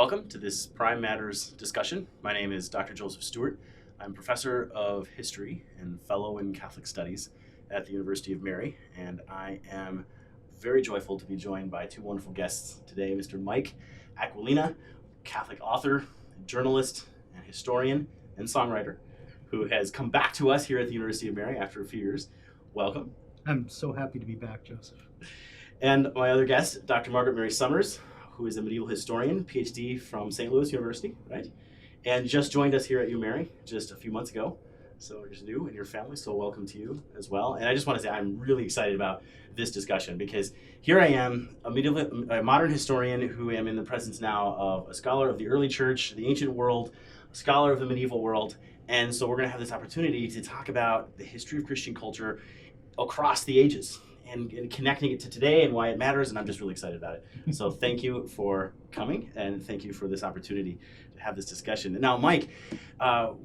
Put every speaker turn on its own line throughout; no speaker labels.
Welcome to this Prime Matters discussion. My name is Dr. Joseph Stuart. I'm professor of history and fellow in Catholic studies at the University of Mary, and I am very joyful to be joined by two wonderful guests today, Mr. Mike Aquilina, Catholic author, journalist, and historian and songwriter, who has come back to us here at the University of Mary after a few years. Welcome.
I'm so happy to be back, Joseph.
And my other guest, Dr. Margaret Mary Summers, who is a medieval historian, PhD from St. Louis University, right? And just joined us here at UMary just a few months ago. So you're new in your family, so welcome to you as well. And I just want to say I'm really excited about this discussion because here I am, a modern historian who am in the presence now of a scholar of the early church, the ancient world, a scholar of the medieval world. And so we're going to have this opportunity to talk about the history of Christian culture across the ages and connecting it to today and why it matters, and I'm just really excited about it. So thank you for coming, and thank you for this opportunity to have this discussion. Now, Mike,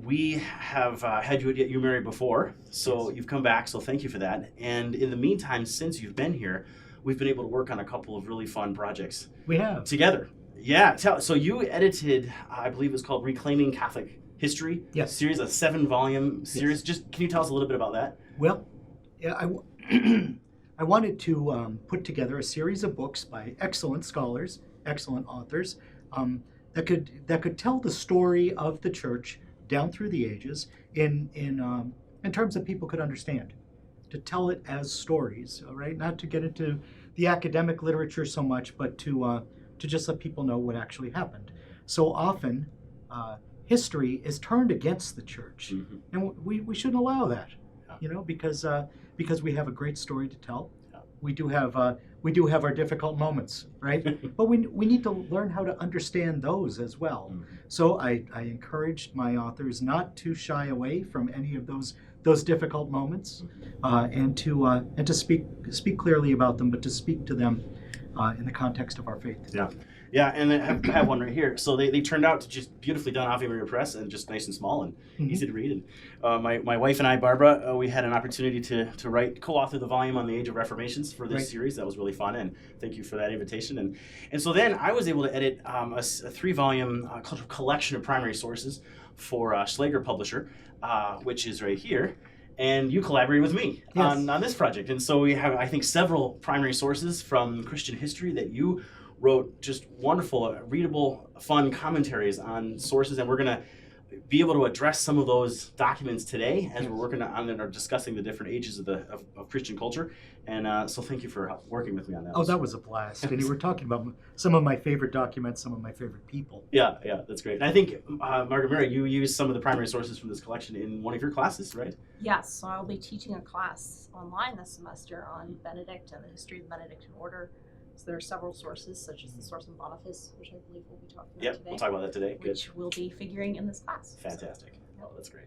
we have had you at UMary before, so you've come back, so thank you for that. And in the meantime, since you've been here, we've been able to work on a couple of really fun projects.
We have.
Together. Yeah, so you edited, I believe it was called Reclaiming Catholic History.
Yes.
Series, a 7-volume series. Yes. Just, can you tell us a little bit about that?
Well, yeah, I wanted to put together a series of books by excellent scholars, excellent authors, that could tell the story of the church down through the ages in terms that people could understand, to tell it as stories, all right? Not to get into the academic literature so much, but to just let people know what actually happened. So often, history is turned against the church, mm-hmm. and we shouldn't allow that, because we have a great story to tell. We do have our difficult moments, right? But we need to learn how to understand those as well. Mm-hmm. So I encouraged my authors not to shy away from any of those difficult moments, and to speak clearly about them, but to speak to them in the context of our faith.
Yeah, and I have one right here. So they turned out to just beautifully done Ave Maria Press, and just nice and small and mm-hmm. easy to read. And my wife and I, Barbara, we had an opportunity to co-author the volume on the Age of Reformations for this series. That was really fun, and thank you for that invitation. And so then I was able to edit a 3-volume collection of primary sources for Schlager Publisher, which is right here. And you collaborated with me on this project. And so we have, I think, several primary sources from Christian history that you wrote, just wonderful, readable, fun commentaries on sources, and we're going to be able to address some of those documents today as we're working on and are discussing the different ages of Christian culture. And so thank you for working with me on that.
Oh, that was a blast. And you were talking about some of my favorite documents, some of my favorite people.
Yeah, that's great. And I think, Margaret Mary, you used some of the primary sources from this collection in one of your classes, right?
Yes, so I'll be teaching a class online this semester on Benedict and the history of the Benedictine order. So there are several sources, such as the source in Boniface, which I believe we'll be talking about today.
We'll talk about that today. Good.
Which we'll be figuring in this class.
Fantastic. So. Oh, that's great.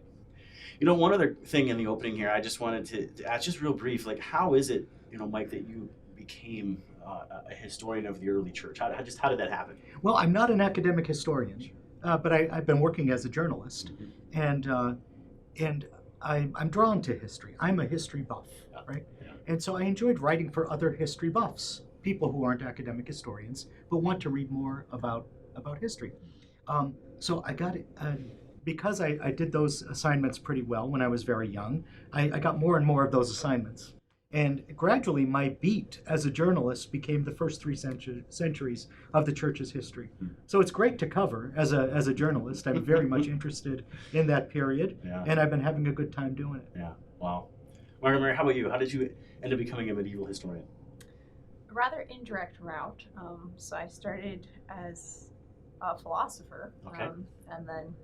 One other thing in the opening here, I just wanted to ask, just real brief, how is it, Mike, that you became a historian of the early church? How did that happen?
Well, I'm not an academic historian, but I've been working as a journalist, mm-hmm. and I'm drawn to history. I'm a history buff, right? Yeah. And so I enjoyed writing for other history buffs, people who aren't academic historians, but want to read more about history. So I got it, because I did those assignments pretty well when I was very young, I got more and more of those assignments. And gradually my beat as a journalist became the first 3 centuries of the church's history. So it's great to cover as a journalist. I'm very much interested in that period, and I've been having a good time doing it.
Yeah, wow. Margaret Mary, how about you? How did you end up becoming a medieval historian?
A rather indirect route. So I started as a philosopher, and then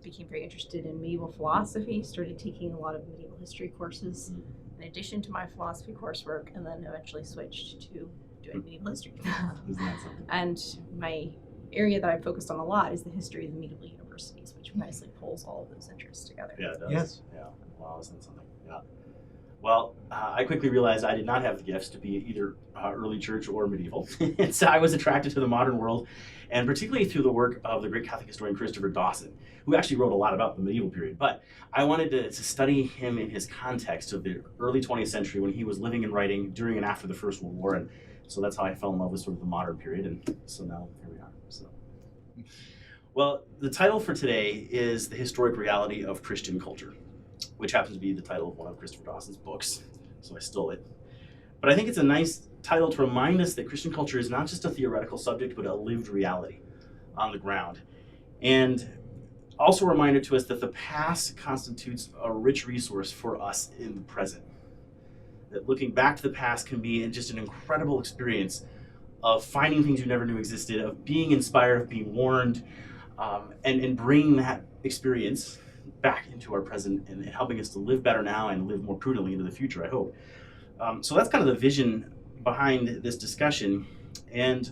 became very interested in medieval philosophy, started taking a lot of medieval history courses in addition to my philosophy coursework, and then eventually switched to doing medieval history.
Isn't that something?
And my area that I focused on a lot is the history of the medieval universities, which nicely pulls all of those interests together.
Yeah, it does.
Yes.
Yeah. Wow, isn't that something? Yeah. Well, I quickly realized I did not have the gifts to be either early church or medieval. And so I was attracted to the modern world, and particularly through the work of the great Catholic historian Christopher Dawson, who actually wrote a lot about the medieval period. But I wanted to study him in his context of the early 20th century when he was living and writing during and after the First World War. And so that's how I fell in love with sort of the modern period. And so now here we are. So Well, the title for today is The Historic Reality of Christian Culture, which happens to be the title of one of Christopher Dawson's books, so I stole it. But I think it's a nice title to remind us that Christian culture is not just a theoretical subject, but a lived reality on the ground. And also a reminder to us that the past constitutes a rich resource for us in the present. That looking back to the past can be just an incredible experience of finding things you never knew existed, of being inspired, of being warned, and bringing that experience back into our present and helping us to live better now and live more prudently into the future, I hope. So that's kind of the vision behind this discussion. And,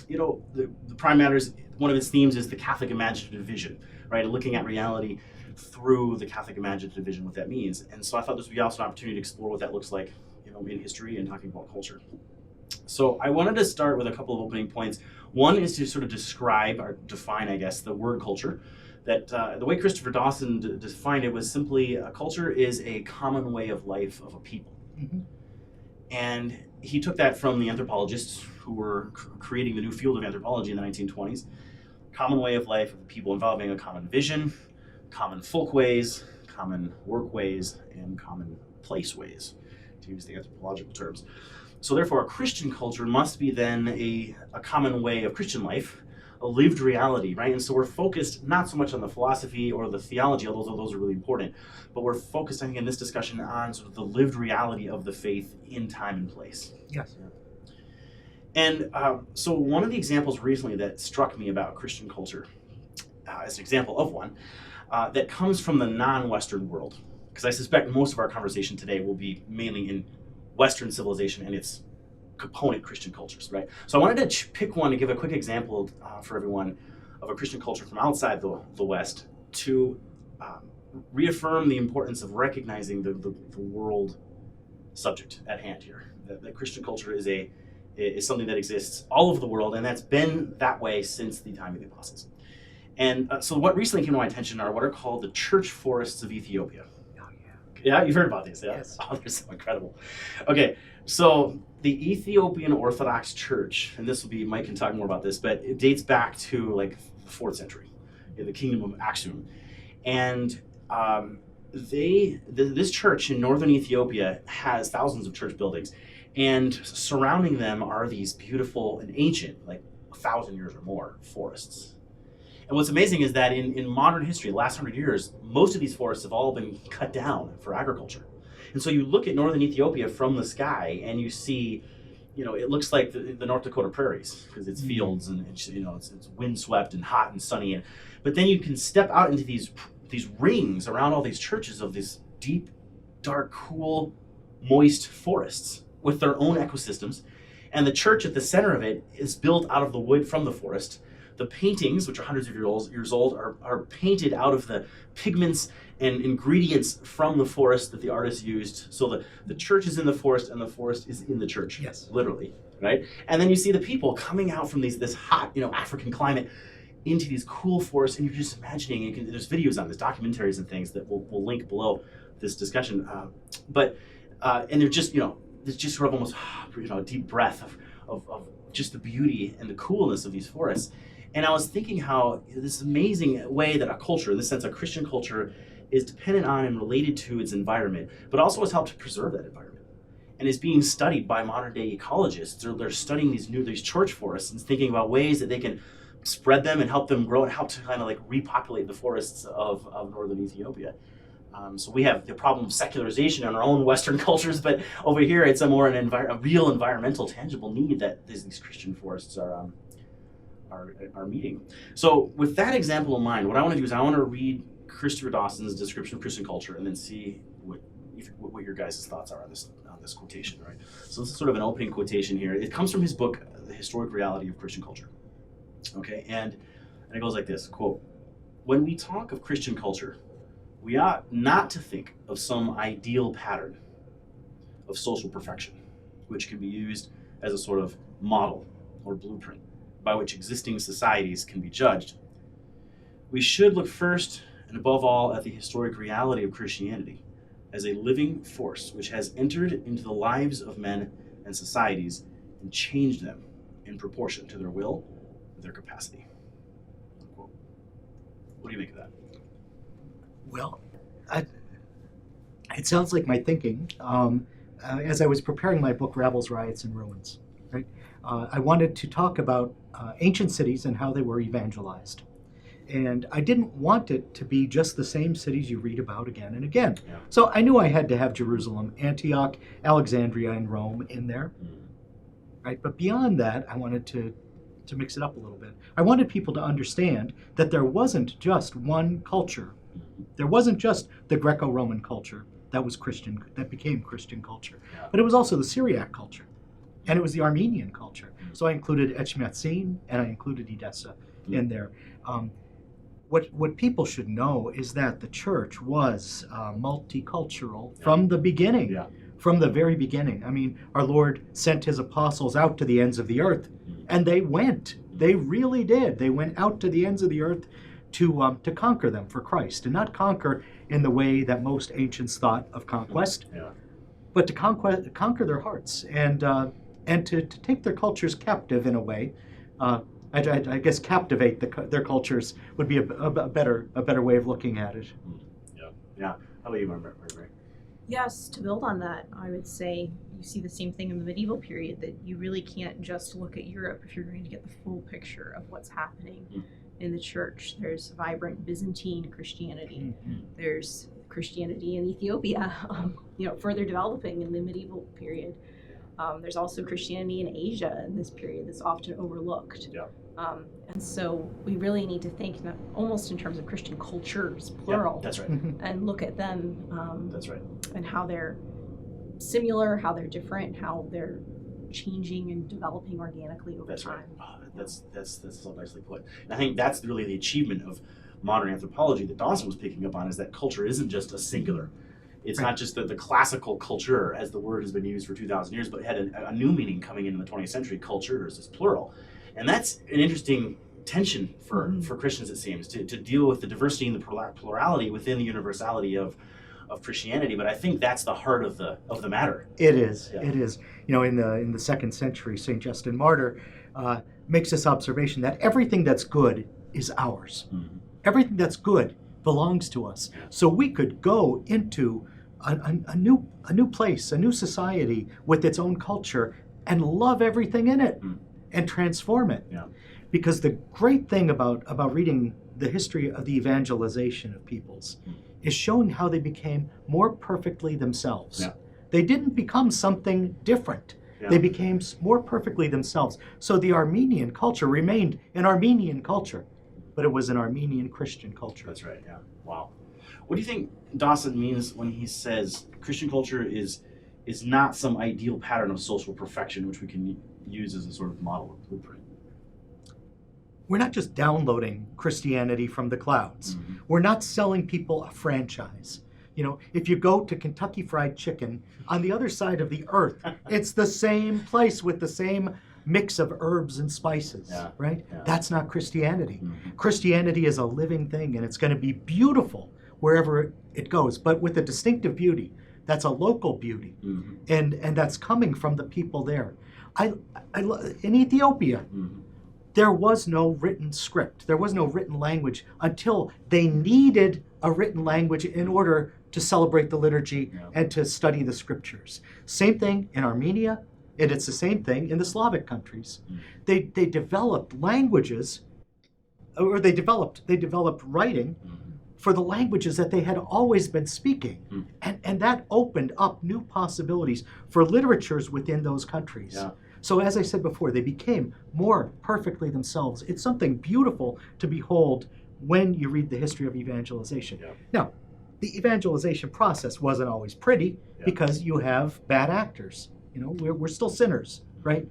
the prime matters, one of its themes is the Catholic imaginative vision, right? Looking at reality through the Catholic imaginative vision, what that means. And so I thought this would be also an opportunity to explore what that looks like, in history and talking about culture. So I wanted to start with a couple of opening points. One is to sort of describe or define, I guess, the word culture. That the way Christopher Dawson defined it was simply a culture is a common way of life of a people.
Mm-hmm.
And he took that from the anthropologists who were creating the new field of anthropology in the 1920s. Common way of life of a people involving a common vision, common folk ways, common work ways, and common place ways, to use the anthropological terms. So therefore, a Christian culture must be then a common way of Christian life, a lived reality, right? And so we're focused not so much on the philosophy or the theology, although those are really important, but we're focused, I think, in this discussion on sort of the lived reality of the faith in time and place.
Yes.
And so one of the examples recently that struck me about Christian culture, as an example of one, that comes from the non-Western world, because I suspect most of our conversation today will be mainly in Western civilization and its component Christian cultures, right? So I wanted to pick one to give a quick example for everyone of a Christian culture from outside the West to reaffirm the importance of recognizing the world subject at hand here. That Christian culture is something that exists all over the world, and that's been that way since the time of the apostles. And so what recently came to my attention are what are called the church forests of Ethiopia.
Oh, yeah.
Yeah, you've heard about these, yeah?
Yes.
Oh, they're so incredible. Okay, so the Ethiopian Orthodox Church, and Mike can talk more about this, but it dates back to like the 4th century in the kingdom of Aksum. And this church in northern Ethiopia has thousands of church buildings, and surrounding them are these beautiful and ancient, like 1,000 years or more, forests. And what's amazing is that in modern history, the last 100 years, most of these forests have all been cut down for agriculture. And so you look at northern Ethiopia from the sky and you see, it looks like the North Dakota prairies because it's fields and it's windswept and hot and sunny. But then you can step out into these rings around all these churches of these deep, dark, cool, moist forests with their own ecosystems. And the church at the center of it is built out of the wood from the forest. The paintings, which are hundreds of years old, are painted out of the pigments and ingredients from the forest that the artist used. So the church is in the forest and the forest is in the church.
Yes.
Literally, right? And then you see the people coming out from this hot, African climate into these cool forests, and you're just imagining, there's videos on this, documentaries and things that we'll link below this discussion. And they're just, there's just sort of almost, a deep breath of just the beauty and the coolness of these forests. And I was thinking how this amazing way that a culture, in the sense a Christian culture, is dependent on and related to its environment, but also has helped to preserve that environment. And is being studied by modern day ecologists. They're studying these church forests and thinking about ways that they can spread them and help them grow and help to kind of like repopulate the forests of northern Ethiopia. So we have the problem of secularization in our own Western cultures, but over here it's a real environmental, tangible need that these Christian forests are meeting. So with that example in mind, what I want to do is I want to read Christopher Dawson's description of Christian culture and then see what your guys' thoughts are on this quotation, right? So this is sort of an opening quotation here. It comes from his book, The Historic Reality of Christian Culture. Okay, and it goes like this, quote, "When we talk of Christian culture, we ought not to think of some ideal pattern of social perfection, which can be used as a sort of model or blueprint by which existing societies can be judged. We should look first and above all at the historic reality of Christianity as a living force which has entered into the lives of men and societies and changed them in proportion to their will and their capacity." What do you make of that?
Well, it sounds like my thinking. As I was preparing my book, Rebels, Riots, and Ruins, right? I wanted to talk about ancient cities and how they were evangelized. And I didn't want it to be just the same cities you read about again and again.
Yeah.
So I knew I had to have Jerusalem, Antioch, Alexandria, and Rome in there. Right? But beyond that, I wanted to mix it up a little bit. I wanted people to understand that there wasn't just one culture. There wasn't just the Greco-Roman culture that was Christian, that became Christian culture, but it was also the Syriac culture, and it was the Armenian culture. So I included Echmetzin and I included Edessa in there. What people should know is that the church was multicultural from the beginning.
Yeah.
From the very beginning. I mean, our Lord sent his apostles out to the ends of the earth, and they went. They really did. They went out to the ends of the earth to conquer them for Christ, and not conquer in the way that most ancients thought of conquest, but to conquer their hearts and to take their cultures captive in a way. I guess captivate their cultures would be a better way of looking at it.
Yeah. How about you, Margaret?
Yes, to build on that, I would say you see the same thing in the medieval period, that you really can't just look at Europe if you're going to get the full picture of what's happening in the church. There's vibrant Byzantine Christianity. There's Christianity in Ethiopia, further developing in the medieval period. There's also Christianity in Asia in this period that's often overlooked. And so we really need to think almost in terms of Christian cultures, plural.
That's right.
And look at them.
That's right.
And how they're similar, how they're different, how they're changing and developing organically over time.
That's so nicely put. And I think that's really the achievement of modern anthropology that Dawson was picking up on, is that culture isn't just a singular. It's not just the classical culture, as the word has been used for 2,000 years, but it had a new meaning coming in the 20th century. Culture is plural. And that's an interesting tension for Christians, it seems, to deal with the diversity and the plurality within the universality of Christianity. But I think that's the heart of the matter.
It is. Yeah. It is. In the 2nd century, St. Justin Martyr makes this observation that everything that's good is ours. Everything that's good belongs to us. So we could go into a new place, a new society with its own culture, and love everything in it and transform it. Because the great thing about reading the history of the evangelization of peoples is showing how they became more perfectly themselves. They didn't become something different. They became more perfectly themselves. So the Armenian culture remained an Armenian culture, but it was an Armenian Christian culture.
That's right, yeah. Wow. What do you think Dawson means when he says Christian culture is not some ideal pattern of social perfection which we can use as a sort of model or blueprint?
We're not just downloading Christianity from the clouds. We're not selling people a franchise. If you go to Kentucky Fried Chicken on the other side of the earth, it's the same place with the same mix of herbs and spices, right? That's not Christianity. Christianity is a living thing, and it's going to be beautiful wherever it goes, but with a distinctive beauty. That's a local beauty, and that's coming from the people there. In Ethiopia, there was no written script. There was no written language until they needed a written language in order to celebrate the liturgy and to study the scriptures. Same thing in Armenia, and it's the same thing in the Slavic countries. They developed languages, or they developed writing for the languages that they had always been speaking. And that opened up new possibilities for literatures within those countries. So as I said before, they became more perfectly themselves. It's something beautiful to behold when you read the history of evangelization. Now, the evangelization process wasn't always pretty because you have bad actors. We're still sinners, right?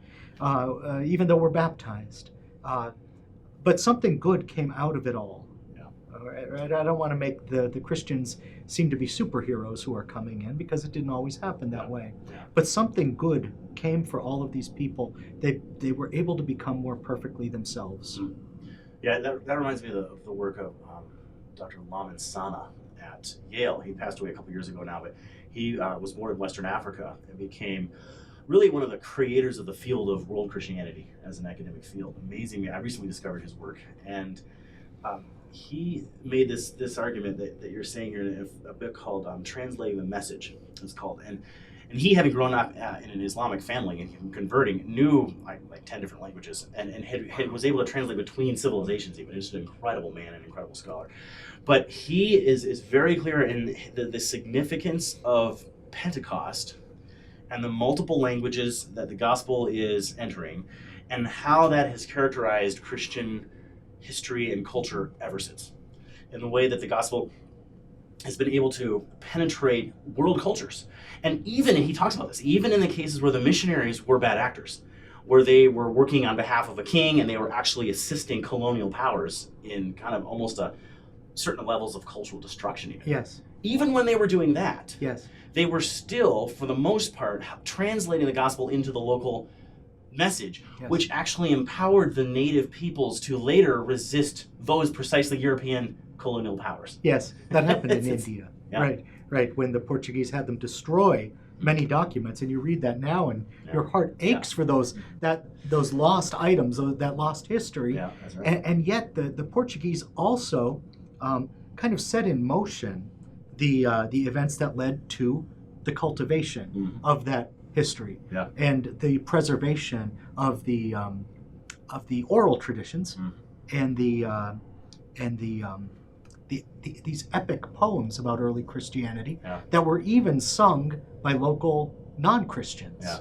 Even though we're baptized. But something good came out of it all. I don't want to make the Christians seem to be superheroes who are coming in, because it didn't always happen that way. But something good came for all of these people. They were able to become more perfectly themselves.
Yeah, that reminds me of the work of Dr. Lamin Sana at Yale. He passed away a couple years ago now, but he was born in Western Africa and became really one of the creators of the field of world Christianity as an academic field. Amazing. I recently discovered his work, and he made this argument that you're saying here in a book called Translating the Message, it's called. And he, having grown up in an Islamic family and converting, knew like 10 different languages and was able to translate between civilizations even. He's an incredible man, an incredible scholar. But he is very clear in the significance of Pentecost and the multiple languages that the gospel is entering, and how that has characterized Christian history and culture ever since, in the way that the gospel has been able to penetrate world cultures. And even, he talks about this, even in the cases where the missionaries were bad actors, where they were working on behalf of a king and they were actually assisting colonial powers in kind of almost a certain levels of cultural destruction even.
Yes.
Even when they were doing that,
Yes.
they were still, for the most part, translating the gospel into the local message,
Yes.
which actually empowered the native peoples to later resist those precisely European colonial powers.
Yes, that happened in
It's-
India.
yeah.
Right. When the Portuguese had them destroy many documents, and you read that now, and
Yeah.
your heart aches for those lost items, that lost history.
Yeah, that's right.
And yet the Portuguese also kind of set in motion the events that led to the cultivation of that history,
Yeah.
and the preservation of the oral traditions, and these epic poems about early Christianity that were even sung by local non-Christians.
Yeah.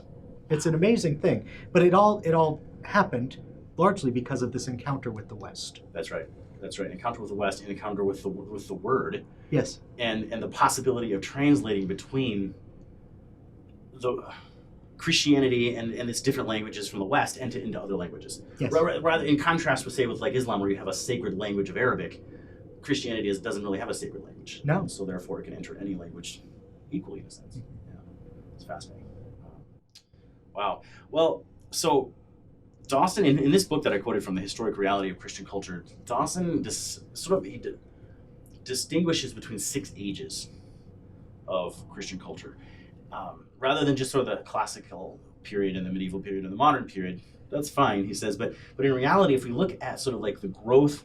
It's an amazing thing, but it all happened largely because of this encounter with the West.
That's right. Encounter with the West, and encounter with the Word,
Yes.
and the possibility of translating between the Christianity and its different languages from the West into other languages.
Yes.
Rather, in contrast with, say, with like Islam, where you have a sacred language of Arabic, Christianity doesn't really have a sacred language.
No.
So therefore, it can enter any language equally, in a sense. Yeah. It's fascinating. Wow. Well, so Dawson, in this book that I quoted from, The Historic Reality of Christian Culture, Dawson distinguishes between 6 ages of Christian culture. Rather than just sort of the classical period and the medieval period and the modern period. That's fine, he says, but in reality, if we look at sort of like the growth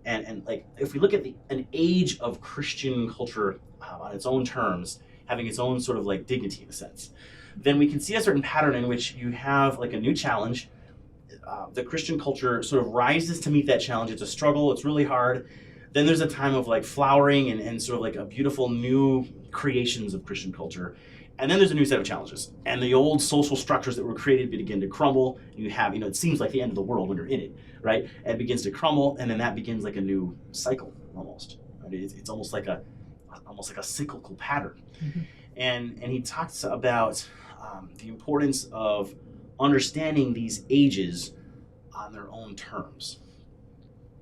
and like if we look at an age of Christian culture on its own terms, having its own sort of like dignity in a sense, then we can see a certain pattern in which you have like a new challenge. The Christian culture sort of rises to meet that challenge. It's a struggle, it's really hard. Then there's a time of like flowering and sort of like a beautiful new creations of Christian culture. And then there's a new set of challenges. And the old social structures that were created begin to crumble. You have, it seems like the end of the world when you're in it, right? And it begins to crumble, and then that begins like a new cycle almost. Right? It's almost like a cyclical pattern.
Mm-hmm.
And he talks about the importance of understanding these ages on their own terms.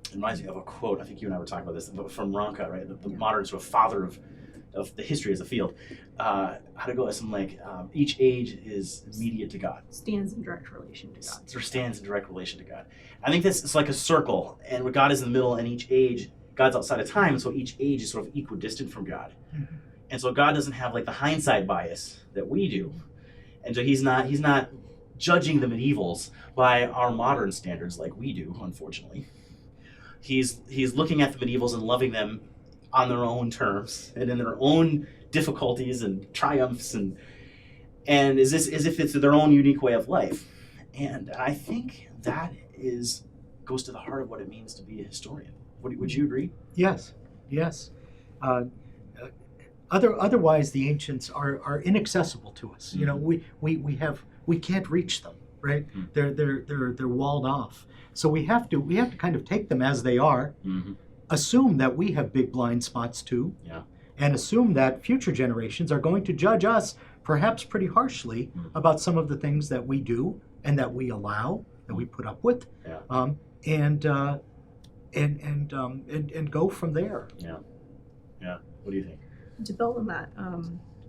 It reminds me of a quote, I think you and I were talking about this, from Ronca, right? The modern sort of father of the history as a field. How to go something like, each age is immediate to God.
Stands in direct relation to God.
Or stands in direct relation to God. I think it's like a circle, and where God is in the middle, and each age, God's outside of time, so each age is sort of equidistant from God.
Mm-hmm.
And so God doesn't have like the hindsight bias that we do. And so he's not judging the medievals by our modern standards like we do, unfortunately. He's looking at the medievals and loving them on their own terms and in their own difficulties and triumphs and as if it's their own unique way of life. And I think that goes to the heart of what it means to be a historian. Would you agree?
Yes. Otherwise, the ancients are inaccessible to us.
Mm-hmm.
We can't reach them, right?
Mm-hmm.
They're walled off. So we have to kind of take them as they are,
Mm-hmm.
assume that we have big blind spots too,
Yeah.
and assume that future generations are going to judge us perhaps pretty harshly about some of the things that we do and that we allow, that we put up with,
Yeah.
and go from there.
Yeah. What do you think?
To build on that,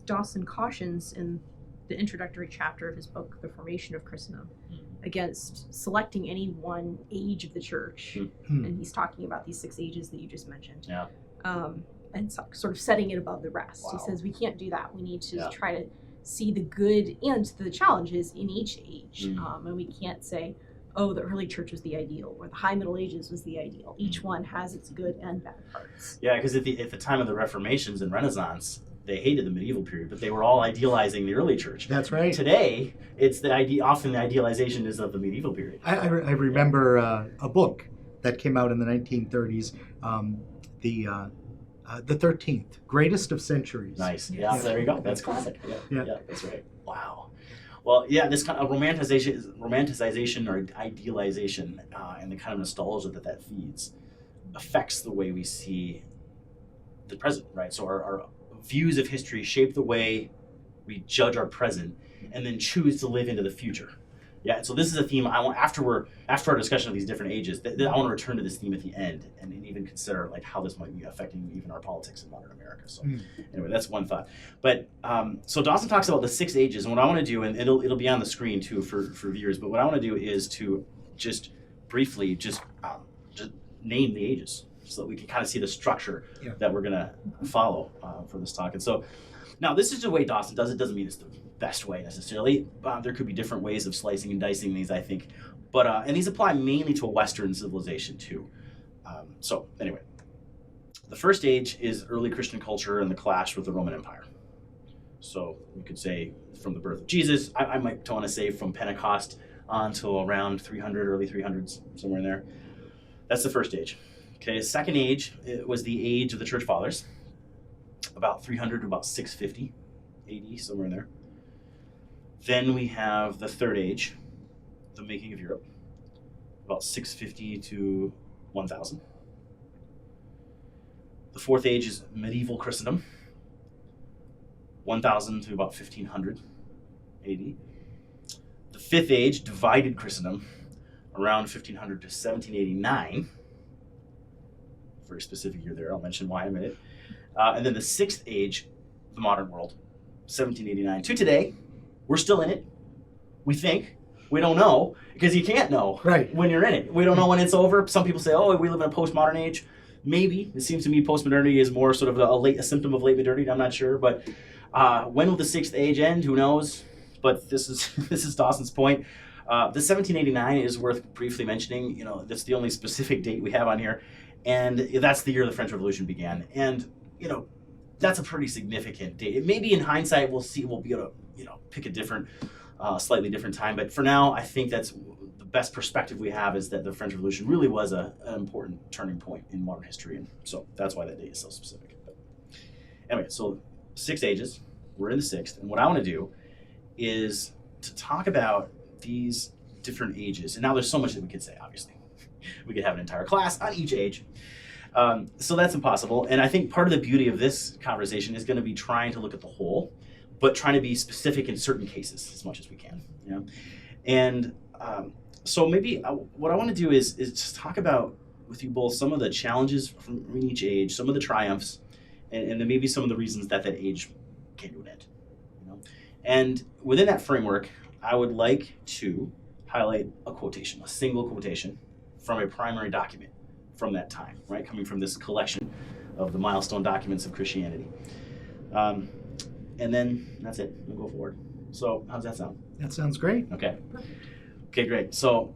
Dawson cautions in the introductory chapter of his book, The Formation of Christendom, against selecting any one age of the church. And he's talking about these 6 ages that you just mentioned.
Yeah.
And sort of setting it above the rest.
Wow.
He says we can't do that. We need to
Yeah.
try to see the good and the challenges in each age. And we can't say, oh, the early church was the ideal, or the high Middle Ages was the ideal. Each one has its good and bad parts.
Yeah, because at the time of the Reformations and Renaissance, they hated the medieval period, but they were all idealizing the early church.
That's right.
Today, it's often the idealization is of the medieval period.
I remember a book that came out in the 1930s, the 13th, Greatest of Centuries.
Nice.
Yes.
Yeah, there you go. That's classic.
Yeah.
Yeah, that's right. Wow. Well, yeah, this kind of romanticization or idealization and the kind of nostalgia that feeds affects the way we see the present, right? So our views of history shape the way we judge our present and then choose to live into the future. Yeah, so this is a theme I want after our discussion of these different ages. I want to return to this theme at the end and even consider like how this might be affecting even our politics in modern America. So anyway, that's one thought. But so Dawson talks about the 6 ages, and what I want to do, and it'll be on the screen too for viewers. But what I want to do is to just briefly just name the ages so that we can kind of see the structure that we're gonna follow for this talk. And so now this is the way Dawson does it. Doesn't mean it's the best way necessarily. There could be different ways of slicing and dicing these, I think. But and these apply mainly to Western civilization too. So anyway, the first age is early Christian culture and the clash with the Roman Empire. So you could say from the birth of Jesus. I might want to say from Pentecost until around 300, early 300s, somewhere in there. That's the first age. Okay, second age was the age of the Church Fathers, about 300 to about 650 AD, somewhere in there. Then we have the third age, the making of Europe, about 650 to 1000. The fourth age is medieval Christendom, 1000 to about 1500 AD. The fifth age, divided Christendom, around 1500 to 1789. Very specific year there, I'll mention why in a minute. And then the sixth age, the modern world, 1789 to today. We're still in it. We think. We don't know, because you can't know when you're in it. We don't know when it's over. Some people say, oh, we live in a postmodern age. Maybe. It seems to me postmodernity is more sort of a symptom of late modernity. I'm not sure. But when will the sixth age end? Who knows? But this is Dawson's point. The 1789 is worth briefly mentioning. You know, that's the only specific date we have on here. And that's the year the French Revolution began. And, you know, that's a pretty significant date. Maybe in hindsight, we'll be able to, you know, pick a different, slightly different time. But for now, I think that's the best perspective we have, is that the French Revolution really was an important turning point in modern history. And so that's why that date is so specific. But anyway, so 6 ages. We're in the 6th. And what I want to do is to talk about these different ages. And now there's so much that we could say, obviously. We could have an entire class on each age. So that's impossible. And I think part of the beauty of this conversation is going to be trying to look at the whole, but trying to be specific in certain cases as much as we can. You know? And so maybe what I want to do is just talk about with you both some of the challenges from each age, some of the triumphs, and then maybe some of the reasons that age came to an end. You know? And within that framework, I would like to highlight a quotation, a single quotation from a primary document from that time, right? Coming from this collection of the milestone documents of Christianity. And then that's it. We'll go forward. So how does that sound?
That sounds great.
Okay. Okay, great. So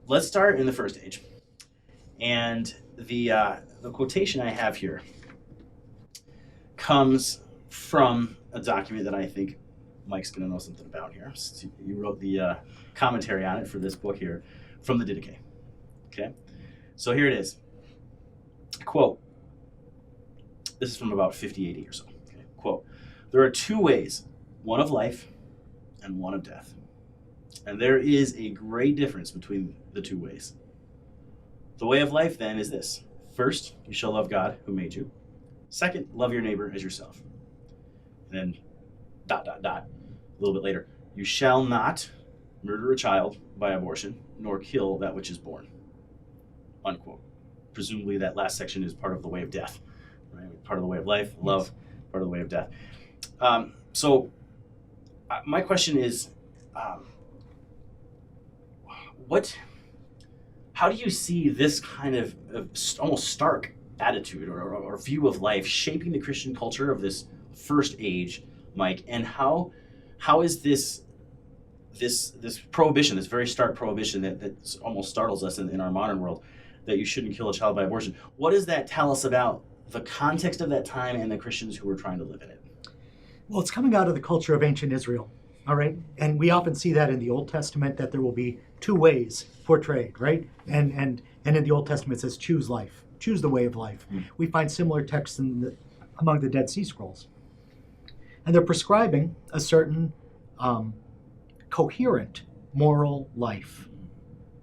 let's start in the first age. And the quotation I have here comes from a document that I think Mike's going to know something about here. So you wrote the commentary on it for this book here from the Didache. Okay, so here it is. Quote, this is from about 50 AD or so. Okay. Quote, there are 2 ways, one of life and one of death. And there is a great difference between the 2 ways. The way of life then is this. First, you shall love God who made you. Second, love your neighbor as yourself. And then ... a little bit later, you shall not murder a child by abortion, nor kill that which is born. Unquote. Presumably that last section is part of the way of death, right? Part of the way of life, love, part of the way of death. So my question is, how do you see this kind of almost stark attitude or view of life shaping the Christian culture of this first age, Mike? And how is this this prohibition, this very stark prohibition that almost startles us in our modern world, that you shouldn't kill a child by abortion. What does that tell us about the context of that time and the Christians who were trying to live in it?
Well, it's coming out of the culture of ancient Israel, all right? And we often see that in the Old Testament, that there will be two ways portrayed, right? And in the Old Testament it says, choose life, choose the way of life. We find similar texts among the Dead Sea Scrolls. And they're prescribing a certain coherent moral life.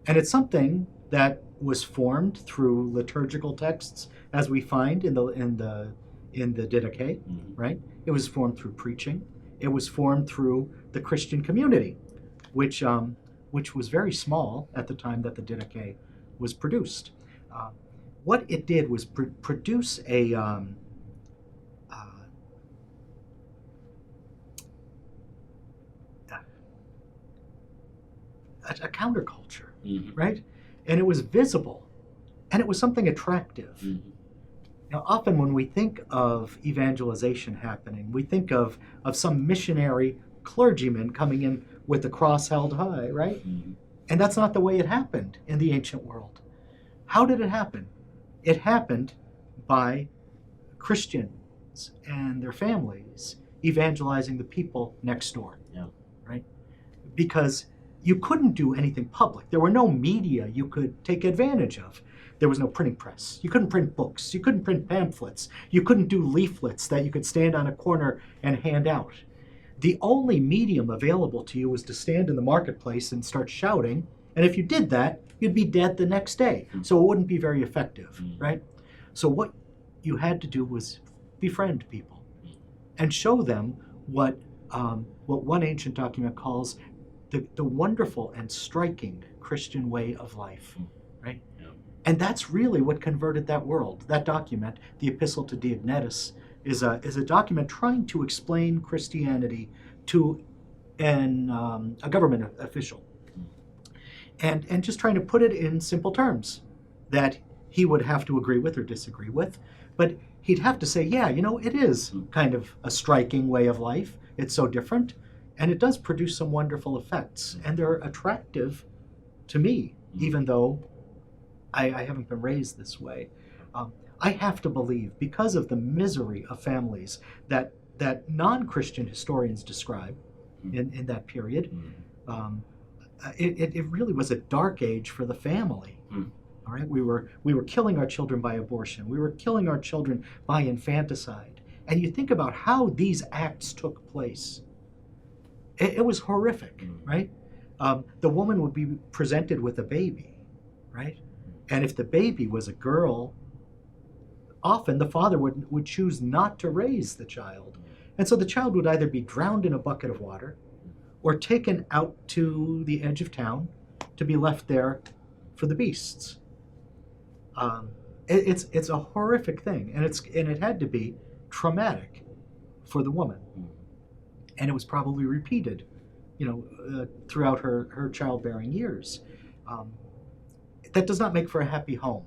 And it's something that was formed through liturgical texts, as we find in the Didache, right? It was formed through preaching. It was formed through the Christian community, which was very small at the time that the Didache was produced. What it did was produce a counterculture, right? And it was visible, and it was something attractive. Now, often when we think of evangelization happening, we think of some missionary clergyman coming in with the cross held high, right? And that's not the way it happened in the ancient world. How did it happen? It happened by Christians and their families evangelizing the people next door, right? Because you couldn't do anything public. There were no media you could take advantage of. There was no printing press. You couldn't print books. You couldn't print pamphlets. You couldn't do leaflets that you could stand on a corner and hand out. The only medium available to you was to stand in the marketplace and start shouting. And if you did that, you'd be dead the next day. So it wouldn't be very effective, right? So what you had to do was befriend people and show them what one ancient document calls the wonderful and striking Christian way of life, right? And that's really what converted that world. That document, the Epistle to Diognetus, is a document trying to explain Christianity to a government official, and just trying to put it in simple terms that he would have to agree with or disagree with, but he'd have to say, yeah, it is kind of a striking way of life. It's so different, and it does produce some wonderful effects, and they're attractive to me, even though I haven't been raised this way. I have to believe, because of the misery of families that non-Christian historians describe in that period, it really was a dark age for the family. All right, we were killing our children by abortion. We were killing our children by infanticide. And you think about how these acts took place. It was horrific, right? The woman would be presented with a baby, right? And if the baby was a girl, often the father would choose not to raise the child. And so the child would either be drowned in a bucket of water or taken out to the edge of town to be left there for the beasts. It's a horrific thing, and it had to be traumatic for the woman. And it was probably repeated, throughout her childbearing years. That does not make for a happy home.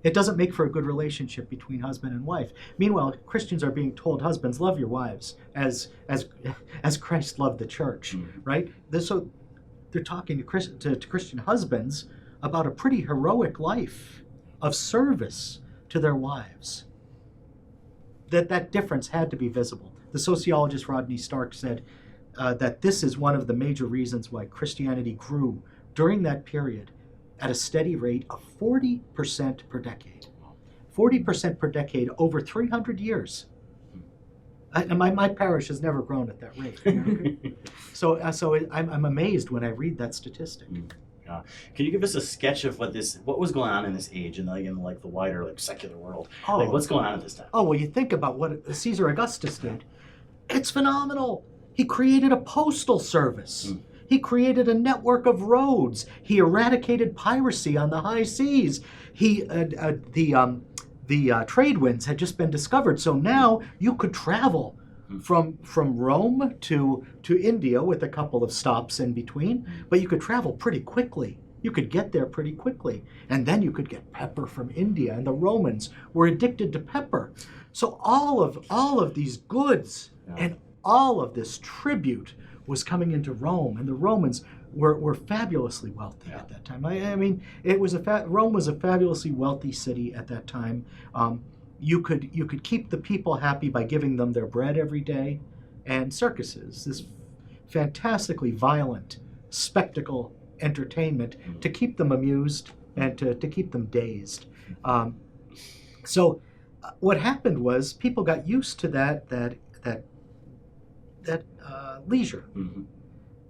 It doesn't make for a good relationship between husband and wife. Meanwhile, Christians are being told, husbands, love your wives as Christ loved the church, right? So they're talking to Christian husbands about a pretty heroic life of service to their wives. That difference had to be visible. The sociologist Rodney Stark said that this is one of the major reasons why Christianity grew during that period at a steady rate of 40% per decade. 40% per decade over 300 years. My parish has never grown at that rate. So I'm amazed when I read that statistic.
Can you give us a sketch of what was going on in this age in the wider secular world? What's going on at this time?
Oh, well, you think about what Caesar Augustus did. It's phenomenal. He created a postal service. He created a network of roads. He eradicated piracy on the high seas. The trade winds had just been discovered, so now you could travel from Rome to India with a couple of stops in between, but you could travel pretty quickly. You could get there pretty quickly, and then you could get pepper from India, and the Romans were addicted to pepper. So all of these goods and all of this tribute was coming into Rome, and the Romans were fabulously wealthy at that time. I mean, it was Rome was a fabulously wealthy city at that time. You could keep the people happy by giving them their bread every day, and circuses, this fantastically violent spectacle entertainment to keep them amused and to keep them dazed. So what happened was people got used to that leisure.
Mm-hmm.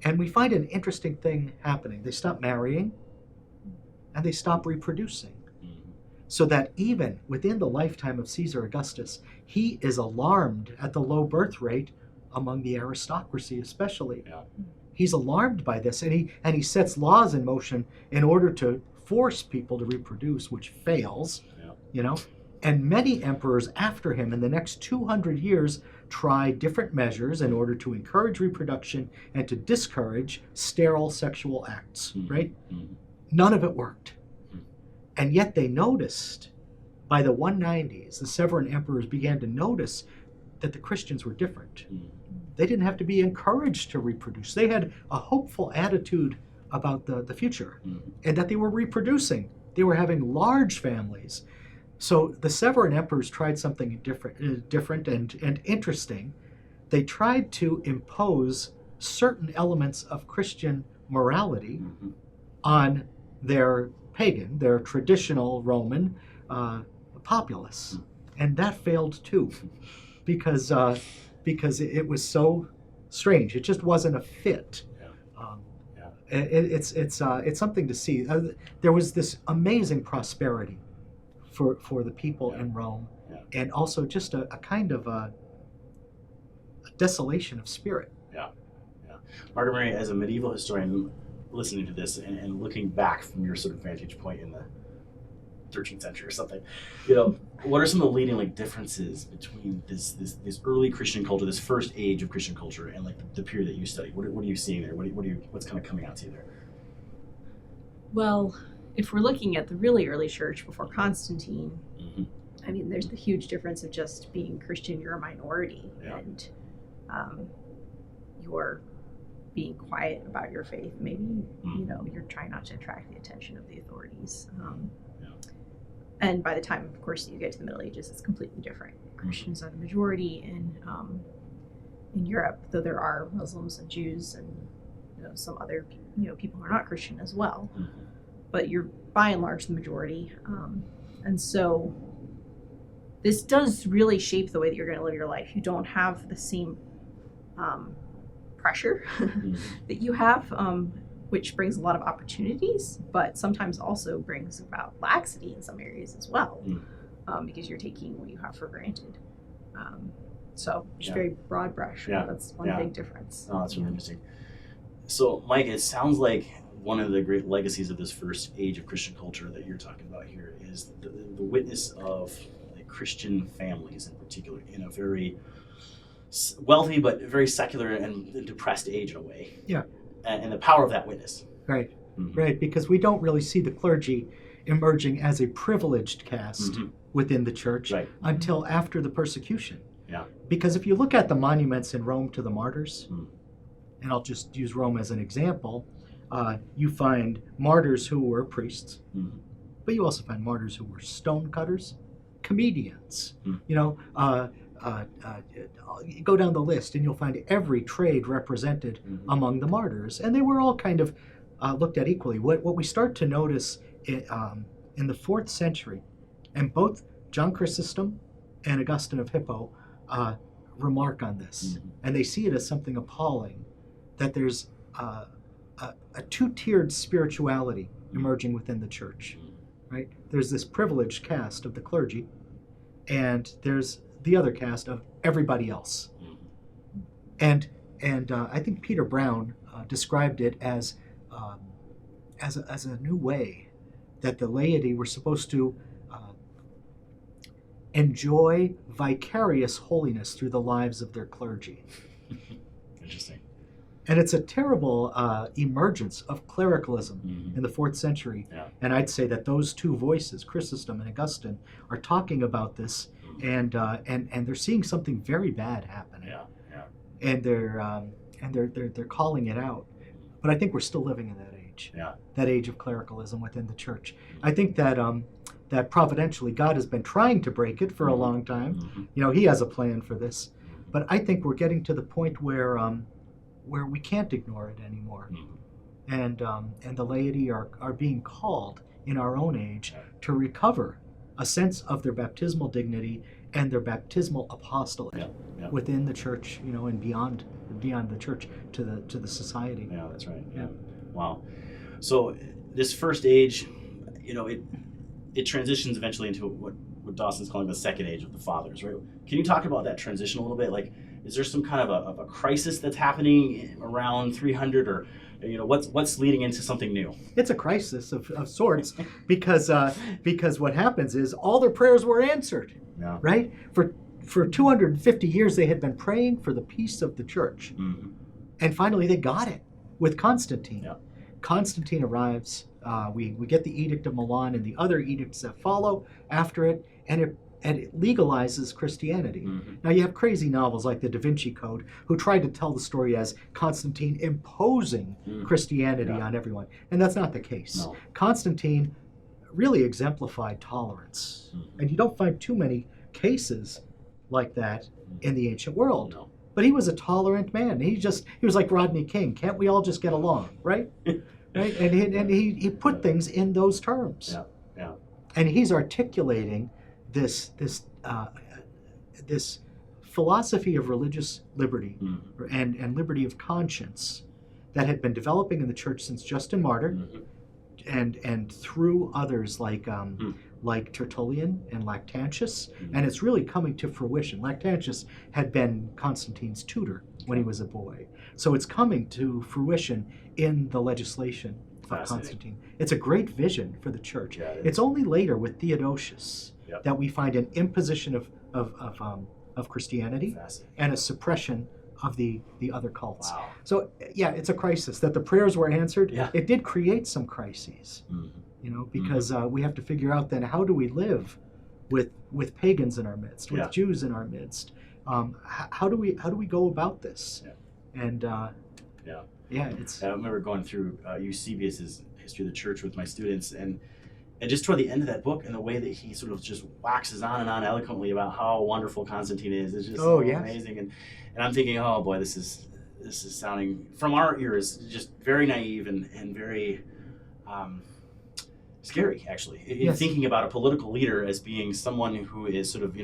And we find an interesting thing happening. They stop marrying and they stop reproducing.
Mm-hmm.
So that even within the lifetime of Caesar Augustus, he is alarmed at the low birth rate among the aristocracy especially.
Yeah.
He's alarmed by this, and he sets laws in motion in order to force people to reproduce, which fails.
Yeah.
And many emperors after him in the next 200 years try different measures in order to encourage reproduction and to discourage sterile sexual acts,
Mm-hmm.
right?
Mm-hmm.
None of it worked.
Mm-hmm.
And yet they noticed, by the 190s, the Severan emperors began to notice that the Christians were different.
Mm-hmm.
They didn't have to be encouraged to reproduce. They had a hopeful attitude about the future,
Mm-hmm.
and that they were reproducing. They were having large families. So the Severan emperors tried something different and interesting. They tried to impose certain elements of Christian morality
Mm-hmm.
on their traditional Roman populace, and that failed too, because it was so strange. It just wasn't a fit. It's something to see. There was this amazing prosperity for the people in Rome, and also just a kind of a desolation of spirit.
Margaret Mary, as a medieval historian, listening to this and looking back from your sort of vantage point in the 13th century or something, what are some of the leading differences between this early Christian culture, this first age of Christian culture, and the period that you study? What are you seeing there? What's kind of coming out to you there?
Well, if we're looking at the really early church before Constantine,
Mm-hmm.
I mean, there's the huge difference of just being Christian, you're a minority, and you're being quiet about your faith. Maybe, you're trying not to attract the attention of the authorities. And by the time, of course, you get to the Middle Ages, it's completely different. Christians are the majority in Europe, though there are Muslims and Jews and some other people who are not Christian as well.
Mm-hmm.
But you're by and large the majority. And so this does really shape the way that you're going to live your life. You don't have the same pressure
Mm-hmm.
that you have, which brings a lot of opportunities, but sometimes also brings about laxity in some areas as well, because you're taking what you have for granted. So just very broad brush.
Yeah.
That's one big difference.
Oh, that's really interesting. So, Mike, it sounds like one of the great legacies of this first age of Christian culture that you're talking about here is the witness of Christian families in particular in a very wealthy but very secular and depressed age in a way.
Yeah.
And the power of that witness.
Right.
Mm-hmm.
Right, because we don't really see the clergy emerging as a privileged caste
Mm-hmm.
within the church
Right.
until after the persecution.
Yeah.
Because if you look at the monuments in Rome to the martyrs,
Mm.
and I'll just use Rome as an example, you find martyrs who were priests,
Mm.
but you also find martyrs who were stone cutters, comedians.
Mm.
You go down the list and you'll find every trade represented
Mm-hmm.
among the martyrs, and they were all kind of looked at equally. What we start to notice in the 4th century, and both John Chrysostom and Augustine of Hippo remark on this,
Mm-hmm.
and they see it as something appalling, that there's a two-tiered spirituality emerging within the church, right? There's this privileged caste of the clergy, and there's the other caste of everybody else.
Mm-hmm.
And I think Peter Brown described it as a new way that the laity were supposed to enjoy vicarious holiness through the lives of their clergy.
Interesting.
And it's a terrible emergence of clericalism
Mm-hmm.
in the 4th century.
Yeah.
And I'd say that those two voices, Chrysostom and Augustine, are talking about this, and they're seeing something very bad happening.
Yeah. Yeah.
And and they're calling it out. But I think we're still living in that age.
Yeah.
That age of clericalism within the church. I think that that providentially God has been trying to break it for a long time.
Mm-hmm.
He has a plan for this. But I think we're getting to the point where we can't ignore it anymore.
Mm-hmm.
And the laity are being called in our own age to recover a sense of their baptismal dignity and their baptismal apostolate within the church, and beyond the church to the society.
Yeah, that's right. Yeah. Wow. So this first age, it transitions eventually into what Dawson's calling the second age of the fathers, right? Can you talk about that transition a little bit? Like, is there some kind of a crisis that's happening around 300, or what's leading into something new?
It's a crisis of sorts because what happens is all their prayers were answered.
Yeah.
Right? For 250 years they had been praying for the peace of the church.
Mm-hmm.
And finally they got it with Constantine.
Yeah.
Constantine arrives. We get the Edict of Milan and the other edicts that follow after it, and it legalizes Christianity.
Mm-hmm.
Now you have crazy novels like the Da Vinci Code who tried to tell the story as Constantine imposing Christianity on everyone, and that's not the case.
No.
Constantine really exemplified tolerance, and you don't find too many cases like that in the ancient world.
No.
But he was a tolerant man. He was like Rodney King. Can't we all just get along, right? Right? And he put things in those terms.
Yeah. Yeah.
And he's articulating this philosophy of religious liberty and liberty of conscience that had been developing in the church since Justin Martyr, and through others like Tertullian and Lactantius, and it's really coming to fruition. Lactantius had been Constantine's tutor when he was a boy, so it's coming to fruition in the legislation of Constantine. It's a great vision for the church.
Yeah,
it's only later with Theodosius that we find an imposition of Christianity and a suppression of the other cults.
Wow.
So it's a crisis that the prayers were answered.
Yeah.
It did create some crises, because we have to figure out then how do we live with pagans in our midst, with Jews in our midst. How do we go about this?
Yeah.
And it's.
I remember going through Eusebius's History of the Church with my students, and just toward the end of that book, and the way that he sort of just waxes on and on eloquently about how wonderful Constantine is just amazing. And I'm thinking, oh boy, this is sounding from our ears just very naive and very scary, actually. In thinking about a political leader as being someone who is sort of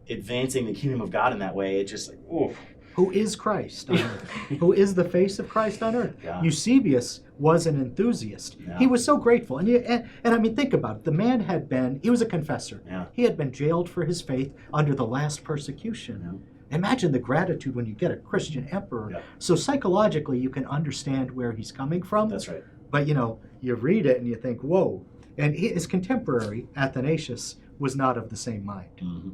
advancing the kingdom of God in that way, it's just like, oh.
Who is Christ on earth? Who is the face of Christ on earth?
Yeah.
Eusebius was an enthusiast.
Yeah.
He was so grateful. And I mean, think about it. The man he was a confessor.
Yeah.
He had been jailed for his faith under the last persecution. Yeah. Imagine the gratitude when you get a Christian emperor.
Yeah.
So psychologically, you can understand where he's coming from.
That's right.
But, you read it and you think, whoa. And his contemporary, Athanasius, was not of the same mind.
Mm-hmm.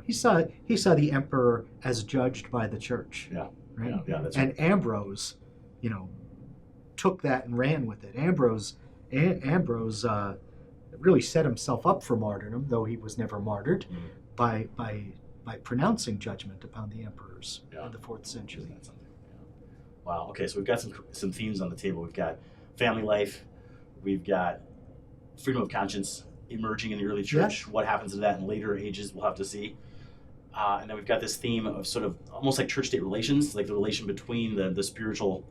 He saw the emperor as judged by the church.
Yeah.
Right?
Yeah, that's
and
right.
Ambrose, took that and ran with it. Ambrose really set himself up for martyrdom, though he was never martyred, by pronouncing judgment upon the emperors in the 4th century.
Yeah. Wow. Okay, so we've got some themes on the table. We've got family life. We've got freedom of conscience emerging in the early church. What happens to that in later ages, we'll have to see. And then we've got this theme of sort of almost like church-state relations, like the relation between the spiritual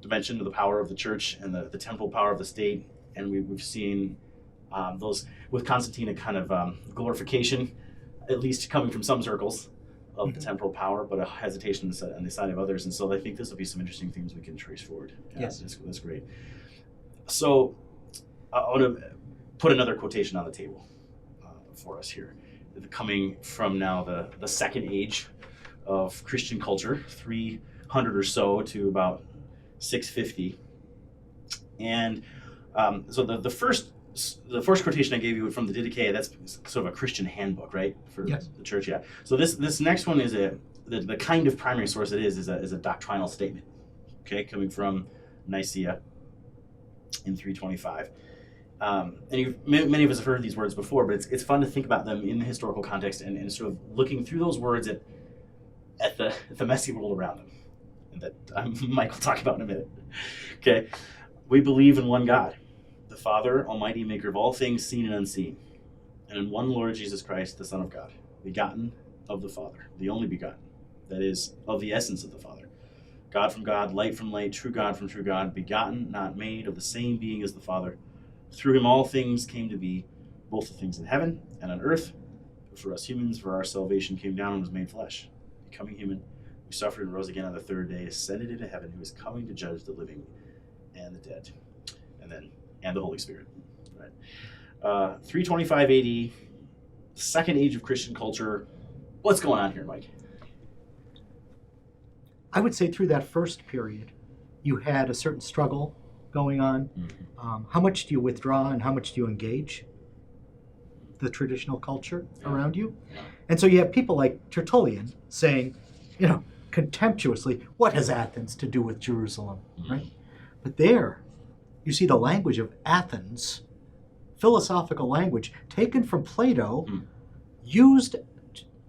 dimension of the power of the church and the temporal power of the state. And we've seen those with Constantine, a kind of glorification, at least coming from some circles, of the temporal power, but a hesitation on the side of others. And so I think this will be some interesting themes we can trace forward.
Yes.
That's great. So I want to put another quotation on the table for us here. Coming from now the second age of Christian culture, 300 or so to about 650. And so the first quotation I gave you from the Didache, that's sort of a Christian handbook, right? For the church, yeah. So this next one is the kind of primary source it is a doctrinal statement, okay, coming from Nicaea in 325. And many of us have heard these words before, but it's fun to think about them in the historical context and sort of looking through those words at the messy world around them. and that Mike will talk about in a minute. Okay, we believe in one God, the Father, Almighty, maker of all things seen and unseen, and in one Lord Jesus Christ, the Son of God, begotten of the Father, the only begotten, that is, of the essence of the Father. God from God, light from light, true God from true God, begotten, not made, of the same being as the Father. Through him all things came to be, both the things in heaven and on earth. But for us humans, for our salvation came down and was made flesh. Becoming human, who suffered and rose again on the third day, ascended into heaven, who is coming to judge the living and the dead. And the Holy Spirit. Right. 325 AD, second age of Christian culture. What's going on here, Mike?
I would say through that first period, you had a certain struggle going on. How much do you withdraw and how much do you engage the traditional culture around you?
Yeah.
And so you have people like Tertullian saying, contemptuously, what has Athens to do with Jerusalem, right? But there, you see the language of Athens, philosophical language taken from Plato, used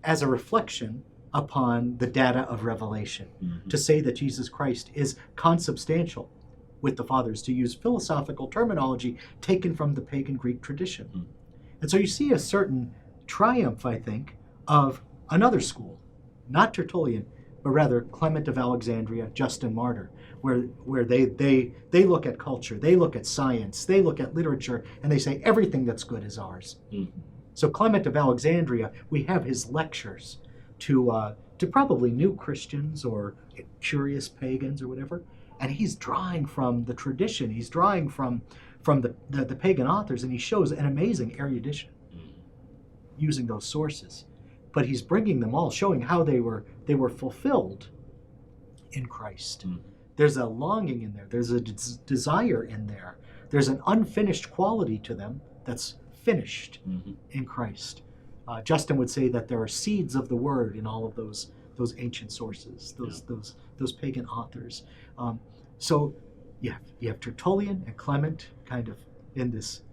as a reflection upon the data of Revelation, to say that Jesus Christ is consubstantial with the fathers, to use philosophical terminology taken from the pagan Greek tradition. And so you see a certain triumph, I think, of another school, not Tertullian, but rather Clement of Alexandria, Justin Martyr, where they look at culture, they look at science, they look at literature, and they say everything that's good is ours. So Clement of Alexandria, we have his lectures to probably new Christians or curious pagans or whatever, and he's drawing from the tradition, he's drawing from the pagan authors, and he shows an amazing erudition using those sources. But he's bringing them all, showing how they were fulfilled in Christ. There's a longing in there. There's a desire in there. There's an unfinished quality to them that's finished in Christ. Justin would say that there are seeds of the word in all of those ancient sources, those pagan authors. So you have Tertullian and Clement kind of in this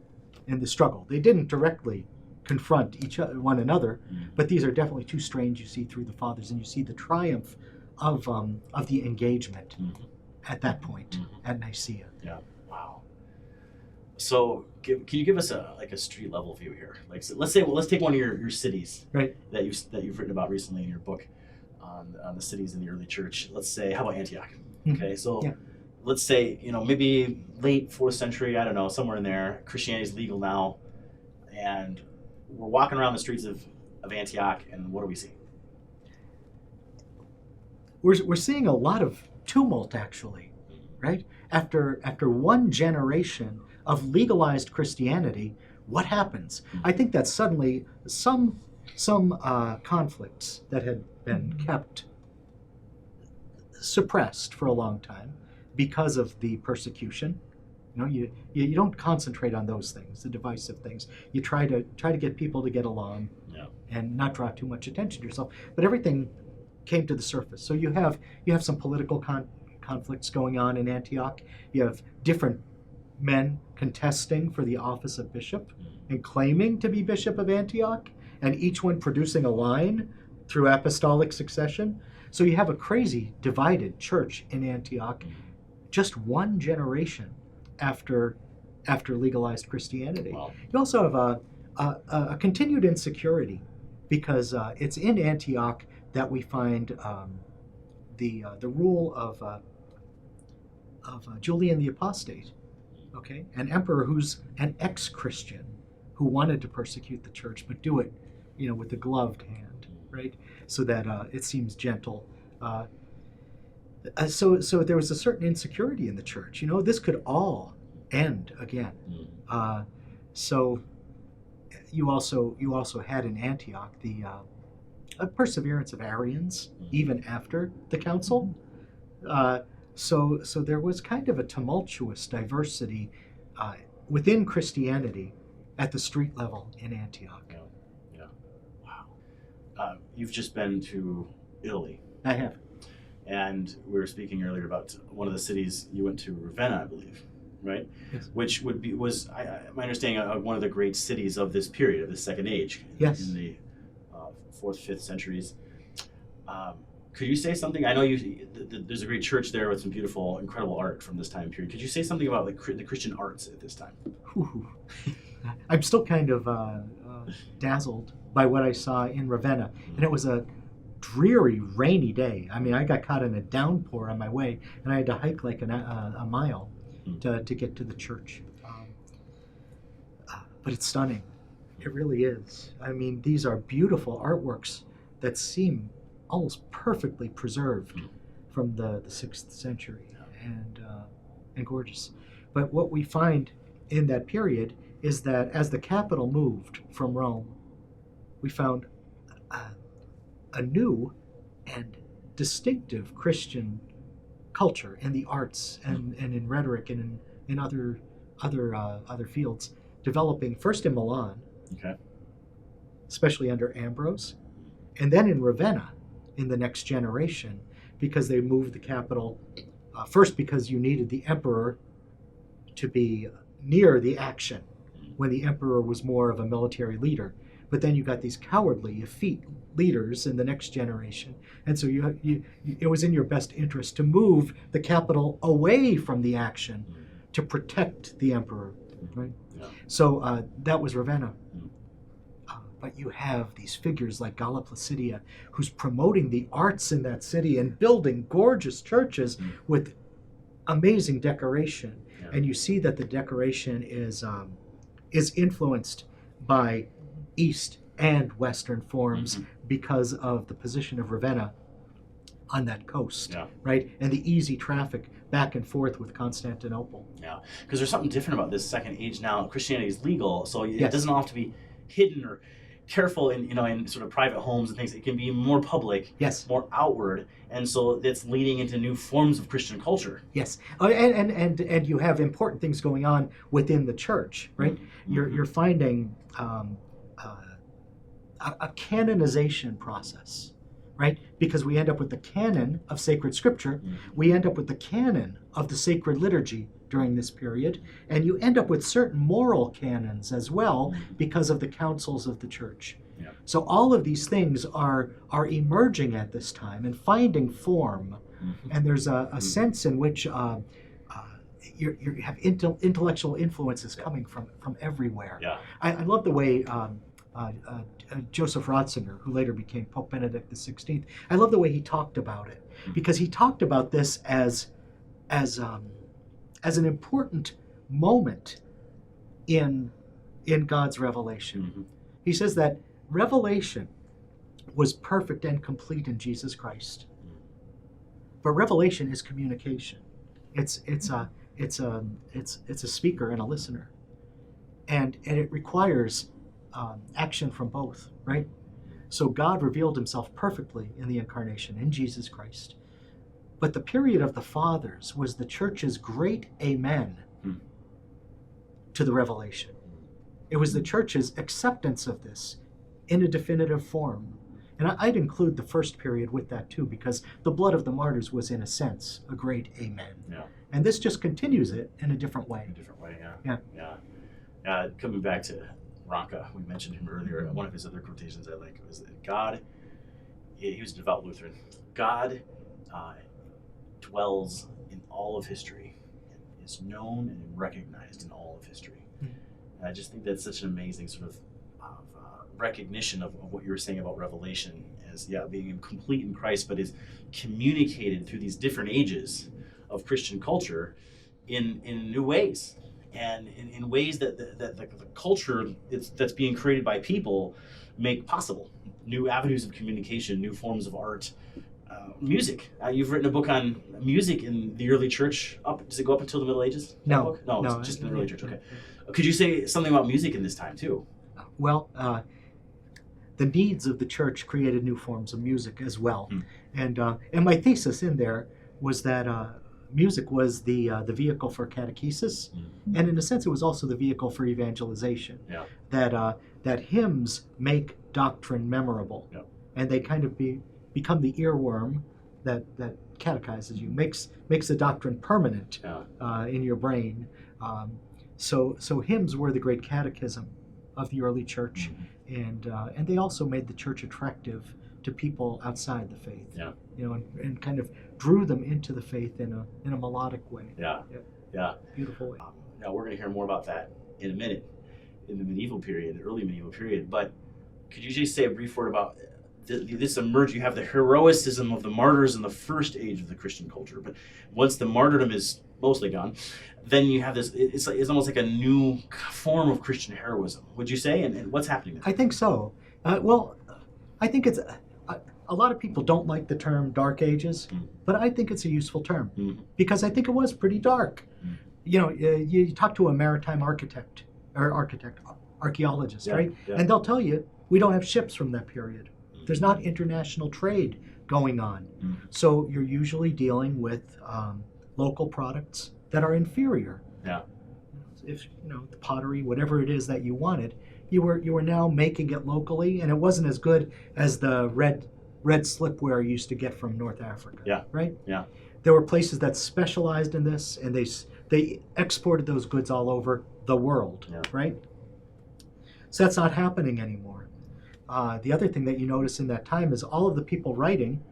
struggle. They didn't directly confront one another, but these are definitely two strains you see through the fathers, and you see the triumph of the engagement at that point at Nicaea.
Yeah. Wow. So can you give us a street level view here? Like, so let's take one of your cities,
right,
that you've written about recently in your book on the cities in the early church. Let's say, how about Antioch? Okay, so let's say, maybe late 4th century, I don't know, somewhere in there, Christianity is legal now, and we're walking around the streets of Antioch, and what do we see?
We're seeing a lot of tumult, actually, right? After one generation of legalized Christianity, what happens? I think that suddenly some conflicts that had been kept suppressed for a long time because of the persecution. You don't concentrate on those things, the divisive things. You try to get people to get along and not draw too much attention to yourself. But everything came to the surface. So you have some political conflicts going on in Antioch. You have different men contesting for the office of bishop and claiming to be bishop of Antioch, and each one producing a line through apostolic succession. So you have a crazy divided church in Antioch, just one generation after legalized Christianity.
Wow.
You also have a continued insecurity, because it's in Antioch that we find the rule of Julian the Apostate, okay, an emperor who's an ex-Christian who wanted to persecute the church, but do it, with the gloved hand, right, so that it seems gentle. So there was a certain insecurity in the church. This could all end again. So you also had in Antioch the a perseverance of Arians even after the council. So there was kind of a tumultuous diversity within Christianity at the street level in Antioch.
Yeah. Wow. You've just been to Italy.
I have.
And we were speaking earlier about one of the cities you went to, Ravenna, I believe, right?
Yes.
Which was my understanding, one of the great cities of this period, of the Second Age.
Yes.
In the 4th, 5th centuries. Could you say something? I know there's a great church there with some beautiful, incredible art from this time period. Could you say something about the Christian arts at this time?
Ooh. I'm still kind of dazzled by what I saw in Ravenna, and it was a dreary, rainy day. I mean, I got caught in a downpour on my way, and I had to hike like a mile to get to the church. But it's stunning. It really is. I mean, these are beautiful artworks that seem almost perfectly preserved from the 6th century, and gorgeous. But what we find in that period is that as the capital moved from Rome, we found a new and distinctive Christian culture in the arts and in rhetoric and in other fields, developing first in Milan,
Okay.
especially under Ambrose, and then in Ravenna in the next generation, because they moved the capital, first because you needed the emperor to be near the action when the emperor was more of a military leader. But then you got these cowardly, effete leaders in the next generation. And so it was in your best interest to move the capital away from the action to protect the emperor, right?
Yeah.
So that was Ravenna. But you have these figures like Galla Placidia, who's promoting the arts in that city and building gorgeous churches with amazing decoration.
Yeah.
And you see that the decoration is influenced by East and Western forms because of the position of Ravenna on that coast, right? And the easy traffic back and forth with Constantinople.
Yeah, because there's something different about this second age now. Christianity is legal, so it
Yes.
doesn't have to be hidden or careful in sort of private homes and things. It can be more public,
Yes.
more outward, and so that's leading into new forms of Christian culture.
Yes, and you have important things going on within the church, right? You're finding a canonization process, right? Because we end up with the canon of sacred scripture, we end up with the canon of the sacred liturgy during this period, and you end up with certain moral canons as well because of the councils of the church.
Yeah.
So all of these things are emerging at this time and finding form, and there's a sense in which you have intellectual influences coming from everywhere.
Yeah.
I love the way Joseph Ratzinger, who later became Pope Benedict XVI, I love the way he talked about it, because he talked about this as an important moment in God's revelation. He says that revelation was perfect and complete in Jesus Christ, but revelation is communication. It's a speaker and a listener, and it requires action from both, right? So God revealed himself perfectly in the incarnation, in Jesus Christ. But the period of the fathers was the church's great amen to the revelation. It was the church's acceptance of this in a definitive form. And I'd include the first period with that too, because the blood of the martyrs was, in a sense, a great amen.
Yeah.
And this just continues it in a different way.
A different way, yeah. Coming back to Ranke, we mentioned him earlier. One of his other quotations I like was that God, he was a devout Lutheran, God dwells in all of history, and is known and recognized in all of history. And I just think that's such an amazing sort of recognition of what you were saying about Revelation as being complete in Christ, but is communicated through these different ages of Christian culture in new ways, and in ways that the culture that's being created by people make possible. New avenues of communication, new forms of art, music. You've written a book on music in the early church. Does it go up until the Middle Ages?
No,
it's just in the early church. Okay. Could you say something about music in this time too?
Well, the needs of the church created new forms of music as well, and my thesis in there was that music was the vehicle for catechesis, and in a sense, it was also the vehicle for evangelization. Yeah. That hymns make doctrine memorable, and they kind of become the earworm that catechizes you, makes the doctrine permanent in your brain. So hymns were the great catechism of the early church, and they also made the church attractive to people outside the faith.
Yeah.
And kind of drew them into the faith in a melodic way.
Yeah.
Yeah.
Yeah.
Beautiful way.
Now we're going to hear more about that in a minute, in the medieval period, the early medieval period. But could you just say a brief word about this emerge? You have the heroicism of the martyrs in the first age of the Christian culture, but once the martyrdom is mostly gone, then you have this. It's almost like a new form of Christian heroism. Would you say? And what's happening there?
I think so. Well, I think it's a lot of people don't like the term Dark Ages, but I think it's a useful term because I think it was pretty dark. You talk to a maritime architect or archaeologist, right?
Yeah.
And they'll tell you we don't have ships from that period. There's not international trade going on. So you're usually dealing with local products that are inferior.
Yeah.
If the pottery, whatever it is that you wanted, you were now making it locally, and it wasn't as good as the red slipware you used to get from North Africa.
Yeah.
Right?
Yeah.
There were places that specialized in this, and they exported those goods all over the world.
Yeah.
Right? So that's not happening anymore. The other thing that you notice in that time is all of the people writing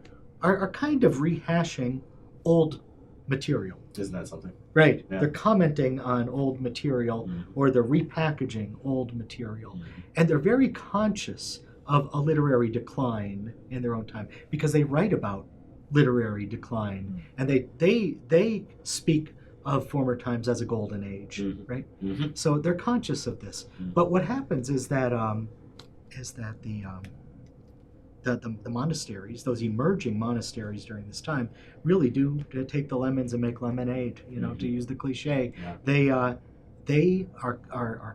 are kind of rehashing old material.
Isn't that something?
Right.
Yeah.
They're commenting on old material or they're repackaging old material. And they're very conscious of a literary decline in their own time because they write about literary decline and they speak of former times as a golden age, right? So they're conscious of this. But what happens is that the monasteries, those emerging monasteries during this time, really do take the lemons and make lemonade. To use the cliche, they are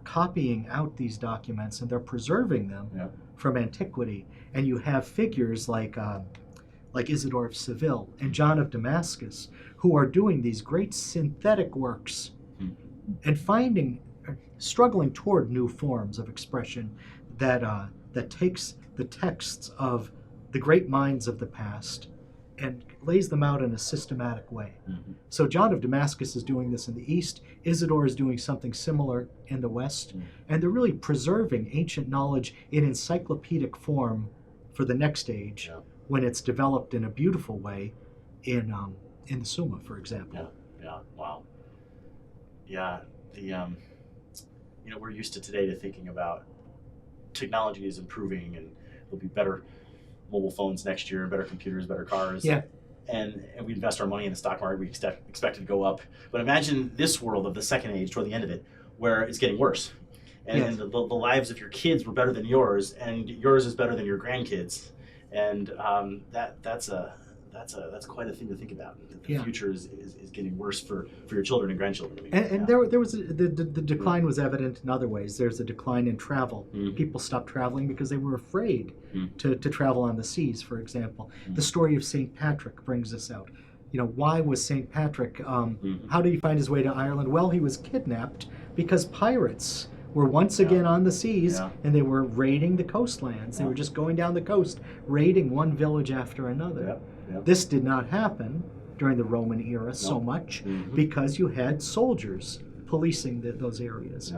copying out these documents and they're preserving them from antiquity. And you have figures like Isidore of Seville and John of Damascus, who are doing these great synthetic works and struggling toward new forms of expression that takes the texts of the great minds of the past and lays them out in a systematic way. So John of Damascus is doing this in the East, Isidore is doing something similar in the West, and they're really preserving ancient knowledge in encyclopedic form for the next age when it's developed in a beautiful way in the Summa, for example.
Yeah. Wow. Yeah. We're used to today to thinking about technology is improving and there'll be better mobile phones next year, better computers, better cars.
Yeah.
And we invest our money in the stock market, we expect it to go up. But imagine this world of the second age, toward the end of it, where it's getting worse. And the lives of your kids were better than yours, and yours is better than your grandkids. And that's quite a thing to think about. The future is getting worse for your children and grandchildren.
There was the decline was evident in other ways. There's a decline in travel. People stopped traveling because they were afraid to travel on the seas, for example. The story of St. Patrick brings this out. Why was St. Patrick, how did he find his way to Ireland? Well, he was kidnapped because pirates were once again on the seas and they were raiding the coastlands. They were just going down the coast, raiding one village after another. This did not happen during the Roman era so much because you had soldiers policing those areas.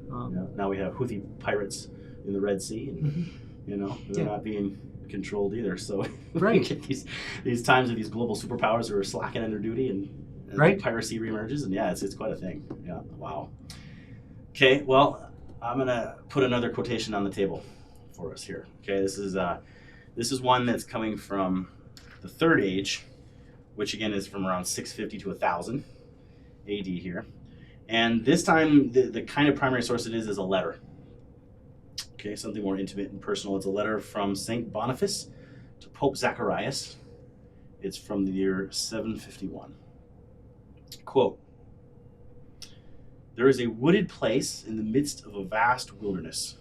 Now we have Houthi pirates in the Red Sea, and they're not being controlled either. So we get these times of these global superpowers who are slacking in their duty, and piracy reemerges, and it's quite a thing. Wow. Okay, well, I'm gonna put another quotation on the table for us here. Okay, this is one that's coming from the Third Age, which again is from around 650 to 1000 AD here. And this time, the kind of primary source it is a letter. Okay, something more intimate and personal. It's a letter from St. Boniface to Pope Zacharias. It's from the year 751. Quote, "There is a wooded place in the midst of a vast wilderness,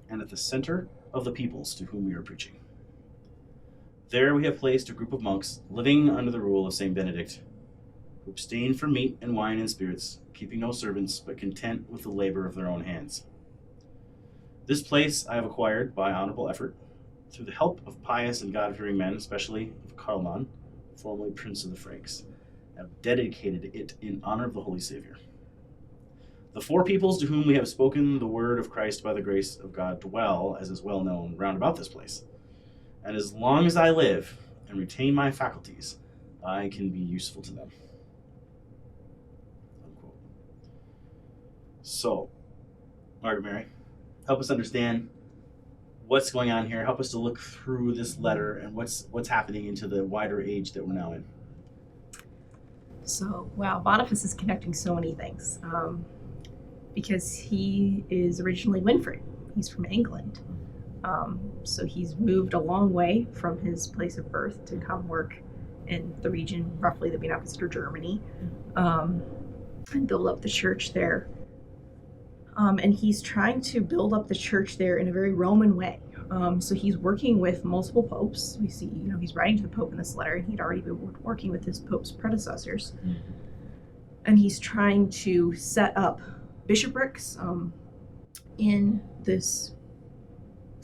and at the center of the peoples to whom we are preaching. There we have placed a group of monks living under the rule of St. Benedict, who abstain from meat and wine and spirits, keeping no servants, but content with the labor of their own hands. This place I have acquired by honorable effort, through the help of pious and God-fearing men, especially of Carloman, formerly Prince of the Franks, have dedicated it in honor of the Holy Savior. The four peoples to whom we have spoken the word of Christ by the grace of God dwell, as is well known, round about this place. and as long as I live and retain my faculties, I can be useful to them. Unquote. So, Margaret Mary, help us understand what's going on here. Help us to look through this letter and what's happening into the wider age that we're now in.
So, wow, Boniface is connecting so many things because he is originally Winfrid. He's from England. So he's moved a long way from his place of birth to come work in the region roughly that we now consider Germany and build up the church there. And he's trying to build up the church there in a very Roman way. So he's working with multiple popes. We see, he's writing to the Pope in this letter, and he'd already been working with his Pope's predecessors. And he's trying to set up bishoprics in this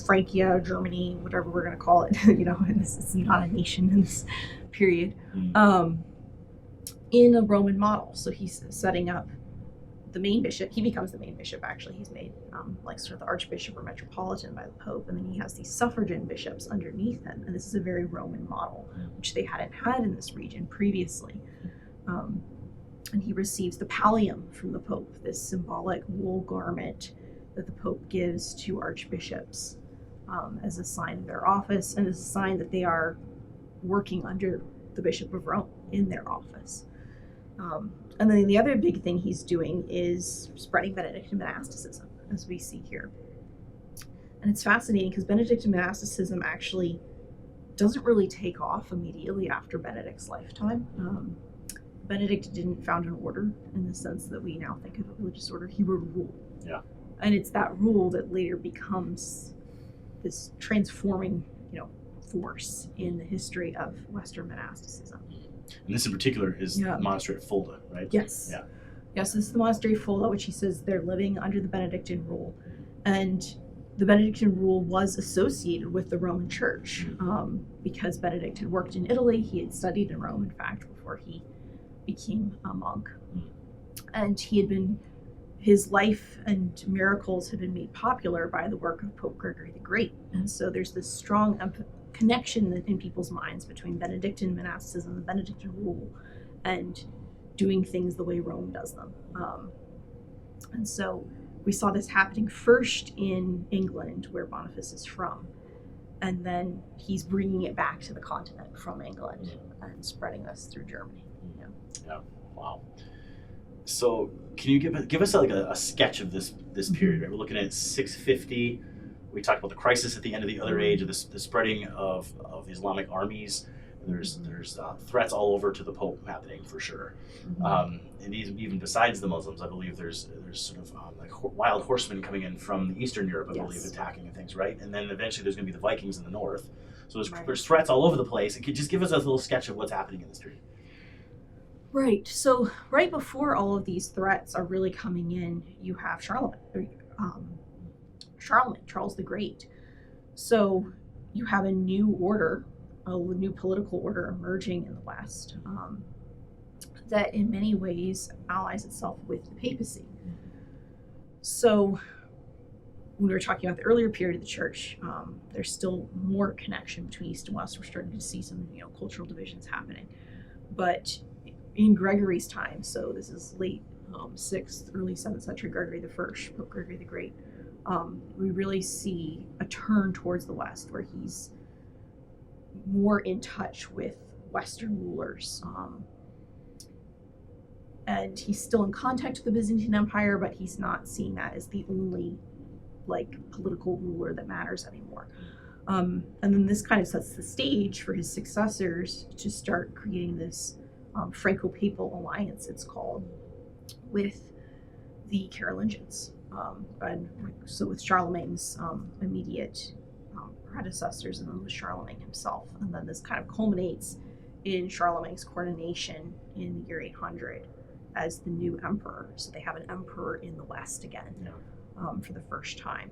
Francia, Germany, whatever we're going to call it. It's not a nation in this period. In a Roman model. So he's setting up the main bishop. He becomes the main bishop, actually. He's made sort of the archbishop or metropolitan by the Pope, and then he has these suffragan bishops underneath him, and this is a very Roman model, which they hadn't had in this region previously. And he receives the pallium from the Pope, this symbolic wool garment that the Pope gives to archbishops as a sign of their office and as a sign that they are working under the Bishop of Rome in their office. And then the other big thing he's doing is spreading Benedictine monasticism, as we see here. And it's fascinating because Benedictine monasticism actually doesn't really take off immediately after Benedict's lifetime. Benedict didn't found an order in the sense that we now think of a religious order. He wrote a rule. Yeah. And it's that rule that later becomes this transforming, force in the history of Western monasticism.
And this in particular is the monastery at Fulda, right?
Yes. Yeah. Yes, this is the monastery of Fulda, which he says they're living under the Benedictine rule. And the Benedictine rule was associated with the Roman Church because Benedict had worked in Italy. He had studied in Rome, in fact, before he became a monk. And his life and miracles had been made popular by the work of Pope Gregory the Great. And so there's this strong connection in people's minds between Benedictine monasticism, the Benedictine rule, and doing things the way Rome does them. And so we saw this happening first in England, where Boniface is from, and then he's bringing it back to the continent from England and spreading this through Germany.
Yeah. Wow. So can you give us a sketch of this period? Right? We're looking at 650. We talked about the crisis at the end of the other age, of the spreading of Islamic armies. There's threats all over to the Pope happening for sure. And even besides the Muslims, I believe there's sort of wild horsemen coming in from Eastern Europe, I believe, attacking and things, right? And then eventually there's going to be the Vikings in the north. So there's threats all over the place. And could you just give us a little sketch of what's happening in this period?
Right. So right before all of these threats are really coming in, you have Charlemagne, Charles the Great. So you have a new order, a new political order emerging in the West that in many ways allies itself with the papacy. So when we were talking about the earlier period of the church, there's still more connection between East and West. We're starting to see some cultural divisions happening. But in Gregory's time, so this is late 6th, early 7th century Gregory I, Pope Gregory the Great, we really see a turn towards the West where he's more in touch with Western rulers. And he's still in contact with the Byzantine Empire, but he's not seeing that as the only political ruler that matters anymore. And then this kind of sets the stage for his successors to start creating this Franco-Papal alliance, it's called, with the Carolingians. And so with Charlemagne's immediate predecessors, and then with Charlemagne himself. And then this kind of culminates in Charlemagne's coronation in the year 800 as the new emperor. So they have an emperor in the West again for the first time.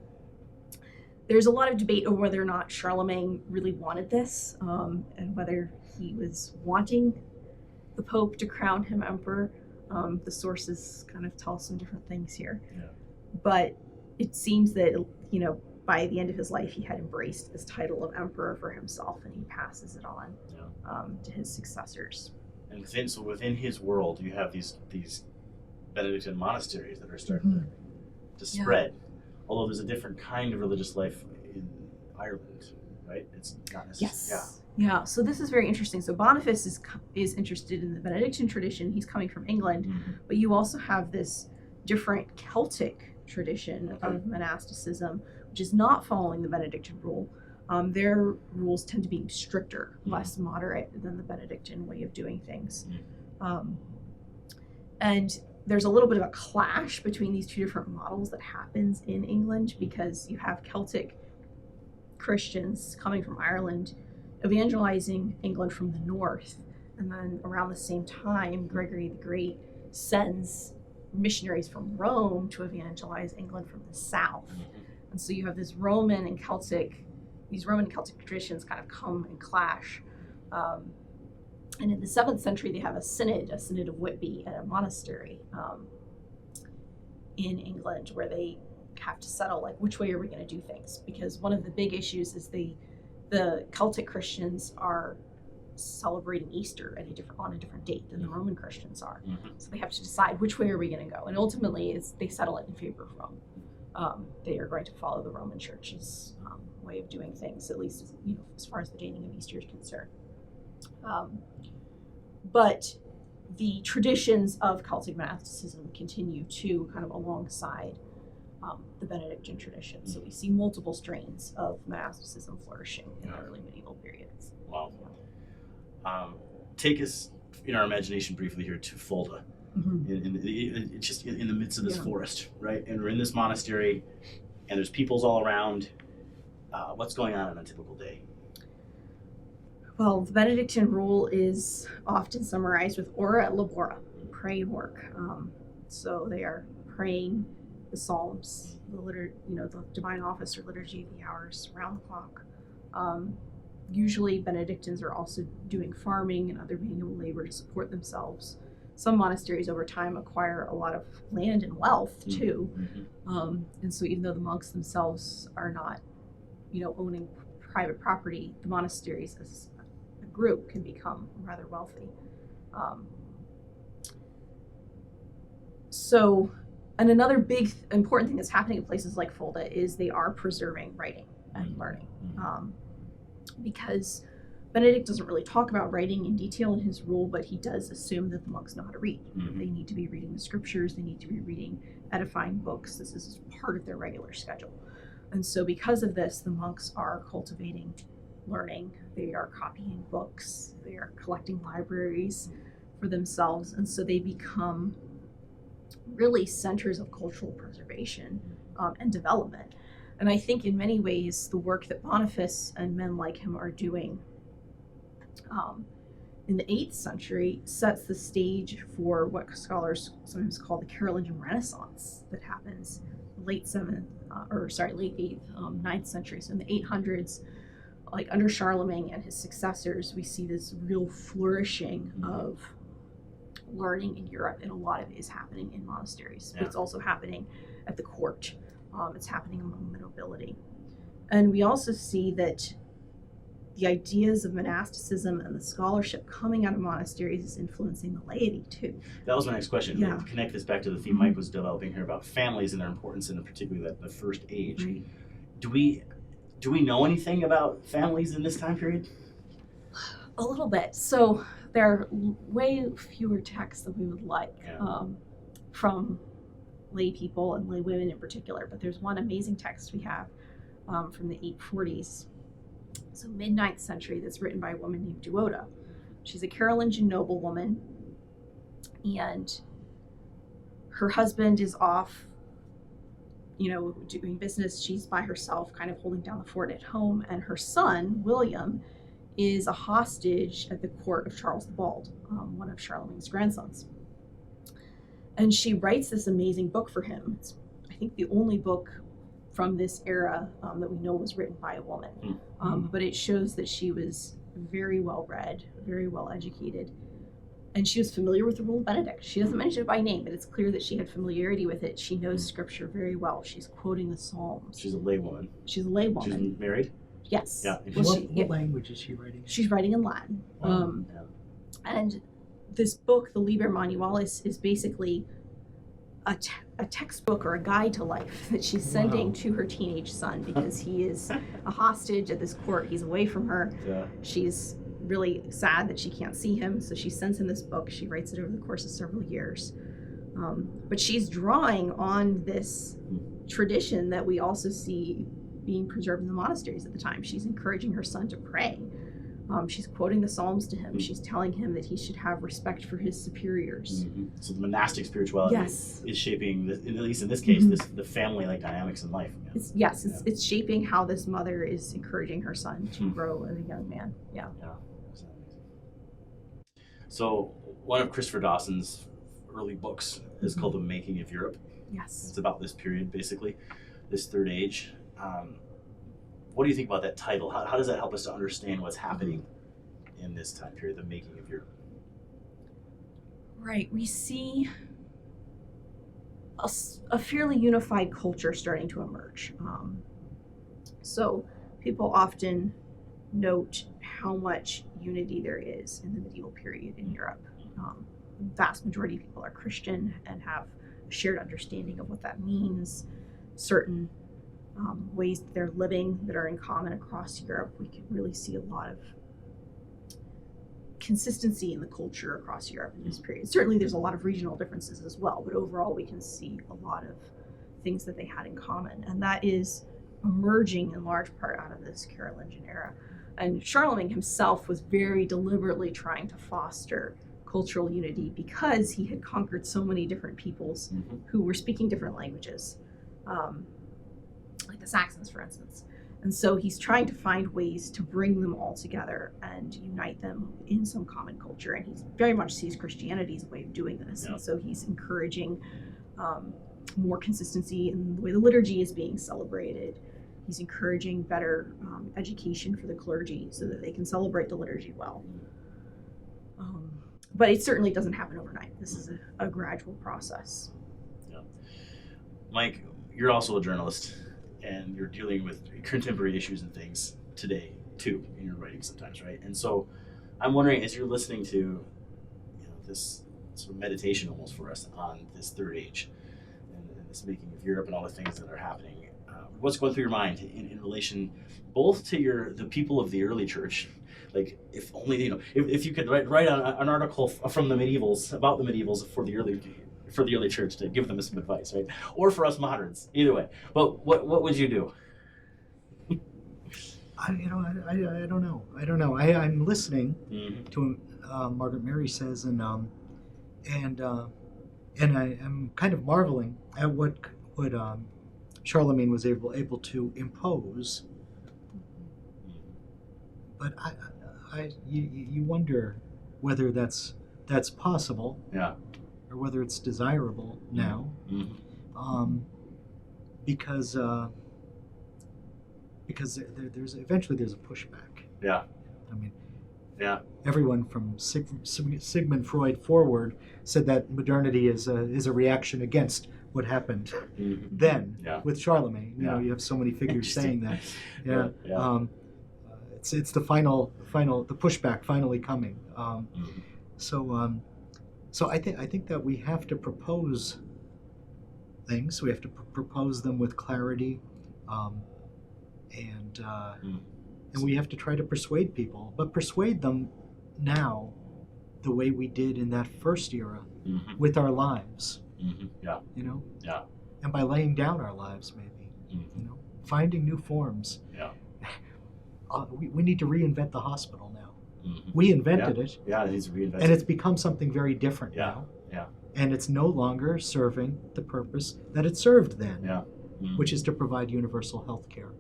There's a lot of debate over whether or not Charlemagne really wanted this and whether he was wanting the Pope to crown him emperor. The sources kind of tell some different things here. But it seems that, by the end of his life, he had embraced this title of emperor for himself, and he passes it on to his successors.
And within his world, you have these Benedictine monasteries that are starting to spread. Although there's a different kind of religious life in Ireland, right? It's not necessarily.
Yeah. So this is very interesting. So Boniface is interested in the Benedictine tradition. He's coming from England, but you also have this different Celtic tradition of monasticism, which is not following the Benedictine rule. Their rules tend to be stricter, less moderate than the Benedictine way of doing things. And there's a little bit of a clash between these two different models that happens in England, because you have Celtic Christians coming from Ireland evangelizing England from the north, and then around the same time Gregory the Great sends missionaries from Rome to evangelize England from the south. And so you have these Roman and Celtic traditions kind of come and clash. And in the 7th century, they have a synod of Whitby at a monastery in England, where they have to settle, like, which way are we going to do things? Because one of the big issues is the Celtic Christians are celebrating Easter on a different date than the Roman Christians are. So they have to decide which way are we going to go. And ultimately, they settle it in favor of Rome. They are going to follow the Roman Church's way of doing things, at least as far as the dating of Easter is concerned. But the traditions of Celtic monasticism continue to kind of alongside the Benedictine tradition. So we see multiple strains of monasticism flourishing in the early medieval periods.
Wow. Take us in our imagination briefly here to Fulda. Just in the midst of this forest, right? And we're in this monastery, and there's peoples all around. What's going on a typical day?
Well, the Benedictine rule is often summarized with ora et labora, pray and work. So they are praying the Psalms, the Divine Office or Liturgy of the Hours around the clock. Usually Benedictines are also doing farming and other manual labor to support themselves. Some monasteries over time acquire a lot of land and wealth too. And so even though the monks themselves are not, owning private property, the monasteries as a group can become rather wealthy. And another big important thing that's happening in places like Fulda is they are preserving writing and learning. Because Benedict doesn't really talk about writing in detail in his rule, but he does assume that the monks know how to read. They need to be reading the scriptures, they need to be reading edifying books. This is part of their regular schedule. And so because of this, the monks are cultivating learning, they are copying books, they are collecting libraries for themselves, and so they become really centers of cultural preservation and development. And I think in many ways, the work that Boniface and men like him are doing in the 8th century sets the stage for what scholars sometimes call the Carolingian Renaissance that happens late 8th, 9th century. So in the 800s, like under Charlemagne and his successors, we see this real flourishing of learning in Europe, and a lot of it is happening in monasteries. But it's also happening at the court. It's happening among the nobility. And we also see that the ideas of monasticism and the scholarship coming out of monasteries is influencing the laity too.
That was my next question. To connect this back to the theme Mike was developing here about families and their importance in particularly the first age.
Right.
Do we know anything about families in this time period?
A little bit. So there are way fewer texts than we would like from lay people and lay women in particular. But there's one amazing text we have from the 840s, so mid-9th century, that's written by a woman named Duoda. She's a Carolingian noblewoman, and her husband is off, doing business. She's by herself, kind of holding down the fort at home, and her son, William, is a hostage at the court of Charles the Bald, one of Charlemagne's grandsons. And she writes this amazing book for him. It's, I think, the only book from this era that we know was written by a woman. But it shows that she was very well read, very well educated, And she was familiar with the Rule of Benedict. She doesn't mention it by name, but it's clear that she had familiarity with it. She knows Scripture very well. She's quoting the Psalms.
She's a lay woman.
She's a lay woman.
She's married?
Yes.
Yeah.
What language is she writing?
She's writing in Latin.
Yeah.
And this book, the Liber Manualis, is basically a textbook or a guide to life that she's sending to her teenage son because he is a hostage at this court. He's away from her.
Yeah.
She's really sad that she can't see him, so she sends him this book. She writes it over the course of several years. But she's drawing on this tradition that we also see being preserved in the monasteries at the time. She's encouraging her son to pray. She's quoting the Psalms to him. She's telling him that he should have respect for his superiors.
So the monastic spirituality is shaping, at least in this case, the family-like dynamics in life. Yeah.
It's shaping how this mother is encouraging her son to grow as a young man. Yeah.
So one of Christopher Dawson's early books is called The Making of Europe.
Yes.
It's about this period, basically, this third age. What do you think about that title? How does that help us to understand what's happening in this time period, the making of Europe?
Right. We see a fairly unified culture starting to emerge. So people often note how much unity there is in the medieval period in Europe. The vast majority of people are Christian and have a shared understanding of what that means. Certain ways that they're living that are in common across Europe. We can really see a lot of consistency in the culture across Europe in this period. Certainly there's a lot of regional differences as well, but overall we can see a lot of things that they had in common. And that is emerging in large part out of this Carolingian era. And Charlemagne himself was very deliberately trying to foster cultural unity because he had conquered so many different peoples who were speaking different languages. Like the Saxons, for instance. And so he's trying to find ways to bring them all together and unite them in some common culture. And he very much sees Christianity as a way of doing this. And so he's encouraging more consistency in the way the liturgy is being celebrated. He's encouraging better education for the clergy so that they can celebrate the liturgy well. But it certainly doesn't happen overnight. This is a gradual process.
Yeah. Mike, you're also a journalist. And you're dealing with contemporary issues and things today too in your writing sometimes, right? And so I'm wondering, as you're listening to this sort of meditation almost for us on this third age and this making of Europe and all the things that are happening, what's going through your mind in relation both to the people of the early church, like if only if you could write an article from the medievals about the medievals for the early church to give them some advice, right? Or for us moderns, either way. But what would you do?
I don't know. I'm listening to Margaret Mary says, and I am kind of marveling at what Charlemagne was able to impose. But you wonder whether that's possible.
Yeah.
Or whether it's desirable now, because there's eventually a pushback.
Yeah.
I mean,
yeah.
Everyone from Sigmund Freud forward said that modernity is a reaction against what happened then with Charlemagne. You have so many figures saying that. Yeah. It's the the pushback finally coming. So I think that we have to propose things. We have to propose them with clarity, and we have to try to persuade people, but persuade them now the way we did in that first era with our lives.
Yeah. Yeah.
And by laying down our lives, maybe. Finding new forms.
Yeah.
We need to reinvent the hospital now. We invented it.
Yeah, it needs to be reinvented.
And it's become something very different now.
Yeah.
And it's no longer serving the purpose that it served then, which is to provide universal health care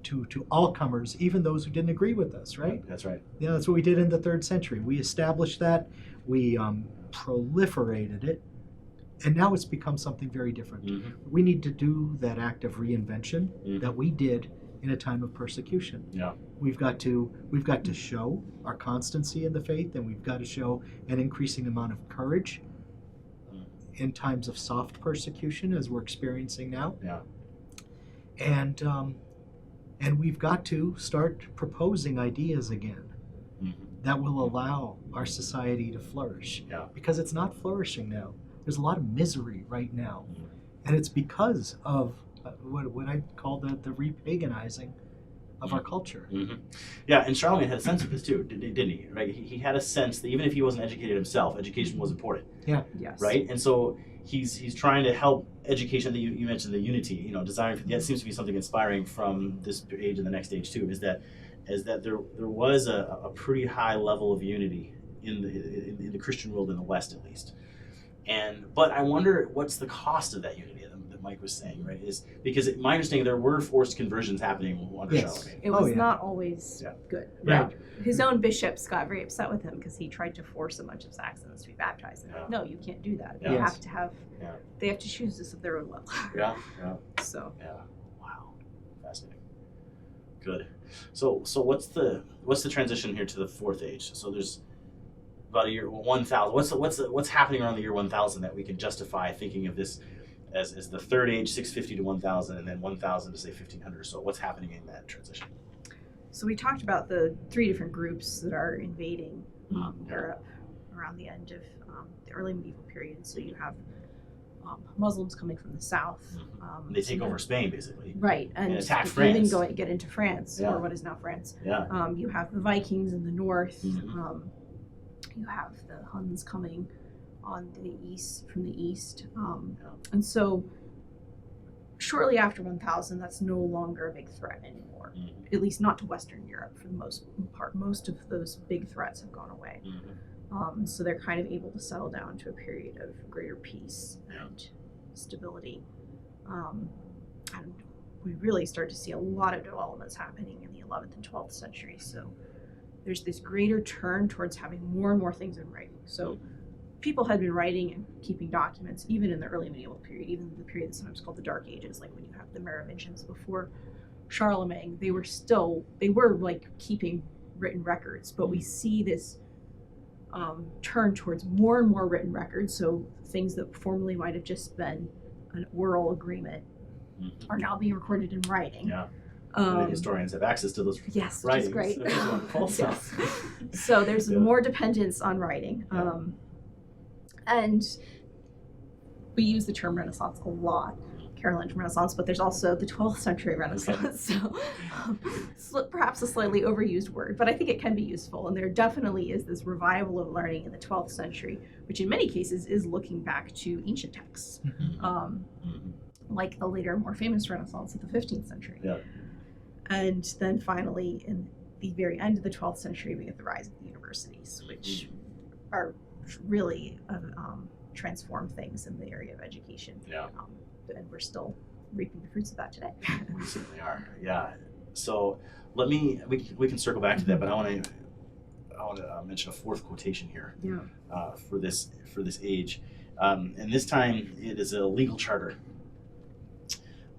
to all comers, even those who didn't agree with us, right?
That's right.
Yeah, that's what we did in the 3rd century. We established that, we proliferated it, and now it's become something very different. We need to do that act of reinvention that we did in a time of persecution.
Yeah.
We've got to show our constancy in the faith, and we've got to show an increasing amount of courage in times of soft persecution, as we're experiencing now.
Yeah.
And we've got to start proposing ideas again that will allow our society to flourish.
Yeah.
Because it's not flourishing now. There's a lot of misery right now. And it's because of what I call the repaganizing of our culture.
Yeah, and Charlemagne had a sense of this too, didn't he? Right? He had a sense that even if he wasn't educated himself, education was important.
Yeah.
Yes.
Right? And so he's trying to help education. That you mentioned the unity, desiring. That seems to be something inspiring from this age and the next age too. Is that there was a pretty high level of unity in the Christian world in the West, at least. But I wonder what's the cost of that unity that Mike was saying, right? Is because my understanding there were forced conversions happening under Charlemagne.
It was not always good.
Yeah.
Right. His own bishops got very upset with him because he tried to force a bunch of Saxons to be baptized. And no, you can't do that. They have to have.
Yeah.
They have to choose this of their own will.
Yeah.
So.
Yeah. Wow. Fascinating. Good. So what's the transition here to the fourth age? So there's about a year 1000. What's happening around the year 1000 that we can justify thinking of this as the third age, 650 to 1000, and then 1000 to say 1500 or so? What's happening in that transition?
So we talked about the three different groups that are invading Europe around the end of the early medieval period. So you have Muslims coming from the south.
They take over Spain, basically.
Right, and
attack France.
Even get into France, or what is now France.
Yeah.
You have the Vikings in the north. You have the Huns coming on the east from the east, and so shortly after 1000, that's no longer a big threat anymore. At least not to Western Europe for the most part. Most of those big threats have gone away. So they're kind of able to settle down to a period of greater peace and stability. And we really start to see a lot of developments happening in the 11th and 12th century. So there's this greater turn towards having more and more things in writing. So people had been writing and keeping documents even in the early medieval period, even the period that's sometimes called the Dark Ages, like when you have the Merovingians before Charlemagne. They were like keeping written records, but we see this turn towards more and more written records. So things that formerly might have just been an oral agreement are now being recorded in writing.
Yeah. And historians have access to those
yes, which
writings.
is great.
Yes.
So there's more dependence on writing. And we use the term Renaissance a lot, Carolingian Renaissance, but there's also the 12th century Renaissance. So perhaps a slightly overused word, but I think it can be useful. And there definitely is this revival of learning in the 12th century, which in many cases is looking back to ancient texts, like the later, more famous Renaissance of the 15th century.
Yeah.
And then finally, in the very end of the 12th century, we get the rise of the universities, which are really transform things in the area of education. Yeah. And we're still reaping the fruits of that today.
We certainly are. Yeah. So we can circle back to that, but I want to mention a fourth quotation here.
Yeah.
For this age, and this time it is a legal charter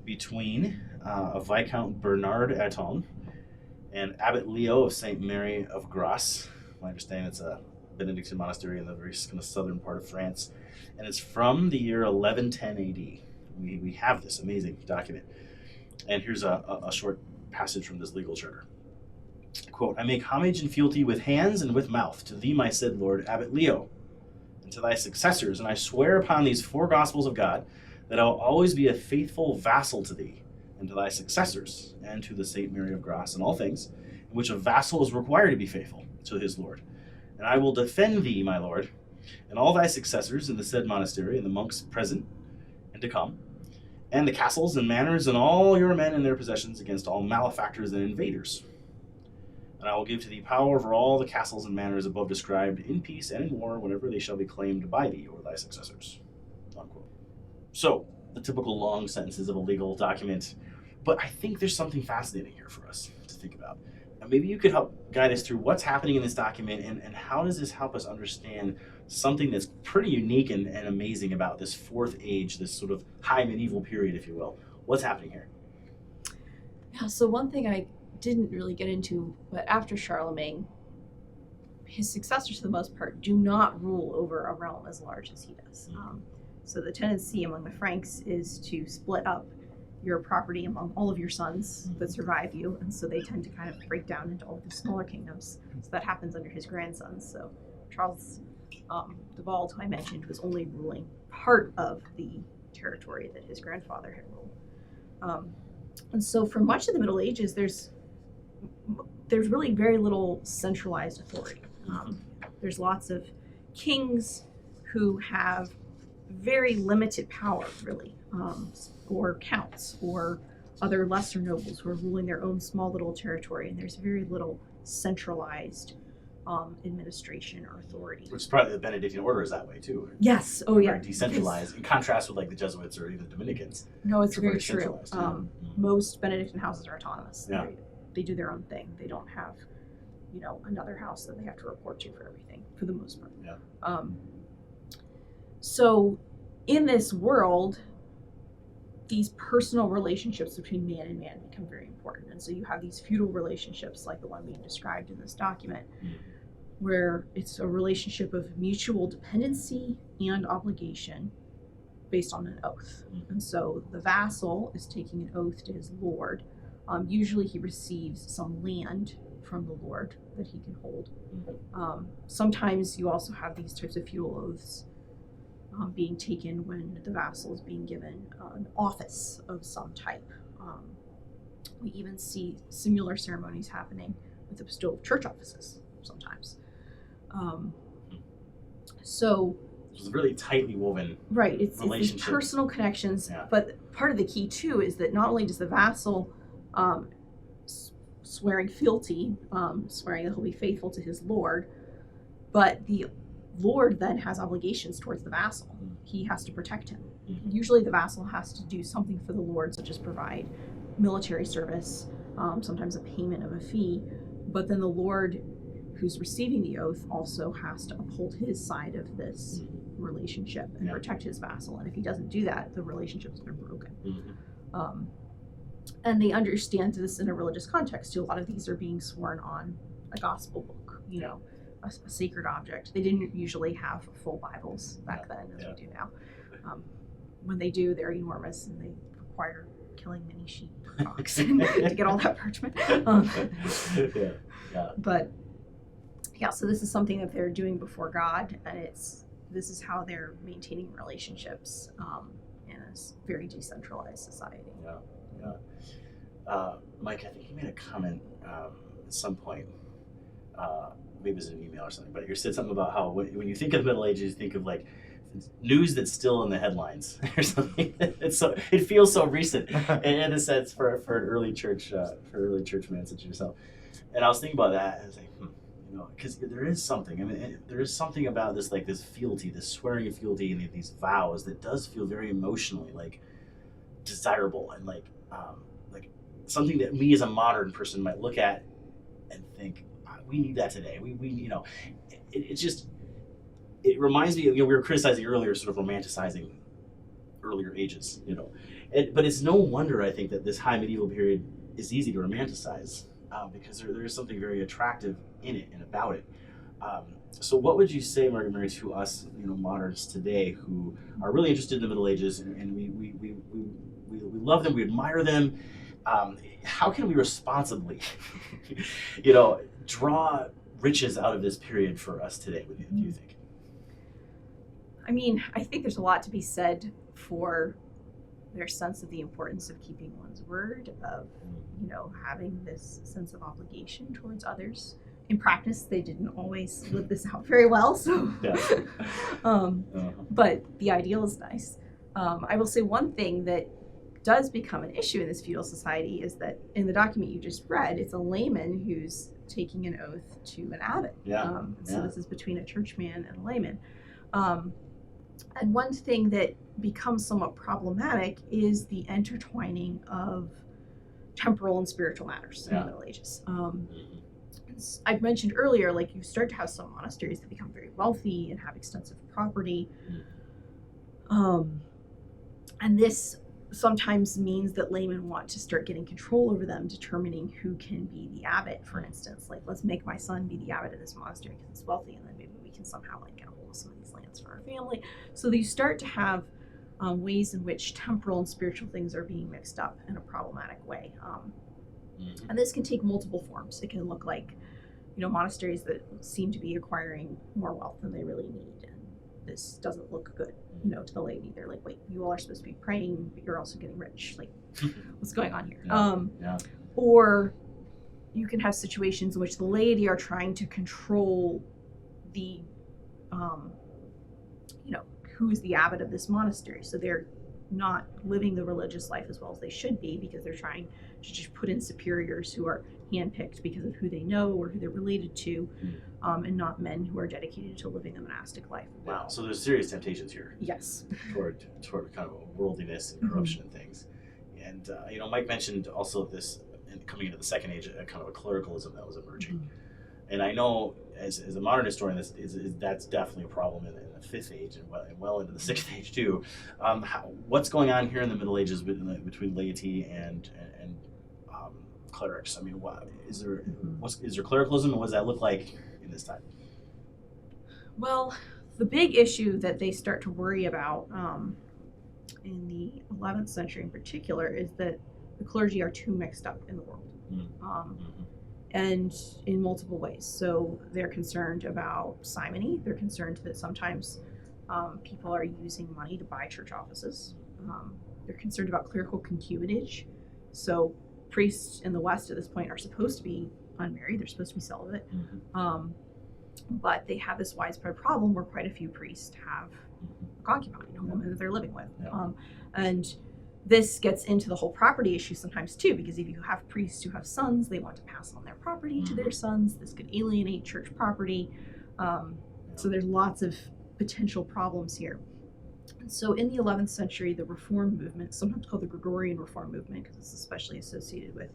between a Viscount Bernard Aton and Abbot Leo of St. Mary of Grasse. I understand it's a Benedictine monastery in the very kind of southern part of France, and it's from the year 1110 AD. We have this amazing document, and here's a short passage from this legal charter. Quote, I make homage and fealty with hands and with mouth to thee, my said Lord Abbot Leo, and to thy successors, and I swear upon these four Gospels of God that I will always be a faithful vassal to thee, and to thy successors, and to the St. Mary of Grasse in all things, in which a vassal is required to be faithful to his Lord. And I will defend thee, my Lord, and all thy successors in the said monastery, and the monks present and to come, and the castles and manors, and all your men and their possessions against all malefactors and invaders. And I will give to thee power over all the castles and manors above described, in peace and in war, whenever they shall be claimed by thee or thy successors. Unquote. So, the typical long sentences of a legal document, but I think there's something fascinating here for us to think about. And maybe you could help guide us through what's happening in this document, and how does this help us understand something that's pretty unique and amazing about this fourth age, this sort of high medieval period, if you will. What's happening here?
Yeah, so one thing I didn't really get into, but after Charlemagne, his successors, for the most part, do not rule over a realm as large as he does. So the tendency among the Franks is to split up your property among all of your sons that survive you, and so they tend to kind of break down into all these smaller kingdoms. So that happens under his grandsons. So Charles the Bald, who I mentioned, was only ruling part of the territory that his grandfather had ruled. And so for much of the Middle Ages, there's really very little centralized authority. There's lots of kings who have very limited power, really, or counts, or other lesser nobles who are ruling their own small little territory, and there's very little centralized administration or authority.
Which is probably the Benedictine order is that way too.
Yes. Oh, yeah.
Very decentralized, in contrast with like the Jesuits or even the Dominicans.
No, it's very
very
true.
centralized,
Most Benedictine houses are autonomous.
Yeah.
They do their own thing. They don't have, another house that they have to report to for everything, for the most part.
Yeah.
So in this world, these personal relationships between man and man become very important. And so you have these feudal relationships like the one being described in this document, where it's a relationship of mutual dependency and obligation based on an oath. And so the vassal is taking an oath to his lord. Usually he receives some land from the lord that he can hold. Sometimes you also have these types of feudal oaths being taken when the vassal is being given an office of some type. We even see similar ceremonies happening with the bestowal of church offices sometimes. So
it's really tightly woven.
Right, it's these personal connections, but part of the key too is that not only does the vassal swearing fealty, swearing that he'll be faithful to his lord, but the lord then has obligations towards the vassal. He has to protect him. Usually the vassal has to do something for the lord, such as provide military service, sometimes a payment of a fee, but then the lord who's receiving the oath also has to uphold his side of this relationship and protect his vassal. And if he doesn't do that, the relationship's been broken. And they understand this in a religious context too. A lot of these are being sworn on a gospel book, a sacred object. They didn't usually have full Bibles back then as we do now. When they do, they're enormous and they require killing many sheep or oxen to get all that parchment. But yeah, so this is something that they're doing before God, and this is how they're maintaining relationships in a very decentralized society.
Mike, I think you made a comment at some point, maybe it was an email or something, but you said something about how when you think of the Middle Ages, you think of like news that's still in the headlines or something. It feels so recent in a sense for an early church man such as yourself. And I was thinking about that, and I was like, because there is something. I mean, there is something about this, like this fealty, this swearing of fealty, and these vows that does feel very emotionally like desirable and like something that me as a modern person might look at and think, we need that today. It reminds me of, we were criticizing earlier, sort of romanticizing earlier ages, but it's no wonder I think that this high medieval period is easy to romanticize because there is something very attractive in it and about it. So what would you say, Margaret Mary, to us, moderns today who are really interested in the Middle Ages and we love them, we admire them? How can we responsibly, draw riches out of this period for us today, do you think?
I mean, I think there's a lot to be said for their sense of the importance of keeping one's word, of, having this sense of obligation towards others. In practice, they didn't always live this out very well, so. But the ideal is nice. I will say one thing that does become an issue in this feudal society is that in the document you just read, it's a layman who's taking an oath to an abbot. So this is between a churchman and a layman. And one thing that becomes somewhat problematic is the intertwining of temporal and spiritual matters in the Middle Ages. I've mentioned earlier, like you start to have some monasteries that become very wealthy and have extensive property. And this sometimes means that laymen want to start getting control over them, determining who can be the abbot, for instance. Like, let's make my son be the abbot of this monastery because he's wealthy, and then maybe we can somehow like get a hold of some of these lands for our family. So you start to have ways in which temporal and spiritual things are being mixed up in a problematic way. And this can take multiple forms. It can look like, monasteries that seem to be acquiring more wealth than they really need. And this doesn't look good, to the laity. They're like, wait, you all are supposed to be praying, but you're also getting rich. Like, what's going on here? Or you can have situations in which the laity are trying to control the, who is the abbot of this monastery. So they're not living the religious life as well as they should be because they're trying to just put in superiors who are handpicked because of who they know or who they're related to, and not men who are dedicated to living the monastic life.
Wow. So there's serious temptations here.
Yes.
Toward kind of worldliness and corruption and things. And, Mike mentioned also this, coming into the Second Age, a kind of a clericalism that was emerging. And I know, as a modern historian, that's definitely a problem in the Fifth Age and well into the Sixth Age too. What's going on here in the Middle Ages between laity and clerics? I mean, is there clericalism, and what does that look like in this time?
Well, the big issue that they start to worry about in the 11th century in particular is that the clergy are too mixed up in the world. And in multiple ways. So they're concerned about simony. They're concerned that sometimes people are using money to buy church offices. They're concerned about clerical concubinage. So priests in the West at this point are supposed to be unmarried. They're supposed to be celibate. But they have this widespread problem where quite a few priests have a concubine, a woman that they're living with. And this gets into the whole property issue sometimes too, because if you have priests who have sons, they want to pass on their property to their sons. This could alienate church property. So there's lots of potential problems here. And so in the 11th century, the Reform movement, sometimes called the Gregorian Reform movement, because it's especially associated with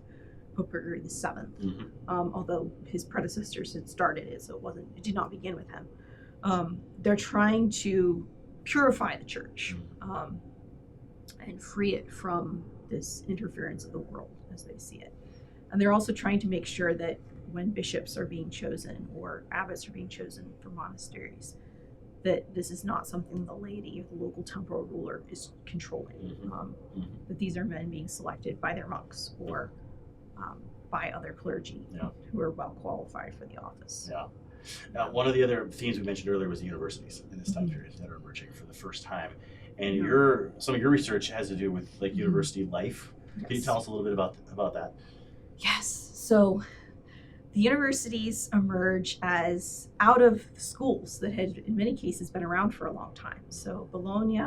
Pope Gregory VII, although his predecessors had started it, so it did not begin with him. They're trying to purify the church. And free it from this interference of the world as they see it. And they're also trying to make sure that when bishops are being chosen or abbots are being chosen for monasteries, that this is not something the laity or the local temporal ruler is controlling. That these are men being selected by their monks or by other clergy who are well qualified for the office.
Now, one of the other themes we mentioned earlier was the universities in this time period that are emerging for the first time. And some of your research has to do with like university life. Can you tell us a little bit about that?
Yes. So the universities emerge as out of schools that had in many cases been around for a long time. So Bologna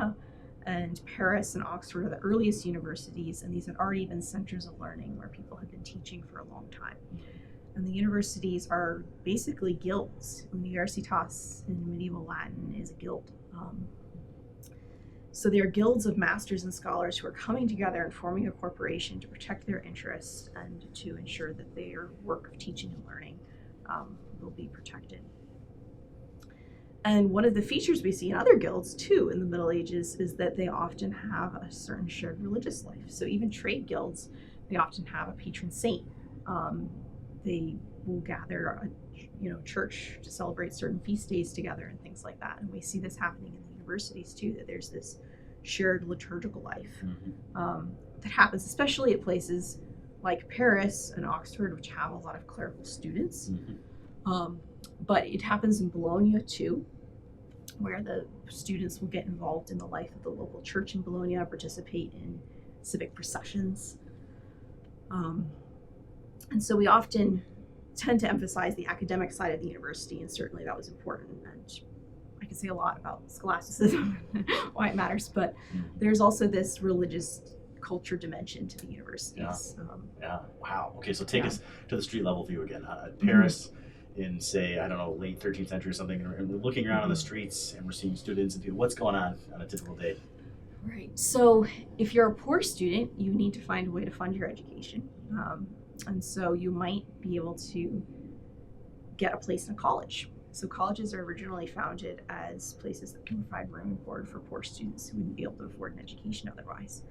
and Paris and Oxford are the earliest universities, and these had already been centers of learning where people had been teaching for a long time. And the universities are basically guilds. Universitas in medieval Latin is a guild. So they're guilds of masters and scholars who are coming together and forming a corporation to protect their interests and to ensure that their work of teaching and learning will be protected. And one of the features we see in other guilds too in the Middle Ages is that they often have a certain shared religious life. So even trade guilds, they often have a patron saint. They will gather a church to celebrate certain feast days together and things like that. And we see this happening in the universities too, that there's this shared liturgical life that happens, especially at places like Paris and Oxford, which have a lot of clerical students. But it happens in Bologna too, where the students will get involved in the life of the local church in Bologna, participate in civic processions. And so we often tend to emphasize the academic side of the university, and certainly that was important. And I could say a lot about scholasticism, why it matters, but there's also this religious culture dimension to the universities.
Wow. Okay, so take us to the street level view again. Paris in, say, I don't know, late 13th century or something, and we're looking around on the streets and we're seeing students and people. What's going on a typical day?
Right. So if you're a poor student, you need to find a way to fund your education. And so you might be able to get a place in a college. So colleges are originally founded as places that can provide room and board for poor students who wouldn't be able to afford an education otherwise.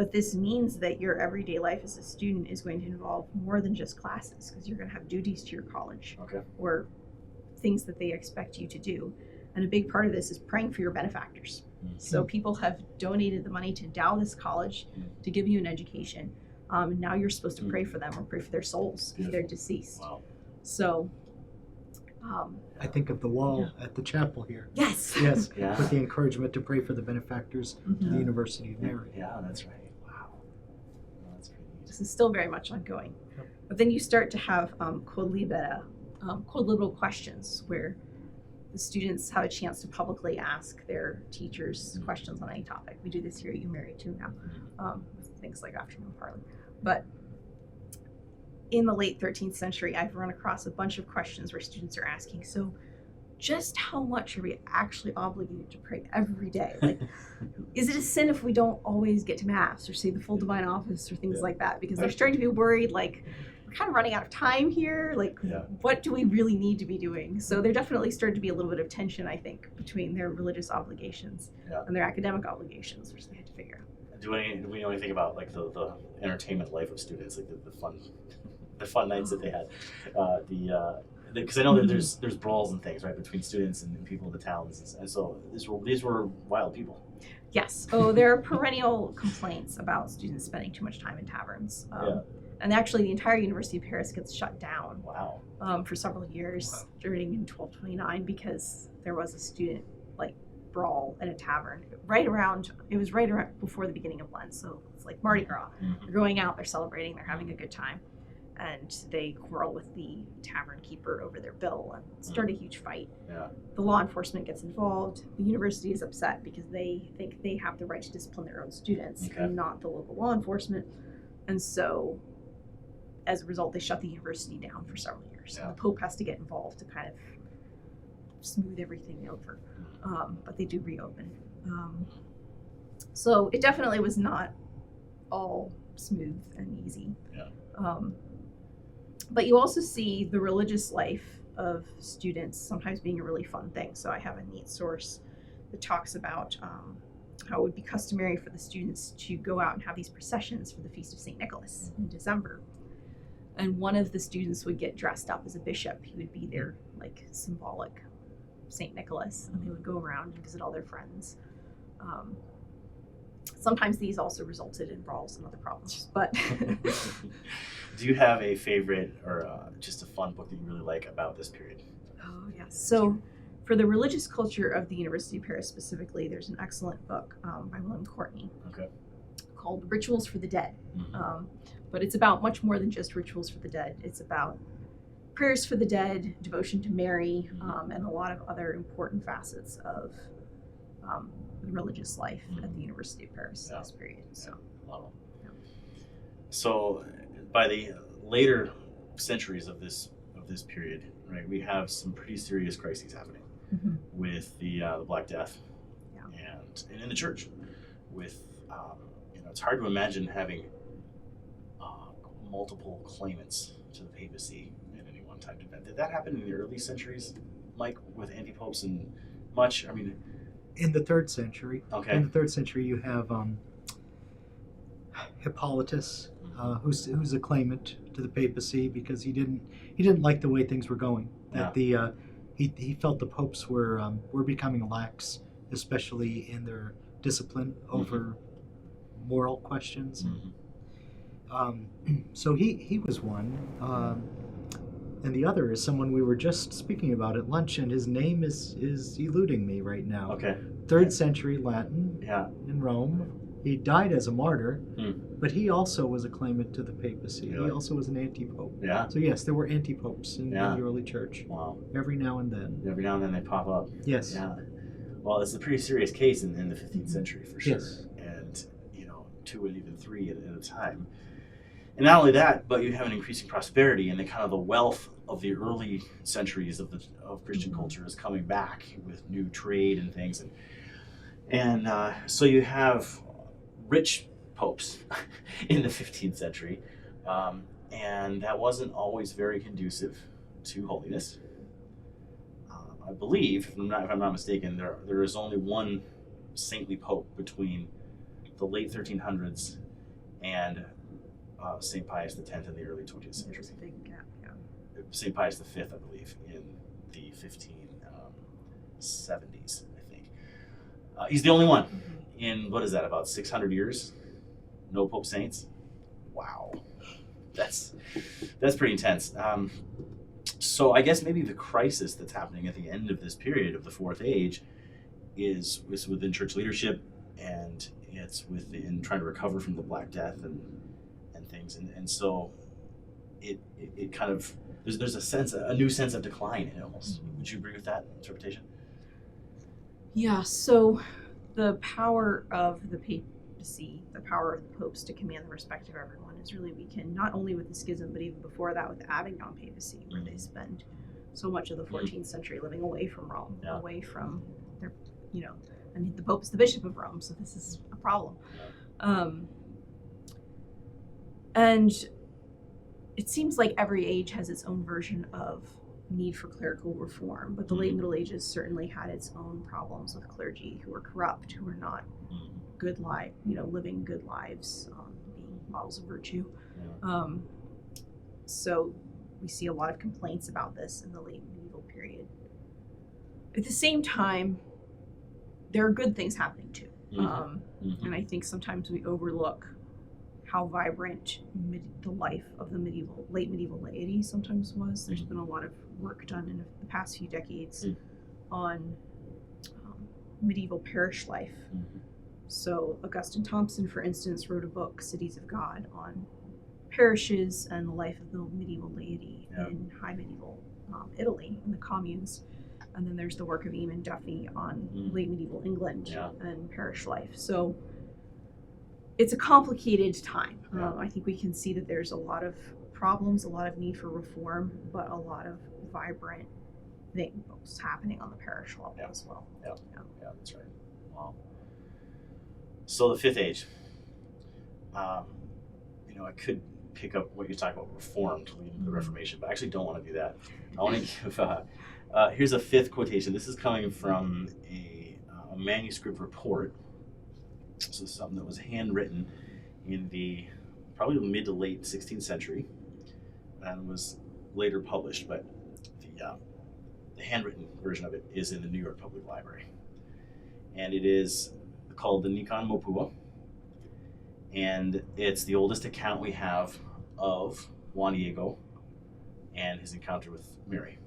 But this means that your everyday life as a student is going to involve more than just classes, because you're going to have duties to your college or things that they expect you to do. And a big part of this is praying for your benefactors. So people have donated the money to endow this college, to give you an education. And now you're supposed to pray for them or pray for their souls if they're deceased.
Wow.
So
I think of the wall at the chapel here.
yes.
Yes,
Yeah.
with the encouragement to pray for the benefactors of the University of Mary.
Yeah, that's right. Wow. Well, that's pretty neat.
This is still very much ongoing.
Yep.
But then you start to have quod libera questions, where the students have a chance to publicly ask their teachers questions on any topic. We do this here at UMary too now, with things like afternoon parley. But in the late 13th century, I've run across a bunch of questions where students are asking, so just how much are we actually obligated to pray every day? Like, is it a sin if we don't always get to Mass or say the full Divine Office or things like that? Because they're starting to be worried, like, we're kind of running out of time here. Like, what do we really need to be doing? So there definitely started to be a little bit of tension, I think, between their religious obligations and their academic obligations, which they had to figure out.
Do we know anything about like the entertainment life of students, like the fun nights that they had? Because I know that there's brawls and things, right, between students and people in the towns, and so these were wild people.
Yes. Oh, there are perennial complaints about students spending too much time in taverns. And actually, the entire University of Paris gets shut down.
Wow.
For several years, starting in 1229, because there was a student brawl in a tavern right around before the beginning of Lent. So it's like Mardi Gras. They're going out, they're celebrating, they're having a good time. And they quarrel with the tavern keeper over their bill and start a huge fight. The law enforcement gets involved. The university is upset because they think they have the right to discipline their own students and not the local law enforcement. And so, as a result, they shut the university down for several years. And the Pope has to get involved to kind of smooth everything over. But they do reopen. So it definitely was not all smooth and easy. But you also see the religious life of students sometimes being a really fun thing. So I have a neat source that talks about how it would be customary for the students to go out and have these processions for the Feast of St. Nicholas in December. And one of the students would get dressed up as a bishop. He would be their symbolic St. Nicholas, and they would go around and visit all their friends. Sometimes these also resulted in brawls and other problems, but
Do you have a favorite or just a fun book that you really like about this period?
Oh, yes. So for the religious culture of the University of Paris specifically, there's an excellent book by William Courtney called Rituals for the Dead. But it's about much more than just rituals for the dead. It's about prayers for the dead, devotion to Mary, and a lot of other important facets of the religious life at the University of Paris in this period.
So by the later centuries of this period, right, we have some pretty serious crises happening with the Black Death and in the church. With it's hard to imagine having multiple claimants to the papacy at any one time. Did that happen in the early centuries, Mike, with anti-popes and much? I mean,
in the 3rd century. In the 3rd century, you have Hippolytus, who's a claimant to the papacy because he didn't like the way things were going. That he felt the popes were becoming lax, especially in their discipline over moral questions. So he was one, and the other is someone we were just speaking about at lunch, and his name is eluding me right now. 3rd century Latin in Rome. He died as a martyr, but he also was a claimant to the papacy. He also was an anti-pope. So yes, there were anti-popes in the early church.
Wow.
Every now and then.
Every now and then they pop up.
Yes.
Yeah. Well, it's a pretty serious case in the 15th century for sure.
Yes.
And 2 and even 3 at a time. And not only that, but you have an increasing prosperity, and the kind of the wealth of the early centuries of Christian culture is coming back with new trade and things, and so you have rich popes in the 15th century, and that wasn't always very conducive to holiness. I believe, if I'm not mistaken, there is only one saintly pope between the late 1300s and St. Pius X in the early 20th century.
There's a big gap, yeah.
St. Pius V, I believe, in the 1570s, I think. He's the only one in, what is that, about 600 years? No Pope Saints? Wow. That's pretty intense. So I guess maybe the crisis that's happening at the end of this period of the Fourth Age is within church leadership, and it's within trying to recover from the Black Death and things. And so it kind of, there's a new sense of decline in it almost. Would you agree with that interpretation?
Yeah, so the power of the papacy, the power of the popes to command the respect of everyone is really weakened, not only with the schism, but even before that with the Avignon papacy, where they spend so much of the 14th century living away from Rome, away from their, I mean, the Pope is the Bishop of Rome, so this is a problem. And it seems like every age has its own version of need for clerical reform, but the late Middle Ages certainly had its own problems with clergy who were corrupt, who were not living good lives, being models of virtue. So we see a lot of complaints about this in the late medieval period. At the same time, there are good things happening too. And I think sometimes we overlook how vibrant the life of the late medieval laity sometimes was. There's been a lot of work done in the past few decades on medieval parish life. So Augustine Thompson, for instance, wrote a book, Cities of God, on parishes and the life of the medieval laity in high medieval Italy, in the communes. And then there's the work of Eamon Duffy on late medieval England and parish life. So it's a complicated time. I think we can see that there's a lot of problems, a lot of need for reform, but a lot of vibrant things happening on the parish level as well.
Yeah, that's right. Wow. So the Fifth Age, I could pick up what you're talking about, reformed, leading to the Reformation, but I actually don't want to do that. I want to give, here's a fifth quotation. This is coming from a manuscript report. So something that was handwritten in probably the mid to late 16th century and was later published, but the handwritten version of it is in the New York Public Library. And it is called the Nikon Mopua, and it's the oldest account we have of Juan Diego and his encounter with Mary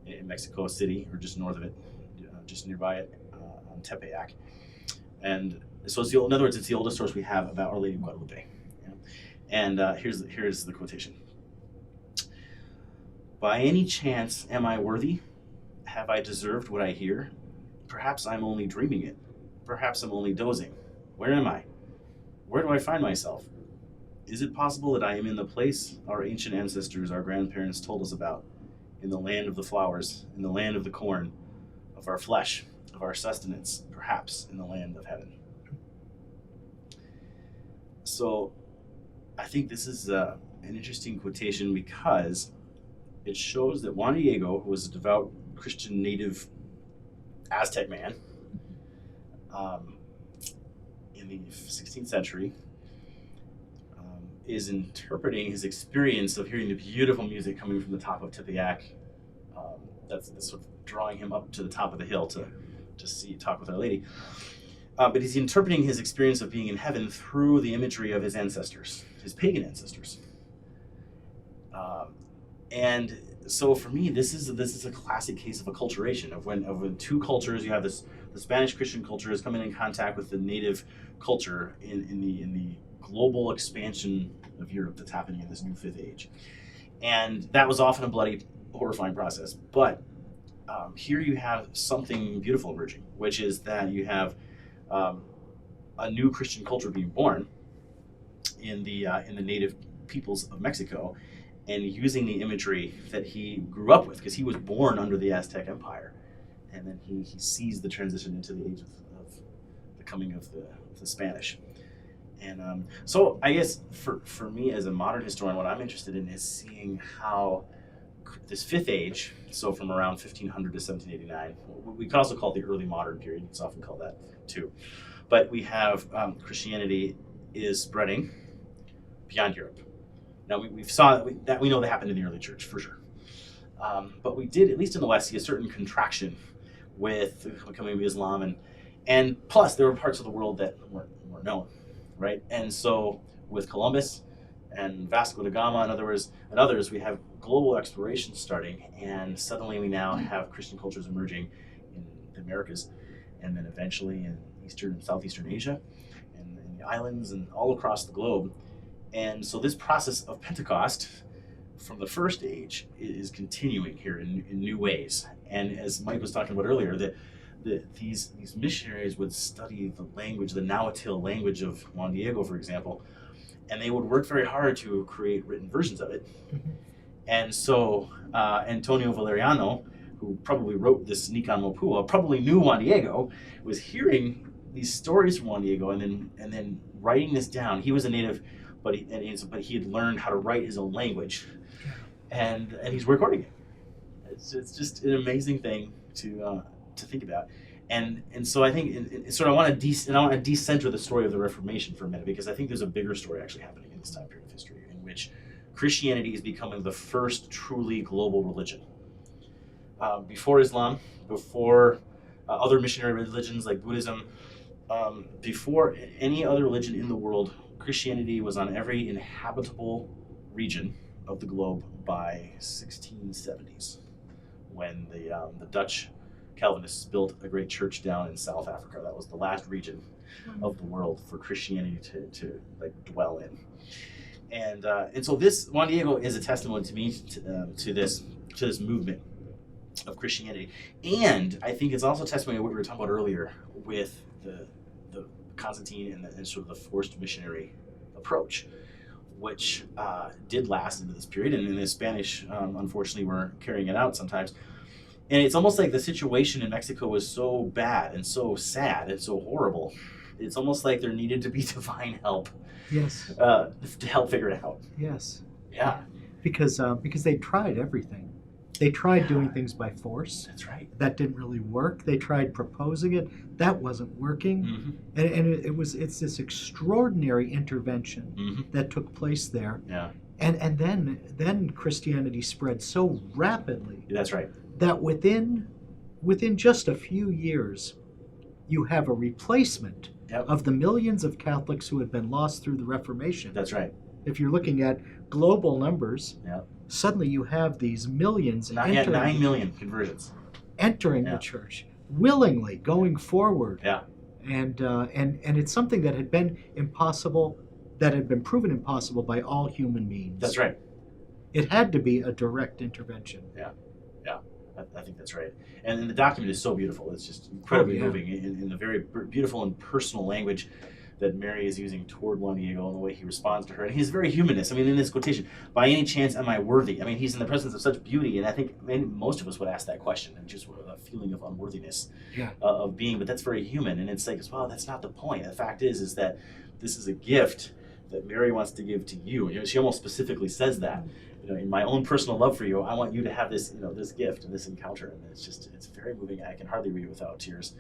in Mexico City, or just north of it, just nearby it, on Tepeyac. And so in other words, it's the oldest source we have about Our Lady of Guadalupe. And here's the quotation. By any chance am I worthy? Have I deserved what I hear? Perhaps I'm only dreaming it. Perhaps I'm only dozing. Where am I? Where do I find myself? Is it possible that I am in the place our ancient ancestors, our grandparents told us about, in the land of the flowers, in the land of the corn, of our flesh, of our sustenance, perhaps in the land of heaven? So I think this is an interesting quotation because it shows that Juan Diego, who was a devout Christian native Aztec man in the 16th century, is interpreting his experience of hearing the beautiful music coming from the top of Tepeyac. That's sort of drawing him up to the top of the hill to talk with Our Lady. But he's interpreting his experience of being in heaven through the imagery of his ancestors, his pagan ancestors. And so for me, this is a classic case of acculturation, of when two cultures, you have the Spanish Christian culture is coming in contact with the native culture in the global expansion of Europe that's happening in this new Fifth Age. And that was often a bloody, horrifying process. But here you have something beautiful emerging, which is that you have a new Christian culture being born in the native peoples of Mexico, and using the imagery that he grew up with, because he was born under the Aztec Empire, and then he sees the transition into the age of the coming of the Spanish. And so I guess for me as a modern historian, what I'm interested in is seeing how this Fifth Age, so from around 1500 to 1789, we could also call it the early modern period, it's often called that too, But we have Christianity is spreading beyond Europe. Now we saw that we know that happened in the early church for sure. But we did, at least in the West, see a certain contraction with the coming of Islam, and plus there were parts of the world that weren't known, right? And so with Columbus and Vasco da Gama and others, we have global exploration starting, and suddenly we now have Christian cultures emerging in the Americas, and then eventually in Eastern and Southeastern Asia, and in the islands, and all across the globe. And so this process of Pentecost from the first age is continuing here in new ways. And as Mike was talking about earlier, these missionaries would study the language, the Nahuatl language of Juan Diego, for example, and they would work very hard to create written versions of it.
Mm-hmm.
And so Antonio Valeriano, who probably wrote this Nican Mopua, probably knew Juan Diego, was hearing these stories from Juan Diego and then writing this down. He was a native, but he had learned how to write his own language, and he's recording it. It's just an amazing thing to think about. And so I think I want to decenter the story of the Reformation for a minute, because I think there's a bigger story actually happening in this time period of history in which Christianity is becoming the first truly global religion. Before Islam, before other missionary religions like Buddhism, before any other religion in the world, Christianity was on every inhabitable region of the globe by 1670s, when the Dutch Calvinists built a great church down in South Africa. That was the last region of the world for Christianity to like dwell in. And so this Juan Diego is a testimony to me to this movement of Christianity, and I think it's also a testimony of what we were talking about earlier with the Constantine and sort of the forced missionary approach, which did last into this period, and the Spanish unfortunately were carrying it out sometimes. And it's almost like the situation in Mexico was so bad and so sad and so horrible. It's almost like there needed to be divine help.
Yes.
To help figure it out.
Yes.
Yeah.
Because they tried everything. They tried doing things by force.
That's right.
That didn't really work. They tried proposing it. That wasn't working.
Mm-hmm.
And it's this extraordinary intervention
Mm-hmm.
that took place there.
Yeah.
And then Christianity spread so rapidly
That's right.
that within just a few years, you have a replacement
Yep.
of the millions of Catholics who had been lost through the Reformation.
That's right.
If you're looking at global numbers,
Yep.
suddenly you have these millions
Not yet 9 million conversions.
entering
Yeah.
the church, willingly going forward.
Yeah.
And it's something that had been impossible, that had been proven impossible by all human means.
That's right.
It had to be a direct intervention.
I think that's right. And the document is so beautiful. It's just incredibly
yeah.
moving in the very beautiful and personal language that Mary is using toward Juan Diego and the way he responds to her. And he's very humanist. I mean, in this quotation, by any chance am I worthy? I mean, he's in the presence of such beauty, and I think most of us would ask that question, and just a feeling of unworthiness of being, but that's very human. And it's like, well, that's not the point. The fact is that this is a gift that Mary wants to give to you. You know, she almost specifically says that. You know, in my own personal love for you, I want you to have this, this gift and this encounter. And it's very moving. I can hardly read it without tears.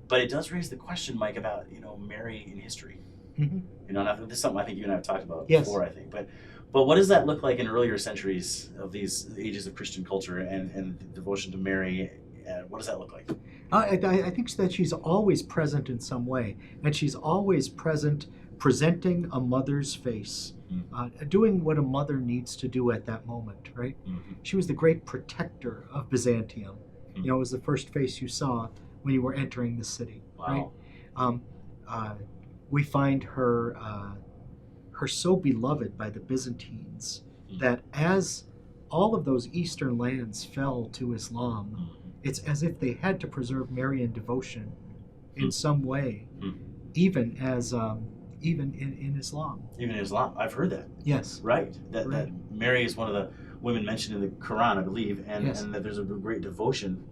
But it does raise the question, Mike, about, Mary in history.
Mm-hmm.
And this is something I think you and I have talked about
Yes.
before, I think. But what does that look like in earlier centuries of these ages of Christian culture and devotion to Mary? What does that look like?
I think that she's always present in some way, and she's always present presenting a mother's face, doing what a mother needs to do at that moment, right?
Mm-hmm.
She was the great protector of Byzantium.
Mm-hmm.
It was the first face you saw when you were entering the city,
Wow.
right? We find her so beloved by the Byzantines that as all of those eastern lands fell to Islam, it's as if they had to preserve Marian devotion in some way, even in Islam.
Even in Islam, I've heard that.
Yes.
Right. That Mary is one of the women mentioned in the Quran, I believe, and that there's a great devotion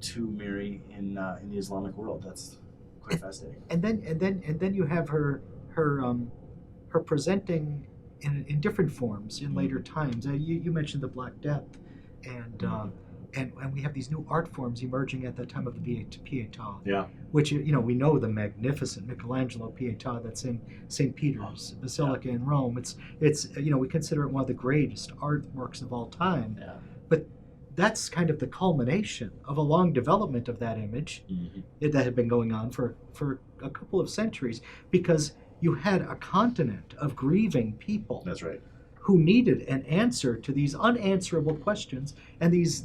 to Mary in the Islamic world. That's quite fascinating.
And then you have her presenting in different forms in later times. You mentioned the Black Death, and and we have these new art forms emerging at the time of the Pietà,
Yeah.
which, you know, we know the magnificent Michelangelo Pietà that's in St. Peter's Basilica in Rome. It's you know, we consider it one of the greatest artworks of all time.
Yeah.
But that's kind of the culmination of a long development of that image that had been going on for a couple of centuries, because you had a continent of grieving people.
That's right.
Who needed an answer to these unanswerable questions and these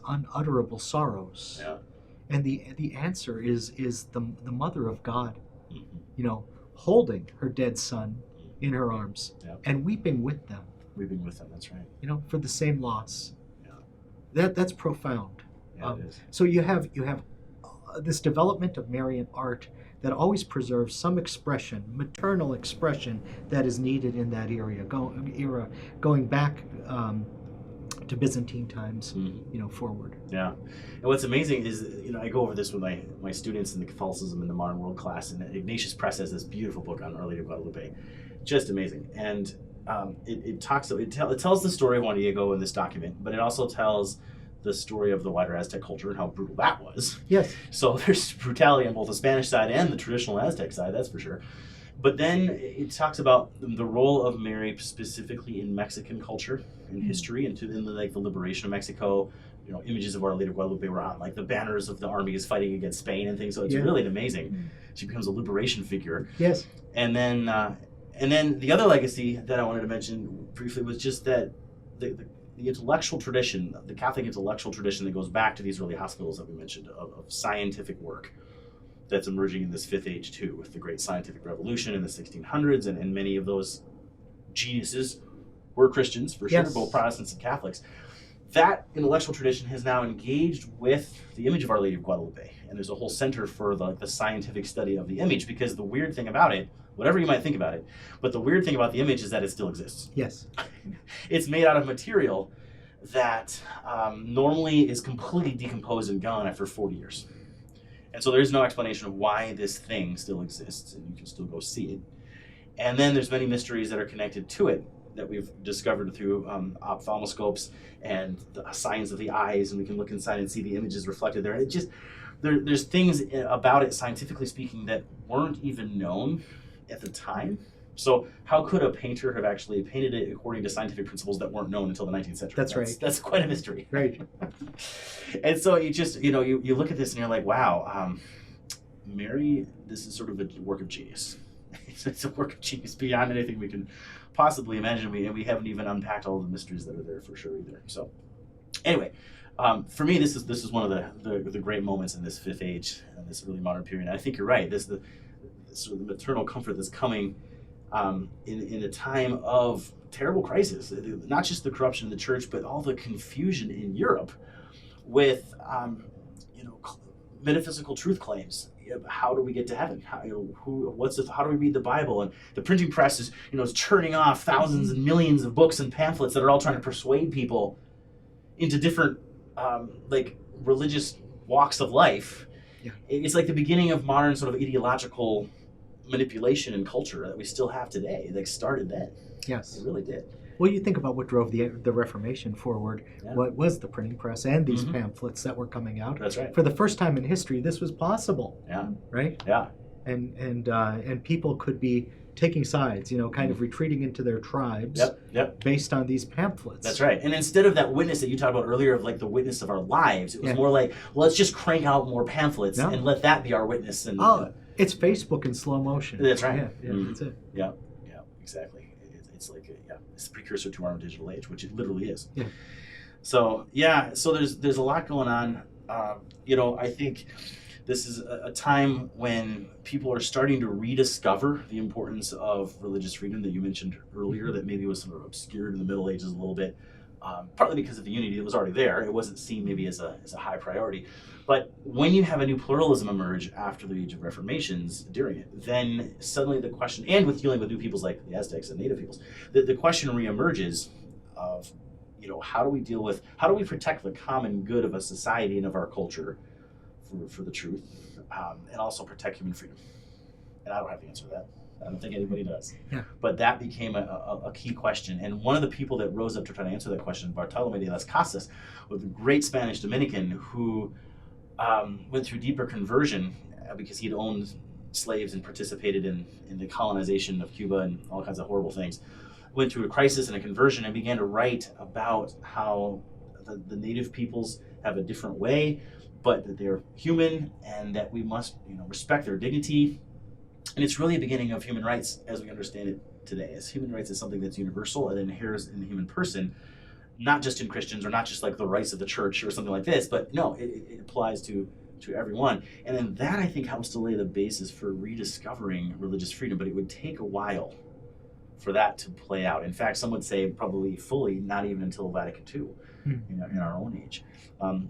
unutterable sorrows.
Yeah.
And the answer is the mother of God,
Mm-hmm.
you know, holding her dead son in her arms and weeping with them.
Weeping with them. That's right.
You know, for the same loss.
Yeah.
That's profound.
Yeah, it is.
So you have this development of Marian art that always preserves some expression, maternal expression, that is needed in that era, going back to Byzantine times, you know, forward.
Yeah. And what's amazing is, you know, I go over this with my students in the Catholicism in the Modern World class, and Ignatius Press has this beautiful book on Our Lady of Guadalupe. Just amazing. And it tells the story of Juan Diego in this document, but it also tells the story of the wider Aztec culture and how brutal that was.
Yes.
So there's brutality on both the Spanish side and the traditional Aztec side, that's for sure. But then it talks about the role of Mary specifically in Mexican culture and history, and in the liberation of Mexico. You know, images of Our Lady of Guadalupe were on like the banners of the armies fighting against Spain and things. So it's really amazing. She becomes a liberation figure.
Yes.
And then the other legacy that I wanted to mention briefly was just that the intellectual tradition, the Catholic intellectual tradition that goes back to these early hospitals that we mentioned, of scientific work that's emerging in this fifth age too, with the great scientific revolution in the 1600s, and many of those geniuses were Christians, for sure, both Protestants and Catholics. That intellectual tradition has now engaged with the image of Our Lady of Guadalupe, and there's a whole center for the scientific study of the image, because the weird thing about it, whatever you might think about it, but the weird thing about the image is that it still exists.
Yes.
It's made out of material that normally is completely decomposed and gone after 40 years. And so there's no explanation of why this thing still exists, and you can still go see it. And then there's many mysteries that are connected to it that we've discovered through ophthalmoscopes and the science of the eyes, and we can look inside and see the images reflected there. And it just, there's things about it, scientifically speaking, that weren't even known at the time. So how could a painter have actually painted it according to scientific principles that weren't known until the 19th century?
That's right.
That's quite a mystery.
Right.
And so you just, you know, you look at this and you're like, wow, Mary, this is sort of a work of genius. It's a work of genius beyond anything we can possibly imagine. We haven't even unpacked all the mysteries that are there for sure either. So anyway, for me, this is one of the great moments in this fifth age and this early modern period. And I think you're right. This the sort of the maternal comfort that's coming in a time of terrible crisis, not just the corruption in the church, but all the confusion in Europe with metaphysical truth claims. How do we get to heaven? How do we read the Bible? And the printing press is churning off thousands and millions of books and pamphlets that are all trying to persuade people into different religious walks of life.
Yeah.
It's like the beginning of modern sort of ideological manipulation and culture that we still have today. That started then.
Yes,
it really did.
Well, you think about what drove the Reformation forward.
Yeah.
What was the printing press and these pamphlets that were coming out?
That's right.
For the first time in history, this was possible.
Yeah.
Right.
Yeah.
And people could be taking sides, kind of retreating into their tribes.
Yep.
Based on these pamphlets.
That's right. And instead of that witness that you talked about earlier of the witness of our lives, it was more like, well, let's just crank out more pamphlets and let that be our witness. And
it's Facebook in slow motion.
That's right.
Yeah, that's it.
Yeah, exactly. It's like it's the precursor to our own digital age, which it literally is.
Yeah.
So there's a lot going on. I think this is a time when people are starting to rediscover the importance of religious freedom that you mentioned earlier, that maybe was sort of obscured in the Middle Ages a little bit, partly because of the unity that was already there. It wasn't seen maybe as a high priority. But when you have a new pluralism emerge after the Age of Reformations, during it, then suddenly the question, and with dealing with new peoples like the Aztecs and Native peoples, the question reemerges of, how do we protect the common good of a society and of our culture for the truth, and also protect human freedom? And I don't have the answer to that. I don't think anybody does.
Yeah.
But that became a key question. And one of the people that rose up to try to answer that question, Bartolomé de las Casas, was a great Spanish Dominican who went through deeper conversion because he'd owned slaves and participated in the colonization of Cuba and all kinds of horrible things. Went through a crisis and a conversion and began to write about how the native peoples have a different way, but that they're human and that we must, respect their dignity. And it's really a beginning of human rights as we understand it today. As human rights is something that's universal and inheres in the human person, not just in Christians or not just like the rights of the church or something like this, but no, it applies to everyone. And then that, I think, helps to lay the basis for rediscovering religious freedom, but it would take a while for that to play out. In fact, some would say probably fully not even until Vatican II, in our own age.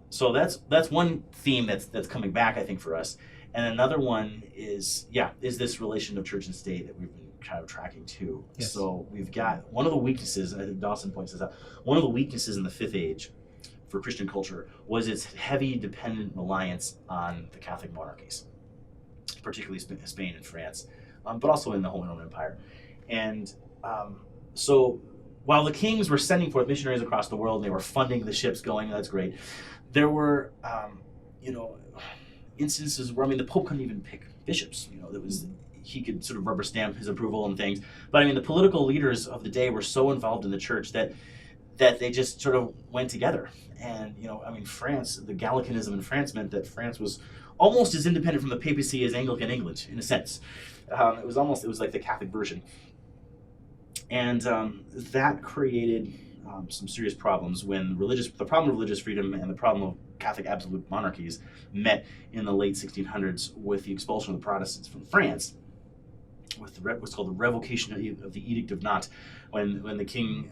So that's one theme that's coming back, I think, for us. And another one is this relation of church and state that we've been kind of tracking too.
Yes.
So we've got one of the weaknesses, and I think Dawson points this out, one of the weaknesses in the Fifth Age for Christian culture was its heavy dependent reliance on the Catholic monarchies, particularly Spain and France, but also in the Holy Roman Empire. And so while the kings were sending forth missionaries across the world and they were funding the ships going, that's great, there were, instances where, the Pope couldn't even pick bishops. He could sort of rubber stamp his approval and things. But the political leaders of the day were so involved in the church that they just sort of went together. And, France, the Gallicanism in France meant that France was almost as independent from the papacy as Anglican England, in a sense. It was like the Catholic version. And that created some serious problems when the problem of religious freedom and the problem of Catholic absolute monarchies met in the late 1600s with the expulsion of the Protestants from France, with what's called the Revocation of the Edict of Nantes, when the King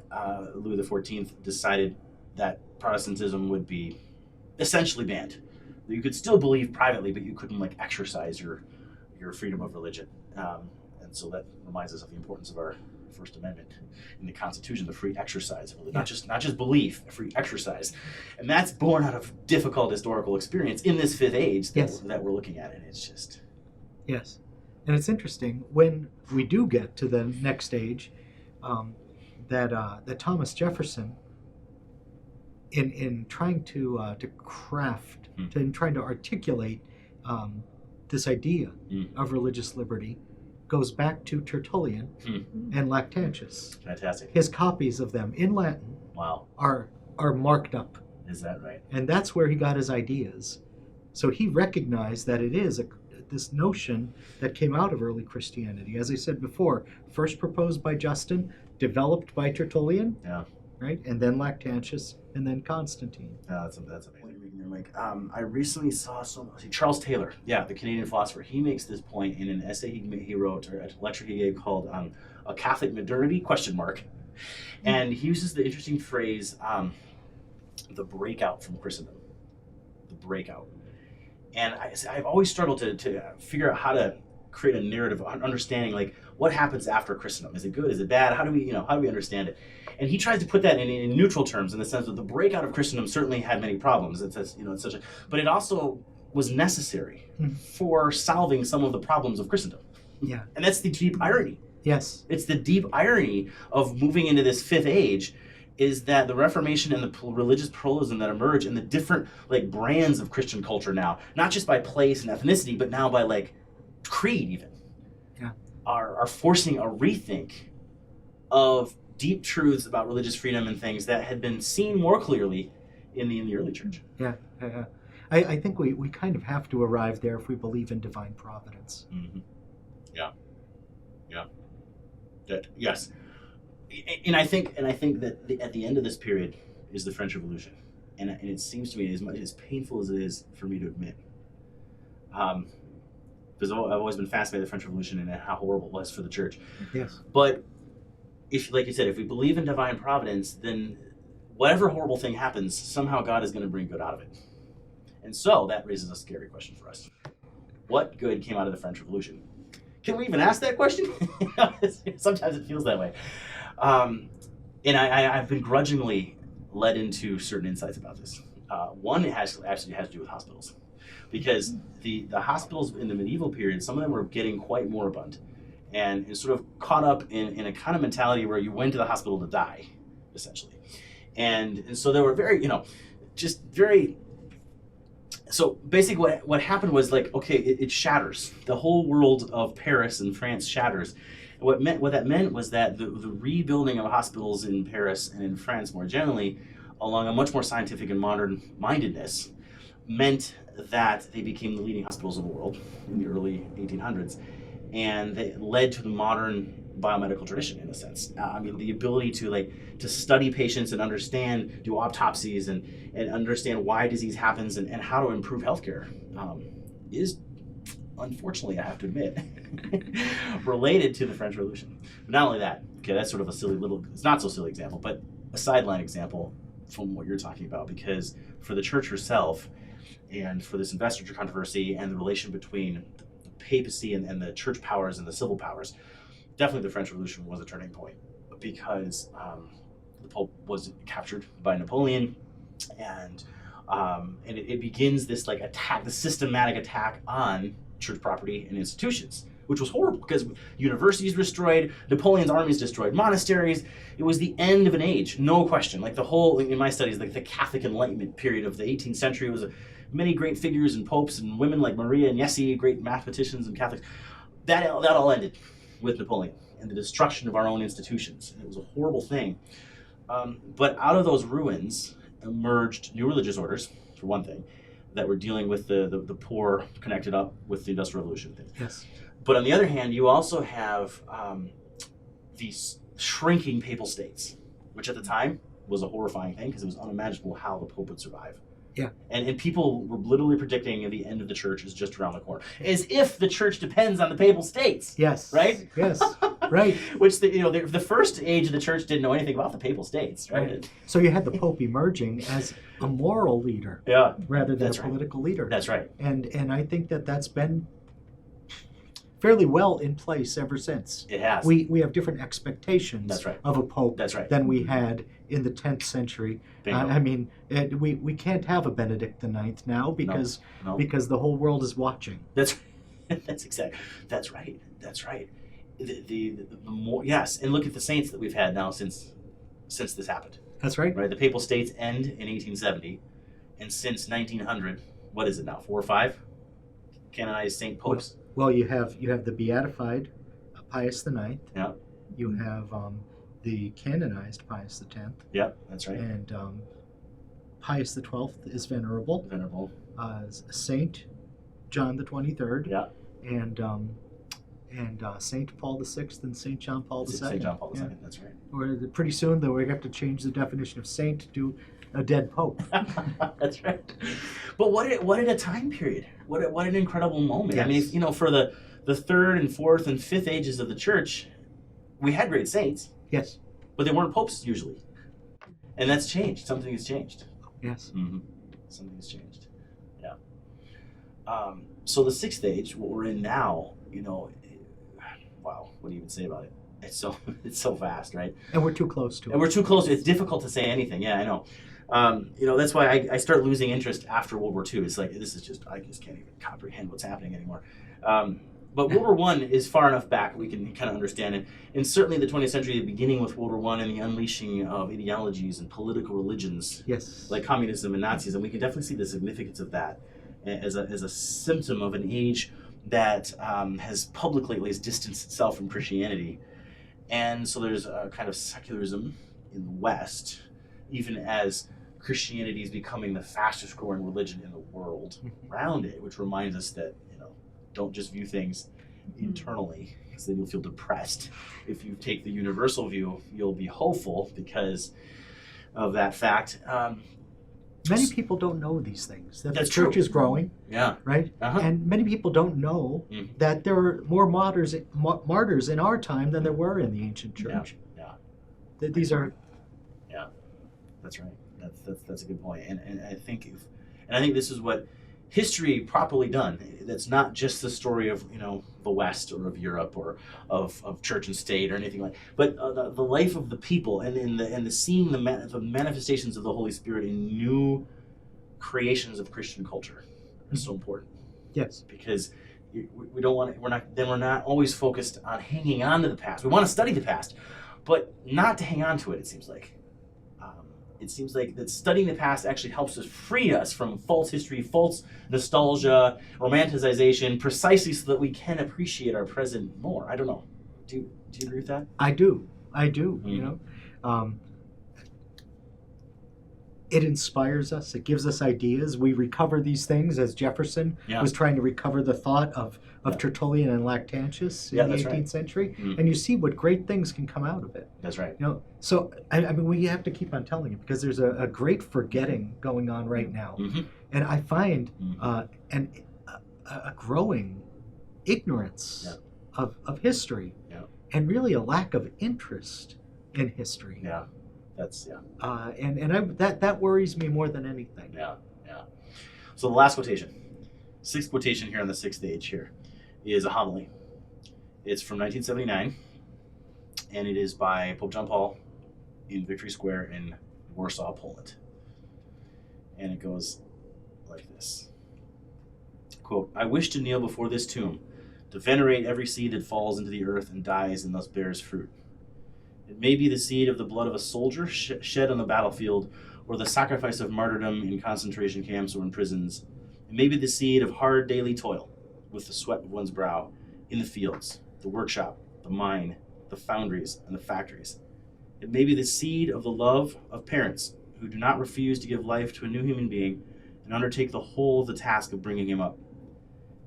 Louis XIV decided that Protestantism would be essentially banned. You could still believe privately, but you couldn't exercise your freedom of religion. And so that reminds us of the importance of our First Amendment in the Constitution, the free exercise of religion, not just belief, free exercise. And that's born out of difficult historical experience in this Fifth Age that we're looking at, and it's just...
Yes. And it's interesting, when we do get to the next stage, that Thomas Jefferson, in trying to craft, in trying to articulate this idea of religious liberty, goes back to Tertullian and Lactantius.
Fantastic.
His copies of them in Latin are marked up.
Is that right?
And that's where he got his ideas. So he recognized that it is this notion that came out of early Christianity. As I said before, first proposed by Justin, developed by Tertullian, right, and then Lactantius, and then Constantine.
That's amazing. I recently saw Charles Taylor, the Canadian philosopher. He makes this point in an essay he wrote, or a lecture he gave, called "A Catholic Modernity?" ? And he uses the interesting phrase, "the breakout from Christendom." The breakout. And I've always struggled to figure out how to create a narrative, understanding what happens after Christendom. Is it good? Is it bad? How do we understand it? And he tries to put that in neutral terms, in the sense that the breakout of Christendom certainly had many problems. But it also was necessary for solving some of the problems of Christendom.
Yeah.
And that's the deep irony.
Yes.
It's the deep irony of moving into this Fifth Age, is that the Reformation and the religious pluralism that emerge in the different brands of Christian culture now, not just by place and ethnicity, but now by creed even, are forcing a rethink of deep truths about religious freedom and things that had been seen more clearly in the early church.
Yeah. I think we kind of have to arrive there if we believe in divine providence.
Mm-hmm. Yeah. Yes. And I think that at the end of this period is the French Revolution, and it seems to me, as painful as it is for me to admit, because I've always been fascinated with the French Revolution and how horrible it was for the church.
Yes.
But if, like you said, if we believe in divine providence, then whatever horrible thing happens, somehow God is going to bring good out of it. And so that raises a scary question for us: what good came out of the French Revolution? Can we even ask that question? Sometimes it feels that way. And I've been grudgingly led into certain insights about this. One, it actually has to do with hospitals, because the hospitals in the medieval period, some of them were getting quite moribund, and sort of caught up in a kind of mentality where you went to the hospital to die, essentially. And so they were very, just very. So basically what happened was like, okay, it shatters. The whole world of Paris and France shatters. And what that meant was that the rebuilding of hospitals in Paris and in France more generally, along a much more scientific and modern mindedness, meant that they became the leading hospitals in the world in the early 1800s. And they led to the modern biomedical tradition, in a sense. The ability to study patients and understand, do autopsies and understand why disease happens and how to improve healthcare is, unfortunately, I have to admit, related to the French Revolution. But not only that, okay, that's sort of a it's not so silly example, but a sideline example from what you're talking about, because for the church herself and for this investiture controversy and the relation between the papacy and the church powers and the civil powers, definitely the French Revolution was a turning point, because the Pope was captured by Napoleon, and it begins this attack, the systematic attack on church property and institutions, which was horrible because universities destroyed, Napoleon's armies destroyed monasteries. It was the end of an age, no question. Like the whole, in my studies, like the Catholic Enlightenment period of the 18th century was many great figures and popes and women like Maria Agnesi, great mathematicians and Catholics. That all ended with Napoleon and the destruction of our own institutions. And it was a horrible thing. But out of those ruins emerged new religious orders, for one thing, that were dealing with the poor, connected up with the Industrial Revolution thing.
Yes.
But on the other hand, you also have these shrinking papal states, which at the time was a horrifying thing because it was unimaginable how the Pope would survive.
Yeah.
And people were literally predicting the end of the church is just around the corner, as if the church depends on the papal states.
Yes.
Right?
Yes. Right.
Which the first age of the church didn't know anything about the papal states, right?
So you had the Pope emerging as a moral leader,
Yeah,
rather than
that's
a
right.
political leader.
That's right.
And I think that's been fairly well in place ever since.
It has.
We have different expectations
That's right.
of a Pope
That's right.
than we had in the 10th century.
Bingo.
We can't have a Benedict IX now because
No.
because the whole world is watching.
That's exactly. That's right. That's right. The more, yes, and look at the saints that we've had now since this happened.
That's right.
Right. The papal states end in 1870, and since 1900, what is it now? 4 or 5 canonized saint popes.
Well, you have the beatified Pius IX.
Yeah.
You have the canonized Pius X.
Yeah, that's right.
And Pius XII is venerable.
Venerable.
Saint John the 23rd.
Yeah.
And Saint Paul VI and Saint John Paul II.
Saint John Paul II.
Yeah.
That's right.
Pretty soon, though, we have to change the definition of saint to a dead pope.
That's right. But what a time period! What an incredible moment!
Yes.
I mean, for the third and fourth and fifth ages of the church, we had great saints.
Yes.
But they weren't popes usually, and that's changed. Something has changed.
Yes.
Mm-hmm. Something has changed. Yeah. So the sixth age, what we're in now, wow, what do you even say about it? It's so fast, right?
And we're too close to it.
And we're too close. It's difficult to say anything. Yeah, I know. That's why I start losing interest after World War II. It's like I just can't even comprehend what's happening anymore. But World War I is far enough back we can kind of understand it. And certainly the 20th century, beginning with World War I and the unleashing of ideologies and political religions,
Yes.
like communism and Nazism, we can definitely see the significance of that as a symptom of an age that has publicly at least distanced itself from Christianity. And so there's a kind of secularism in the West, even as Christianity is becoming the fastest growing religion in the world around it, which reminds us that, don't just view things internally, because then you'll feel depressed. If you take the universal view, you'll be hopeful because of that fact.
Many people don't know these things, that
That's
the church
true.
is growing,
Yeah.
right?
Uh-huh.
And many people don't know that there are more martyrs in our time than there were in the ancient church.
Yeah.
That these are...
Yeah. That's right. That's a good point. And I think this is what history properly done. That's not just the story of the West or of Europe or of church and state or anything like, but the life of the people and the seeing the manifestations of the Holy Spirit in new creations of Christian culture is so important.
Yes.
Because we don't want, we're not always focused on hanging on to the past. We want to study the past, but not to hang on to it, it seems like. It seems like that studying the past actually helps us free us from false history, false nostalgia, romanticization, precisely so that we can appreciate our present more. I don't know. Do you agree with that?
I do. You know, it inspires us. It gives us ideas. We recover these things, as Jefferson was trying to recover the thought of Tertullian and Lactantius in the 18th century. And you see what great things can come out of it.
That's right.
You know, so I mean, we have to keep on telling it, because there's a great forgetting going on right now, and I find a growing ignorance of history, and really a lack of interest in history. That worries me more than anything.
So the last quotation, sixth quotation here on the sixth stage here, is a homily. It's from 1979, and it is by Pope John Paul in Victory Square in Warsaw, Poland. And it goes like this. Quote, "I wish to kneel before this tomb, to venerate every seed that falls into the earth and dies and thus bears fruit. It may be the seed of the blood of a soldier shed on the battlefield, or the sacrifice of martyrdom in concentration camps or in prisons. It may be the seed of hard daily toil, with the sweat of one's brow, in the fields, the workshop, the mine, the foundries, and the factories. It may be the seed of the love of parents who do not refuse to give life to a new human being and undertake the whole of the task of bringing him up.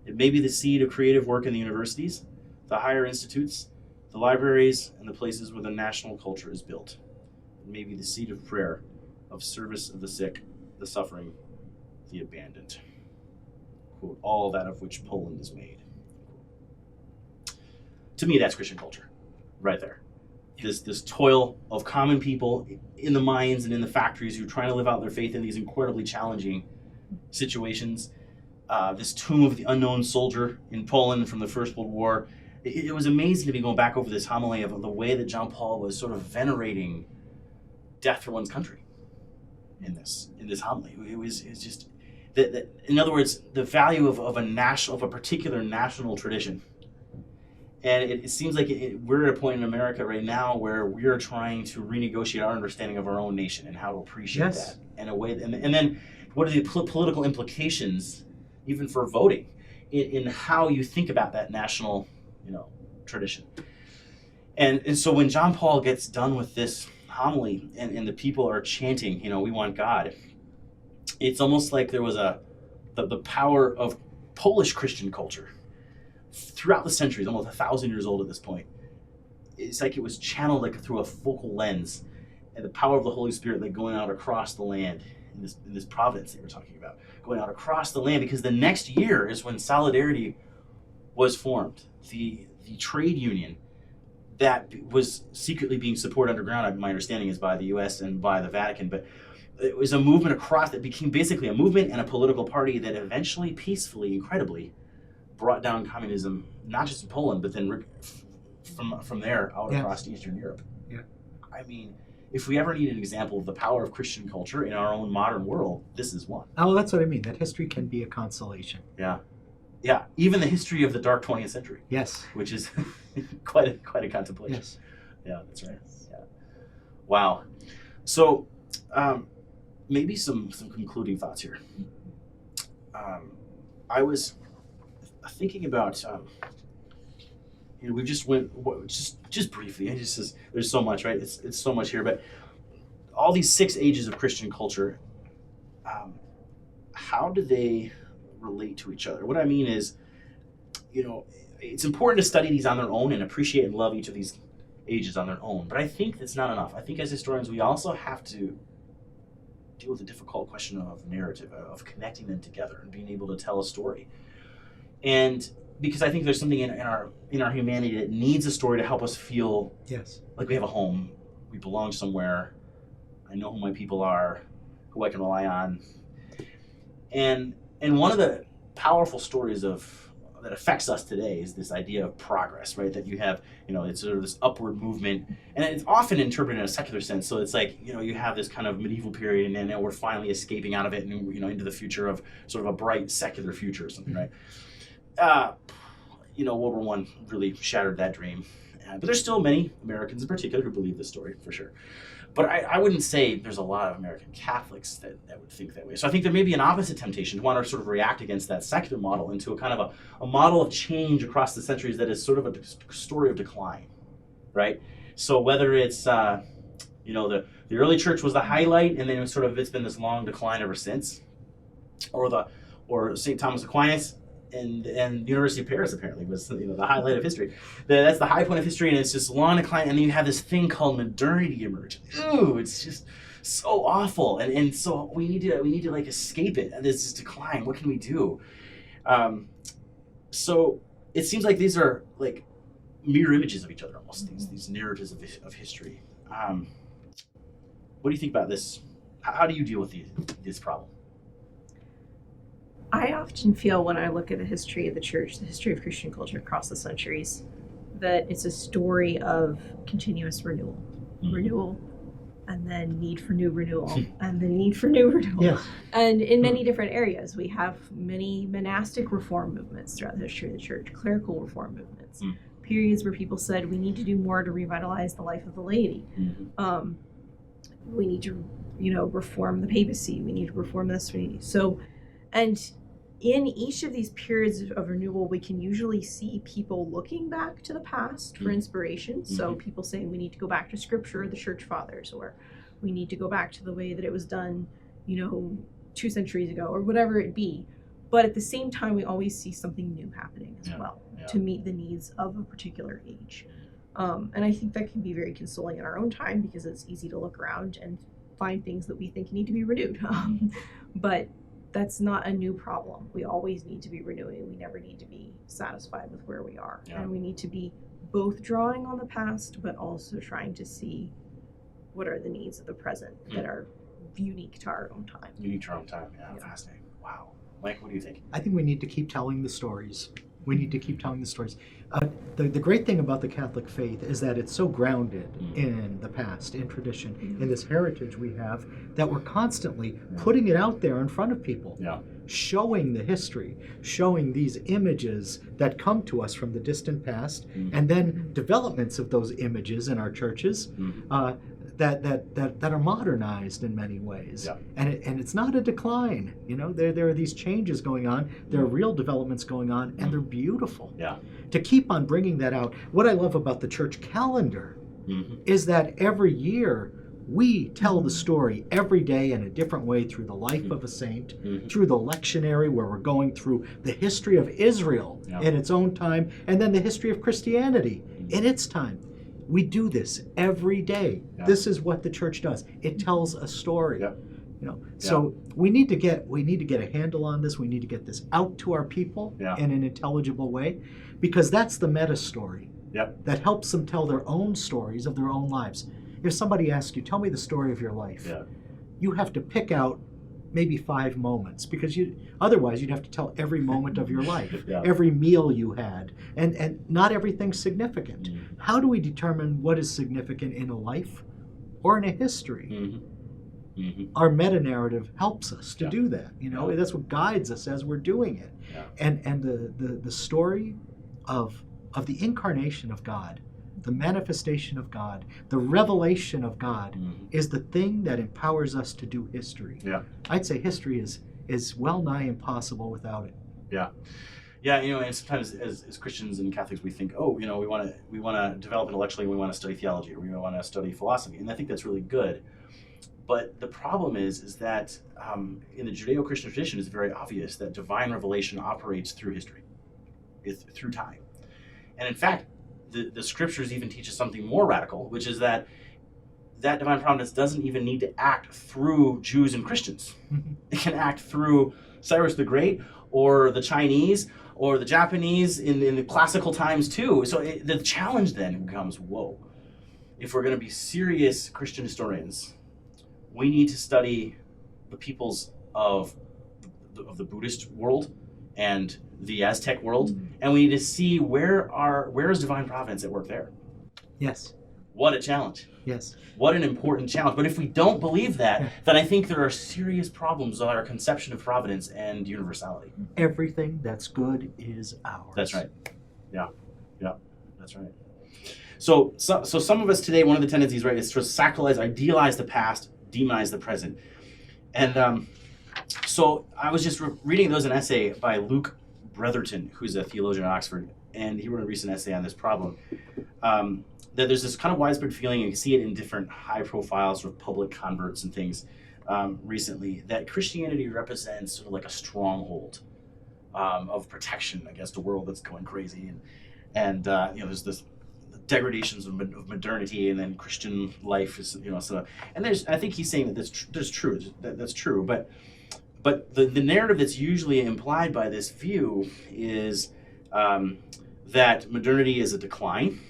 It may be the seed of creative work in the universities, the higher institutes, the libraries, and the places where the national culture is built. It may be the seed of prayer, of service of the sick, the suffering, the abandoned. Quote, all that of which Poland is made." To me, that's Christian culture, right there. This toil of common people in the mines and in the factories who are trying to live out their faith in these incredibly challenging situations. This tomb of the unknown soldier in Poland from the First World War. It was amazing to be going back over this homily of the way that John Paul was sort of venerating death for one's country in this homily. It's just that in other words, the value of a particular national tradition. And it seems like we're at a point in America right now where we are trying to renegotiate our understanding of our own nation and how to appreciate that in a way. And then what are the political implications, even for voting, in how you think about that national, tradition. And so when John Paul gets done with this homily and the people are chanting, we want God, it's almost like there was the power of Polish Christian culture throughout the centuries, almost 1,000 years old at this point. It's like it was channeled like through a focal lens, and the power of the Holy Spirit like going out across the land in this province that we're talking about, going out across the land, because the next year is when Solidarity was formed, the trade union that was secretly being supported underground, my understanding is by the US and by the Vatican, but it was a movement across that became basically a movement and a political party that eventually peacefully, incredibly, brought down communism, not just in Poland, but then from there out across Eastern Europe. I mean, if we ever need an example of the power of Christian culture in our own modern world, this is one.
Oh, that's what I mean. That history can be a consolation.
Yeah, even the history of the dark 20th century.
Yes.
Which is quite a contemplation.
Yes.
Yeah, that's right. Yeah. Wow. So, maybe some concluding thoughts here. I was thinking about, we just went just briefly. There's so much, right? It's so much here, but all these 6 ages of Christian culture. How do they relate to each other? What I mean is, it's important to study these on their own and appreciate and love each of these ages on their own. But I think that's not enough. I think as historians, we also have to deal with the difficult question of narrative, of connecting them together and being able to tell a story. And because I think there's something in our humanity that needs a story to help us feel like we have a home, we belong somewhere, I know who my people are, who I can rely on. And one of the powerful stories that affects us today is this idea of progress, right? That you have, it's sort of this upward movement, and it's often interpreted in a secular sense. So it's like, you have this kind of medieval period, and then we're finally escaping out of it, and into the future of sort of a bright secular future or something, right? World War I really shattered that dream. But there's still many Americans in particular who believe this story, for sure. But I wouldn't say there's a lot of American Catholics that would think that way. So I think there may be an opposite temptation to want to sort of react against that secular model into a kind of a model of change across the centuries that is sort of a story of decline, right? So whether it's, the early church was the highlight, and then it's been this long decline ever since, or St. Thomas Aquinas and the University of Paris apparently was the highlight of history. That's the high point of history, and it's just long decline, and then you have this thing called modernity emerge. Ooh, it's just so awful, and so we need to like escape it. This decline. What can we do? So it seems like these are like mirror images of each other almost. These narratives of history. What do you think about this? How do you deal with this problem?
I often feel when I look at the history of the church, the history of Christian culture across the centuries, that it's a story of continuous renewal. Renewal, and then need for new renewal, and then need for new renewal.
Yes.
And in many different areas, we have many monastic reform movements throughout the history of the church, clerical reform movements, periods where people said we need to do more to revitalize the life of the laity. We need to, reform the papacy. We need to reform this. And in each of these periods of renewal, we can usually see people looking back to the past for inspiration. So people saying we need to go back to scripture, the church fathers, or we need to go back to the way that it was done, 2 centuries ago, or whatever it be. But at the same time, we always see something new happening as well to meet the needs of a particular age. And I think that can be very consoling in our own time because it's easy to look around and find things that we think need to be renewed. But that's not a new problem. We always need to be renewing. We never need to be satisfied with where we are. And we need to be both drawing on the past, but also trying to see what are the needs of the present that are unique to our own time.
Unique to our own time, fascinating. Wow. Mike, what do you think?
I think we need to keep telling the stories. We need to keep telling the stories. The great thing about the Catholic faith is that it's so grounded in the past, in tradition, in this heritage we have, that we're constantly putting it out there in front of people, showing the history, showing these images that come to us from the distant past, and then developments of those images in our churches that are modernized in many ways. And it's not a decline. There are these changes going on. There are real developments going on, and they're beautiful. To keep on bringing that out. What I love about the church calendar is that every year we tell the story every day in a different way through the life of a saint, through the lectionary where we're going through the history of Israel in its own time, and then the history of Christianity in its time. We do this every day. This is what the church does. It tells a story. So we need to get a handle on this. We need to get this out to our people in an intelligible way, because that's the meta story that helps them tell their own stories of their own lives. If somebody asks you, tell me the story of your life, you have to pick out maybe 5 moments, because otherwise you'd have to tell every moment of your life, every meal you had, and not everything's significant. How do we determine what is significant in a life or in a history? Our meta-narrative helps us to do that. That's what guides us as we're doing it. And the story of the incarnation of God, the manifestation of God, the revelation of God is the thing that empowers us to do history. I'd say history is well nigh impossible without it.
And sometimes as Christians and Catholics we think, we want to develop intellectually, we want to study theology, or we want to study philosophy, and I think that's really good. But the problem is that in the Judeo-Christian tradition, it's very obvious that divine revelation operates through history, through time. And in fact, the scriptures even teach us something more radical, which is that divine providence doesn't even need to act through Jews and Christians. It can act through Cyrus the Great, or the Chinese, or the Japanese in the classical times too. So the challenge then becomes, if we're going to be serious Christian historians, we need to study the peoples of the Buddhist world and the Aztec world, and we need to see where is divine providence at work there.
Yes.
What a challenge.
Yes.
What an important challenge. But if we don't believe that, then I think there are serious problems with our conception of providence and universality.
Everything that's good is ours.
That's right. Yeah. That's right. So some of us today, one of the tendencies, right, is to sacralize, idealize the past, demonize the present. And so I was just reading, there was an essay by Luke Bretherton, who's a theologian at Oxford, and he wrote a recent essay on this problem. That there's this kind of widespread feeling, and you see it in different high-profile sort of public converts and things recently, that Christianity represents sort of like a stronghold of protection against a world that's going crazy, and there's this degradations of modernity, and then Christian life is and I think he's saying that that's true, but the narrative that's usually implied by this view is that modernity is a decline.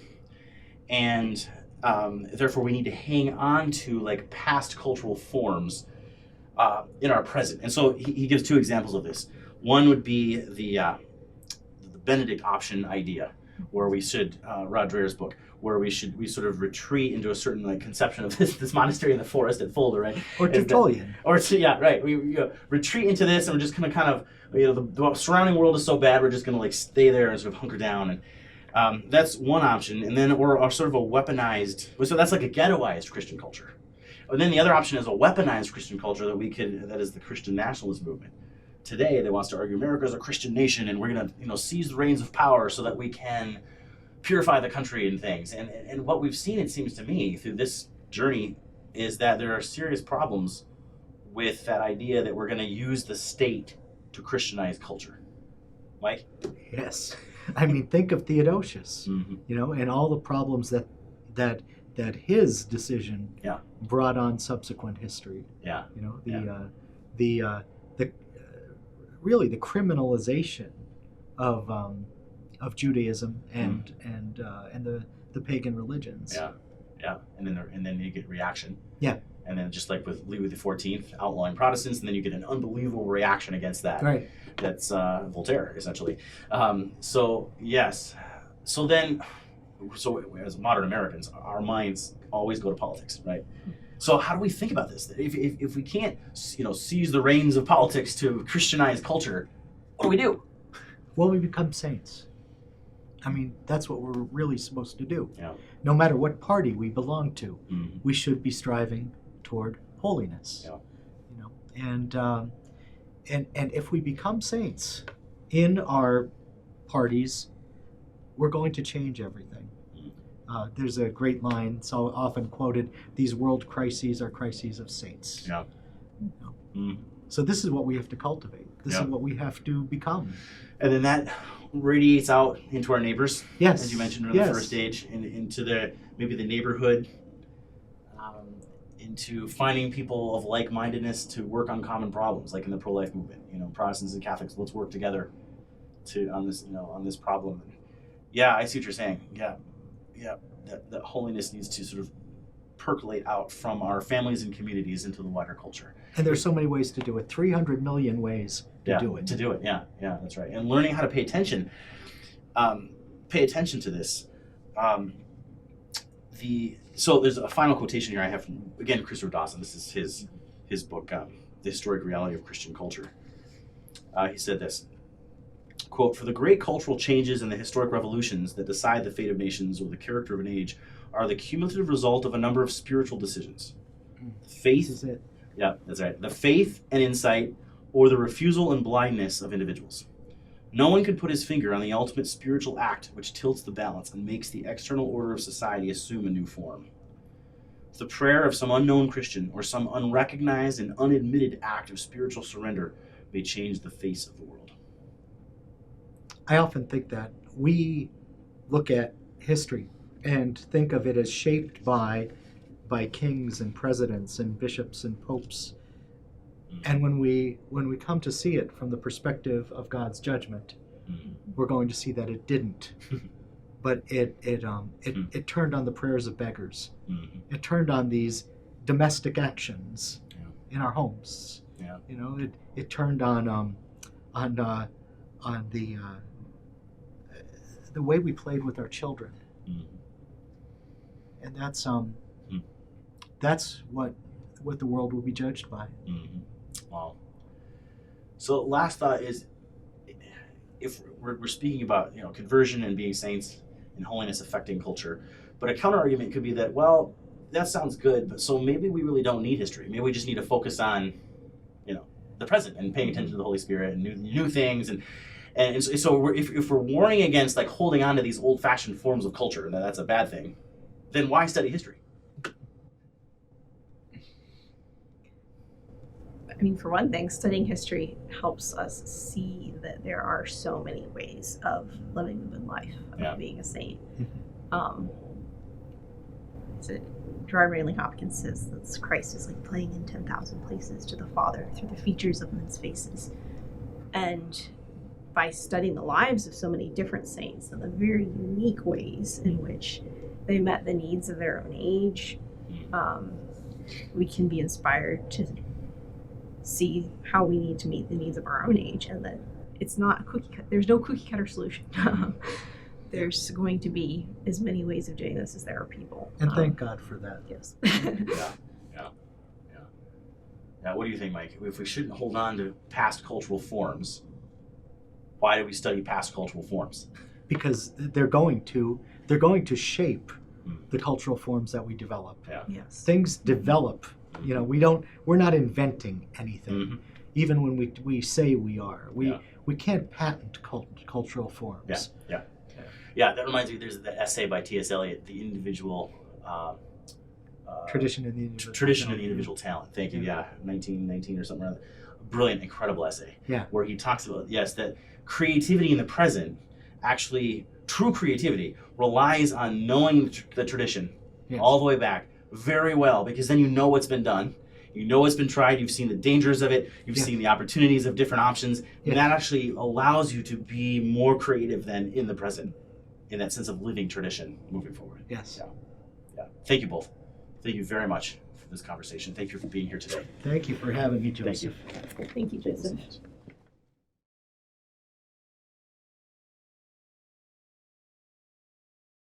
And therefore, we need to hang on to like past cultural forms in our present. And so he gives two examples of this. One would be the Benedict option idea, where we should Rod Dreher's book, where we sort of retreat into a certain like conception of this monastery in the forest at Fulda, right?
Or Tertullian.
We retreat into this, and we're just gonna kind of the surrounding world is so bad, we're just gonna like stay there and sort of hunker down and. That's one option, and then or sort of a weaponized. So that's like a ghettoized Christian culture. And then the other option is a weaponized Christian culture that is the Christian nationalist movement. Today, they wants to argue America is a Christian nation, and we're going to seize the reins of power so that we can purify the country and things. And what we've seen, it seems to me, through this journey, is that there are serious problems with that idea that we're going to use the state to Christianize culture. Mike?
Yes. I mean, think of Theodosius,
Mm-hmm.
And all the problems that his decision brought on subsequent history.
Yeah.
Really the criminalization of Judaism and the pagan religions.
Yeah. And then you get reaction.
Yeah.
And then just like with Louis XIV outlawing Protestants, and then you get an unbelievable reaction against that.
Right.
That's Voltaire, essentially. So yes. So as modern Americans, our minds always go to politics, right? So how do we think about this? If we can't, seize the reins of politics to Christianize culture, what do we do?
Well, we become saints. I mean, that's what we're really supposed to do.
Yeah.
No matter what party we belong to,
Mm-hmm.
we should be striving toward holiness.
Yeah.
And if we become saints in our parties, we're going to change everything. There's a great line, so often quoted: "These world crises are crises of saints."
Yeah. Mm-hmm.
So this is what we have to cultivate. This is what we have to become.
And then that radiates out into our neighbors.
Yes.
As you mentioned in the first stage, and into maybe the neighborhood, into finding people of like-mindedness to work on common problems, like in the pro-life movement. Protestants and Catholics, let's work together on this problem. Yeah, I see what you're saying. Yeah. That holiness needs to sort of percolate out from our families and communities into the wider culture.
And there's so many ways to do it. 300 million ways to do it.
Yeah, that's right. And learning how to pay attention to this. So there's a final quotation here I have from, again, Christopher Dawson. This is his book, The Historic Reality of Christian Culture. He said this, quote, "For the great cultural changes and the historic revolutions that decide the fate of nations or the character of an age are the cumulative result of a number of spiritual decisions. Faith,
This is it.
Yeah, that's right. The faith and insight, or the refusal and blindness of individuals. No one can put his finger on the ultimate spiritual act which tilts the balance and makes the external order of society assume a new form. The prayer of some unknown Christian or some unrecognized and unadmitted act of spiritual surrender may change the face of the world."
I often think that we look at history and think of it as shaped by kings and presidents and bishops and popes. And when we come to see it from the perspective of God's judgment, we're going to see that it didn't. But it turned on the prayers of beggars. It turned on these domestic actions in our homes.
Yeah.
It turned on the way we played with our children. and that's what the world will be judged by.
Mm-hmm. Wow. So last thought is, if we're speaking about conversion and being saints and holiness affecting culture, but a counter argument could be that, well, that sounds good, but so maybe we really don't need history. Maybe we just need to focus on the present and paying attention to the Holy Spirit and new things and so if we're warning against like holding on to these old-fashioned forms of culture and that's a bad thing, then why study history?
I mean, for one thing, studying history helps us see that there are so many ways of living the good life, of being a saint. Gerard Manley Hopkins says that Christ is like playing in 10,000 places to the Father through the features of men's faces. And by studying the lives of so many different saints and the very unique ways in which they met the needs of their own age, we can be inspired to see how we need to meet the needs of our own age, and that it's not a cookie cutter. There's no cookie cutter solution. There's going to be as many ways of doing this as there are people.
And thank God for that.
Yes.
Yeah. What do you think, Mike? If we shouldn't hold on to past cultural forms, why do we study past cultural forms?
Because they're going to shape the cultural forms that we develop.
Yeah.
Yes.
Things develop. We're not inventing anything.
Mm-hmm.
Even when we say we are. We can't patent cultural forms.
Yeah, that reminds me, there's the essay by T.S. Eliot, The Individual
Tradition in the Individual
Talent. Thank you, 1919 or something like that. Brilliant, incredible essay.
Yeah.
Where he talks about, that creativity in the present, actually, true creativity, relies on knowing the tradition all the way back very well, because then you know what's been done. You know what's been tried, you've seen the dangers of it, you've seen the opportunities of different options, and that actually allows you to be more creative than in the present, in that sense of living tradition moving forward.
Yes.
Yeah. Thank you both. Thank you very much for this conversation. Thank you for being here today.
Thank you for having me, Joseph.
Thank you.
Thank you, Joseph.